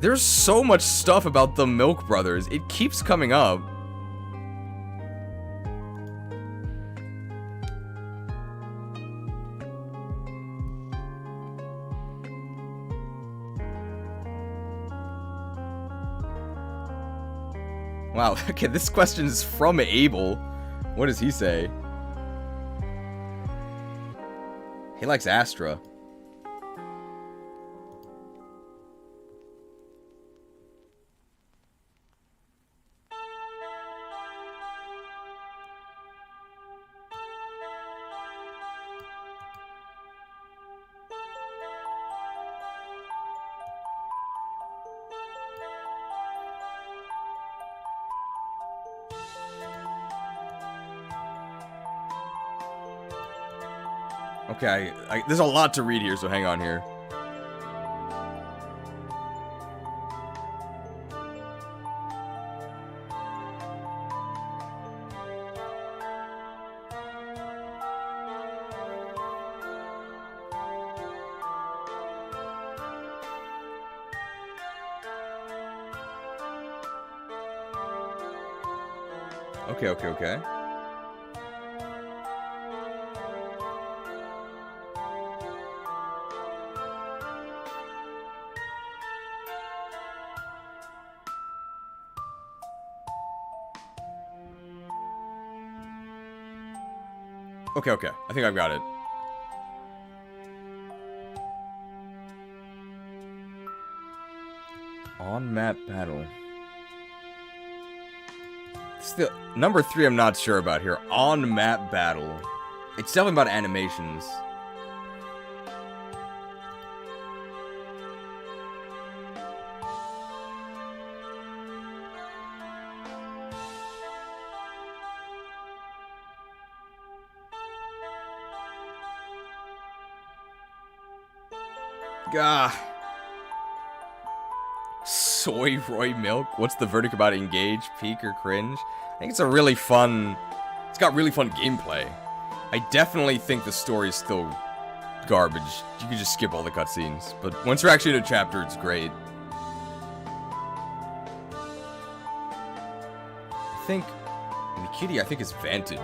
There's so much stuff about the Milk Brothers. It keeps coming up. Wow, okay, this question is from Abel. What does he say? He likes Astra. Okay, there's a lot to read here, so hang on here. Okay. Okay, I think I've got it. On-map battle. Still, number 3 I'm not sure about here. On-map battle. It's definitely about animations. Gah. Soy Roy Milk? What's the verdict about Engage, Peak, or Cringe? I think it's a really fun... It's got really fun gameplay. I definitely think the story is still garbage. You can just skip all the cutscenes. But once you're actually in a chapter, it's great. I think... Nikiti, I think, is Vantage.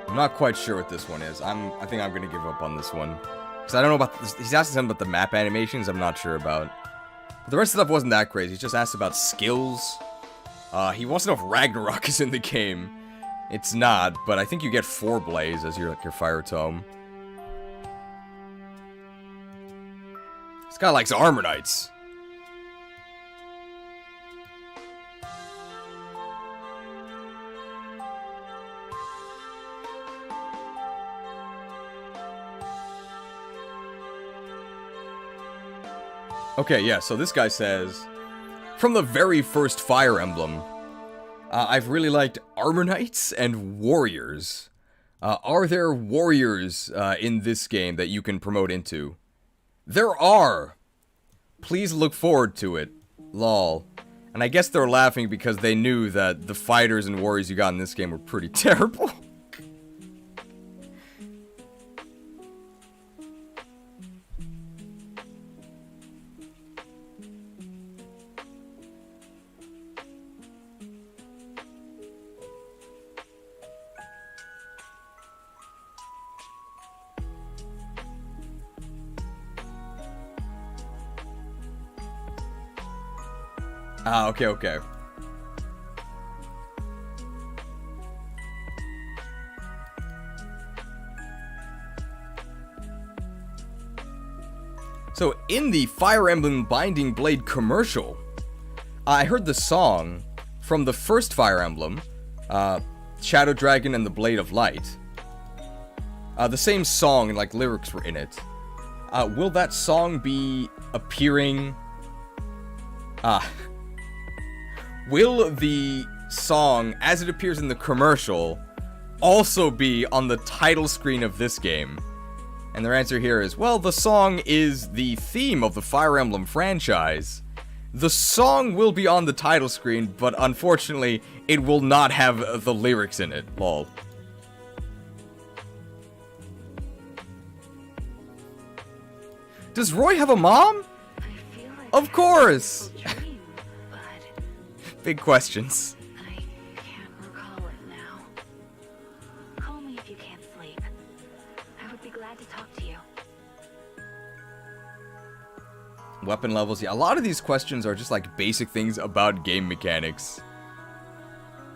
I'm not quite sure what this one is. I think I'm gonna give up on this one. Because I don't know about this. He's asking something about the map animations I'm not sure about. But the rest of the stuff wasn't that crazy. He just asked about skills. He wants to know if Ragnarok is in the game. It's not, but I think you get 4 Blaze as your fire tome. This guy likes Armor Knights. Okay, yeah, so this guy says, from the very first Fire Emblem, I've really liked Armor Knights and Warriors. Are there warriors in this game that you can promote into? There are! Please look forward to it. Lol. And I guess they're laughing because they knew that the fighters and warriors you got in this game were pretty terrible. Okay. So, in the Fire Emblem Binding Blade commercial, I heard the song from the first Fire Emblem, Shadow Dragon and the Blade of Light. The same song and, like, lyrics were in it. Will that song be appearing... Will the song, as it appears in the commercial, also be on the title screen of this game? And their answer here is, well, the song is the theme of the Fire Emblem franchise. The song will be on the title screen, but unfortunately, it will not have the lyrics in it. Lol. Does Roy have a mom? I feel like Of course! a dream, but Big questions. I can't recall it now. Call me if you can't sleep. I would be glad to talk to you. Weapon levels, yeah, a lot of these questions are just like basic things about game mechanics.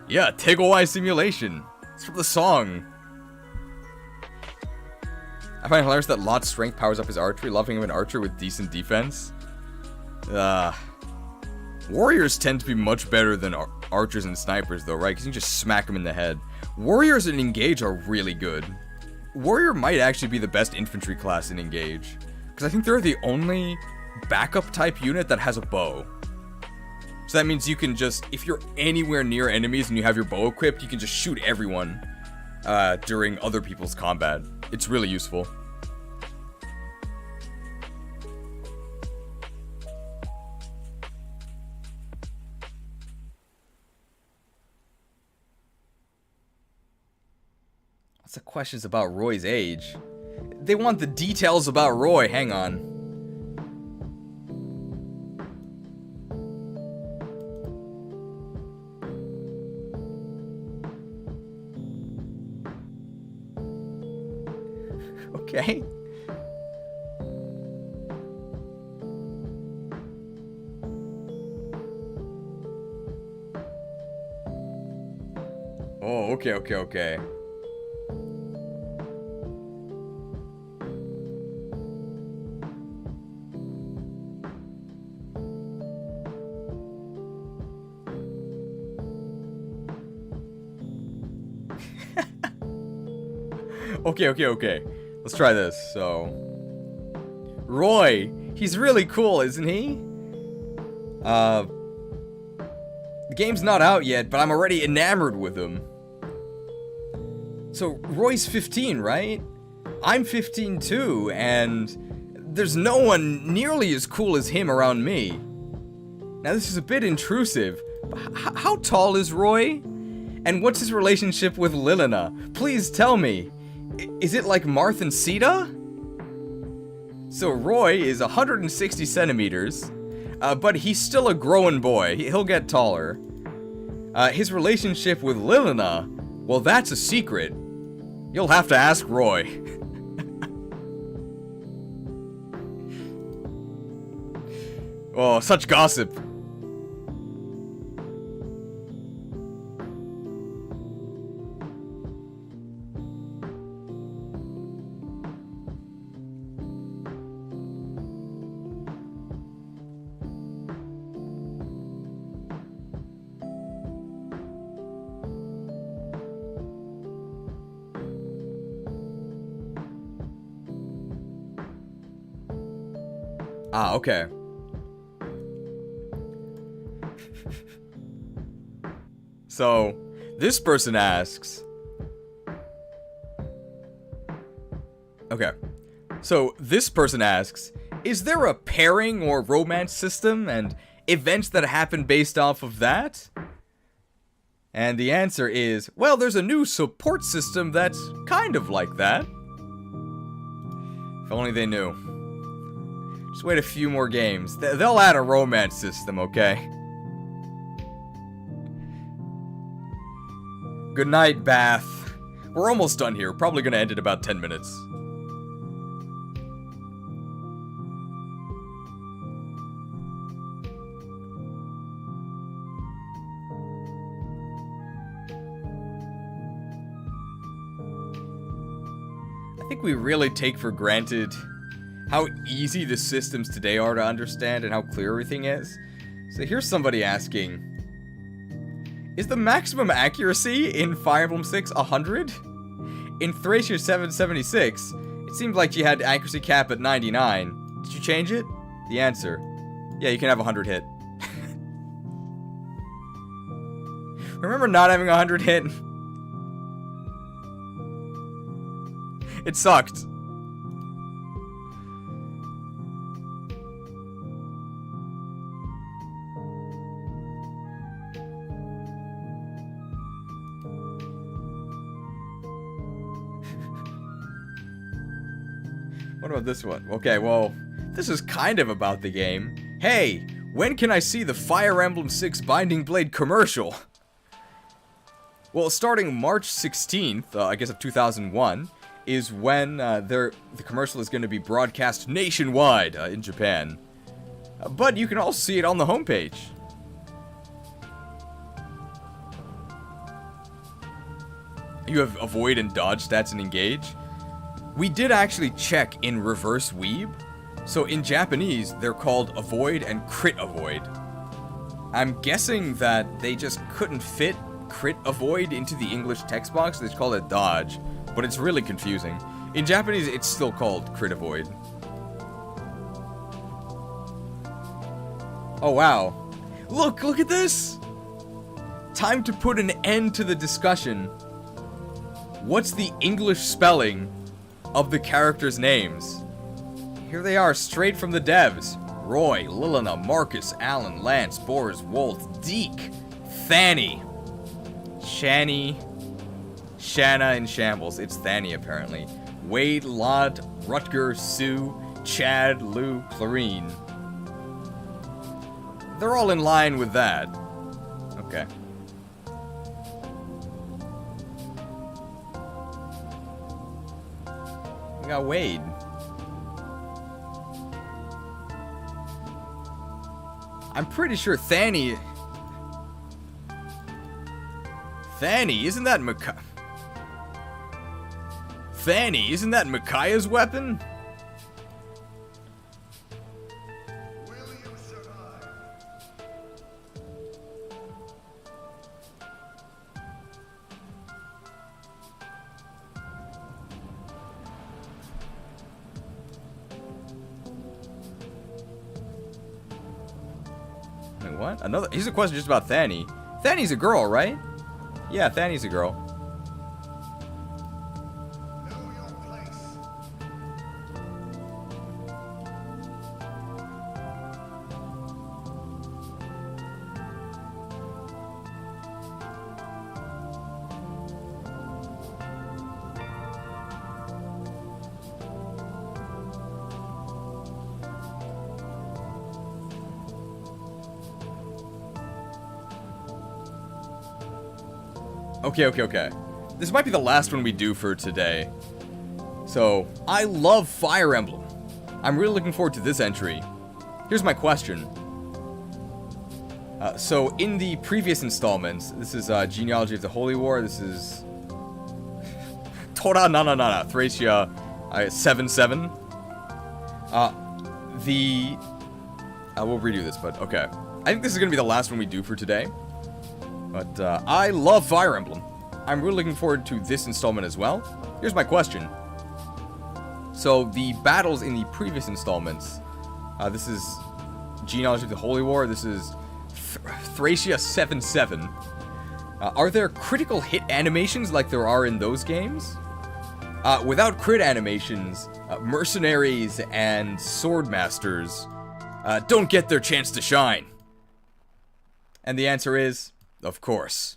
Yeah, Tegel-wise simulation. It's from the song. I find it hilarious that Lot's strength powers up his archery, loving him an archer with decent defense. Warriors tend to be much better than archers and snipers though, right? Because you can just smack them in the head. Warriors and Engage are really good. Warrior might actually be the best infantry class in Engage. Because I think they're the only backup type unit that has a bow. So that means you can just, if you're anywhere near enemies and you have your bow equipped, you can just shoot everyone during other people's combat. It's really useful. Lots of questions about Roy's age. They want the details about Roy. Hang on. Okay. Oh, okay. Okay. Let's try this. So, Roy, he's really cool, isn't he? The game's not out yet, but I'm already enamored with him. So, Roy's 15, right? I'm 15 too, and there's no one nearly as cool as him around me. Now, this is a bit intrusive, but how tall is Roy? And what's his relationship with Lilina? Please tell me. Is it like Marth and Sita? So Roy is 160 centimeters, but he's still a growing boy. He'll get taller. His relationship with Lilina, well, that's a secret. You'll have to ask Roy. Oh, such gossip. Ah, okay. So, this person asks... Okay. So, this person asks, is there a pairing or romance system and events that happen based off of that? And the answer is, well, there's a new support system that's kind of like that. If only they knew. Just wait a few more games. They'll add a romance system, okay? Good night, Bath. We're almost done here. Probably gonna end in about 10 minutes. I think we really take for granted how easy the systems today are to understand and how clear everything is. So here's somebody asking, is the maximum accuracy in Fire Emblem 6 100? In Thracia 776, it seemed like you had accuracy cap at 99. Did you change it? The answer, yeah, you can have 100 hit. Remember not having 100 hit? It sucked. What about this one? Okay, well, this is kind of about the game. Hey, when can I see the Fire Emblem 6 Binding Blade commercial? Well, starting March 16th, I guess of 2001, is when the commercial is going to be broadcast nationwide in Japan. But you can also see it on the homepage. You have avoid and dodge stats and engage. We did actually check in reverse weeb. So in Japanese, they're called avoid and crit avoid. I'm guessing that they just couldn't fit crit avoid into the English text box. They just called it dodge. But it's really confusing. In Japanese, it's still called crit avoid. Oh, wow. Look at this! Time to put an end to the discussion. What's the English spelling of the characters' names? Here they are, straight from the devs. Roy, Lilina, Marcus, Alan, Lance, Boris, Walt, Deke, Fanny, Shani, Shanna in shambles. It's Thani, apparently. Wade, Lod, Rutger, Sue, Chad, Lou, Clarine. They're all in line with that. Okay. We got Wade. I'm pretty sure Thani, isn't that Thani, isn't that Micaiah's weapon? Will you survive? Wait, what? Another? Here's a question just about Thani. Thani's a girl, right? Yeah, Thani's a girl. Know your place. Okay. This might be the last one we do for today. So, I love Fire Emblem. I'm really looking forward to this entry. Here's my question. So, in the previous installments, this is Genealogy of the Holy War, this is... Tora Nananana, Thracia 7-7. We'll redo this, but okay. I think this is going to be the last one we do for today. But, I love Fire Emblem. I'm really looking forward to this installment as well. Here's my question. So, the battles in the previous installments, this is Genealogy of the Holy War, this is Thracia 7-7. Are there critical hit animations like there are in those games? Without crit animations, mercenaries and swordmasters don't get their chance to shine. And the answer is, of course.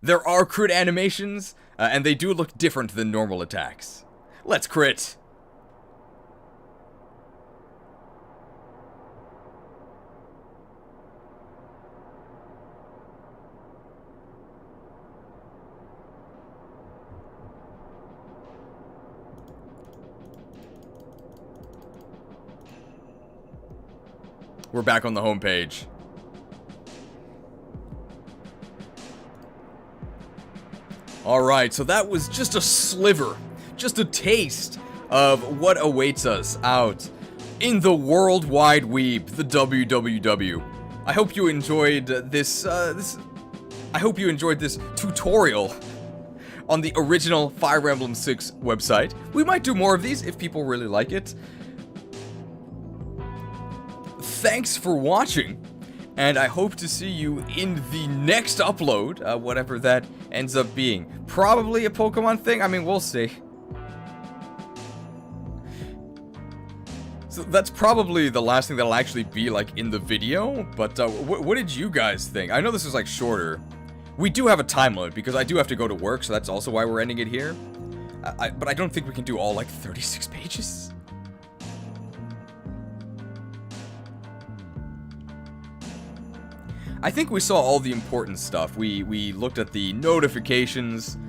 There are crit animations, and they do look different than normal attacks. Let's crit! We're back on the home page. Alright, so that was just a sliver, just a taste of what awaits us out in the World Wide Weeb, the WWW. I hope you enjoyed this tutorial on the original Fire Emblem 6 website. We might do more of these if people really like it. Thanks for watching, and I hope to see you in the next upload, whatever that ends up being. Probably a Pokemon thing? I mean, we'll see. So that's probably the last thing that'll actually be, like, in the video, but what did you guys think? I know this is, like, shorter. We do have a time limit, because I do have to go to work, so that's also why we're ending it here. But I don't think we can do all, like, 36 pages. I think we saw all the important stuff. We looked at the notifications.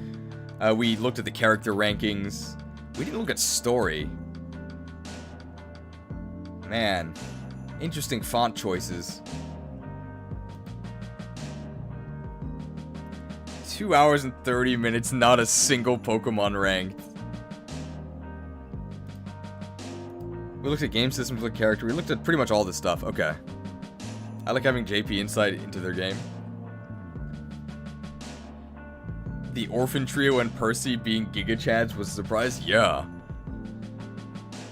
We looked at the character rankings. We didn't look at story. Man, interesting font choices. 2 hours and 30 minutes, not a single Pokemon ranked. We looked at game systems, we looked at character, we looked at pretty much all this stuff. Okay. I like having JP insight into their game. The Orphan Trio and Percy being Giga Chads was a surprise? Yeah.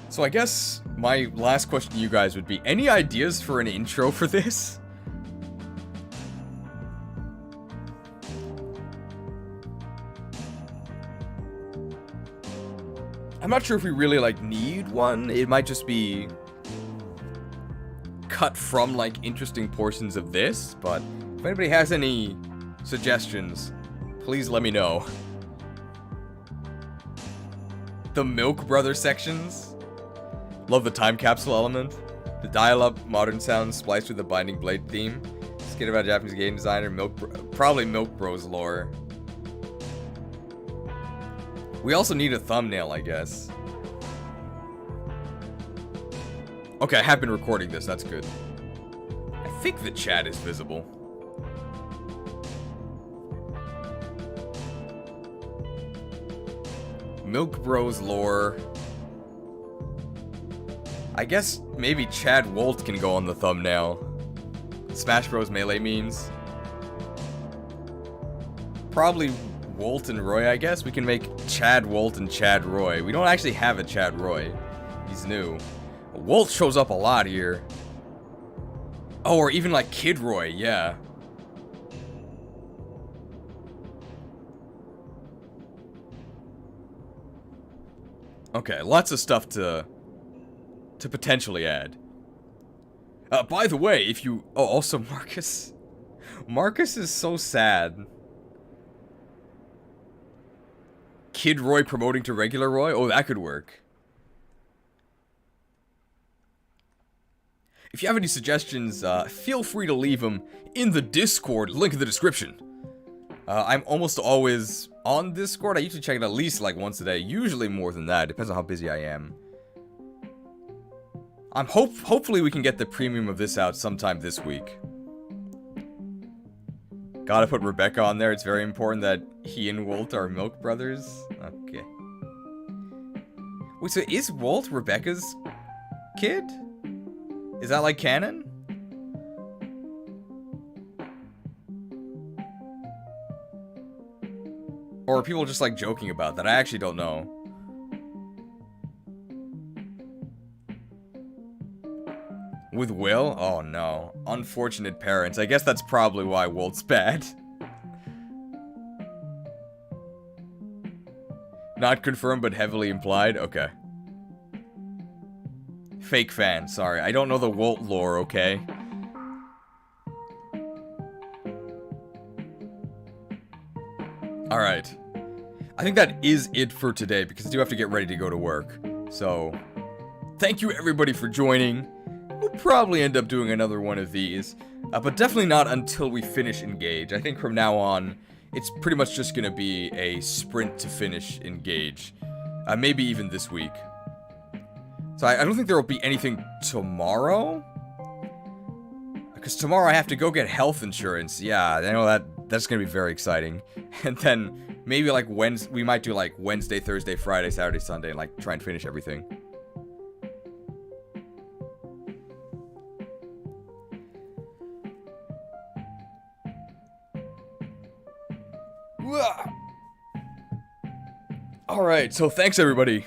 So I guess my last question to you guys would be, any ideas for an intro for this? I'm not sure if we really, like, need one. It might just be cut from, like, interesting portions of this, but if anybody has any suggestions, please let me know. The Milk Brother sections. Love the time capsule element. The dial-up modern sounds spliced with the Binding Blade theme. Skit about Japanese game designer, probably Milk Bros lore. We also need a thumbnail, I guess. Okay, I have been recording this, that's good. I think the chat is visible. Milk Bros lore. I guess maybe Chad Wolt can go on the thumbnail. Smash Bros melee memes. Probably Wolt and Roy, I guess. We can make Chad Wolt and Chad Roy. We don't actually have a Chad Roy. He's new. Wolt shows up a lot here. Oh, or even like Kid Roy, yeah. Okay, lots of stuff to potentially add. By the way, if you... Oh, also Marcus. Marcus is so sad. Kid Roy promoting to regular Roy? Oh, that could work. If you have any suggestions, feel free to leave them in the Discord, link in the description. I'm almost always on Discord. I usually check it at least like once a day, usually more than that, depends on how busy I am. Hopefully we can get the premium of this out sometime this week. Gotta put Rebecca on there, it's very important that he and Wolt are Milk Brothers. Okay. Wait, so is Wolt Rebecca's kid? Is that like canon? Or are people just like joking about that? I actually don't know. With Will? Oh no. Unfortunate parents. I guess that's probably why Wolt's bad. Not confirmed, but heavily implied? Okay. Fake fan, sorry. I don't know the Wolt lore, okay? Alright. I think that is it for today, because I do have to get ready to go to work. So, thank you everybody for joining. We'll probably end up doing another one of these. But definitely not until we finish Engage. I think from now on, it's pretty much just going to be a sprint to finish Engage. Maybe even this week. So I don't think there will be anything tomorrow. Because tomorrow I have to go get health insurance. Yeah, I know that's going to be very exciting. And then maybe like we might do like Wednesday, Thursday, Friday, Saturday, Sunday, and like try and finish everything. Alright, so thanks everybody.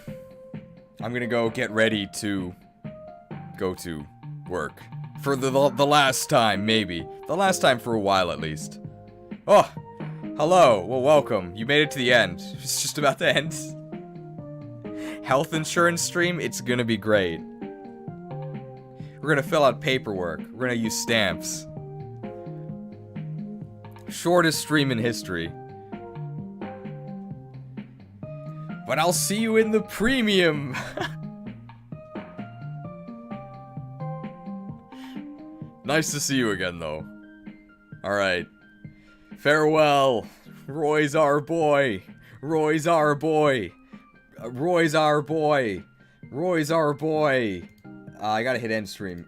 I'm gonna go get ready to go to work. For the last time, maybe. The last time for a while, at least. Oh, hello. Well, welcome. You made it to the end. It's just about to end. Health insurance stream, it's gonna be great. We're gonna fill out paperwork. We're gonna use stamps. Shortest stream in history. But I'll see you in the premium. Nice to see you again, though. Alright. Farewell. Roy's our boy. Roy's our boy. Roy's our boy. Roy's our boy. I gotta hit end stream.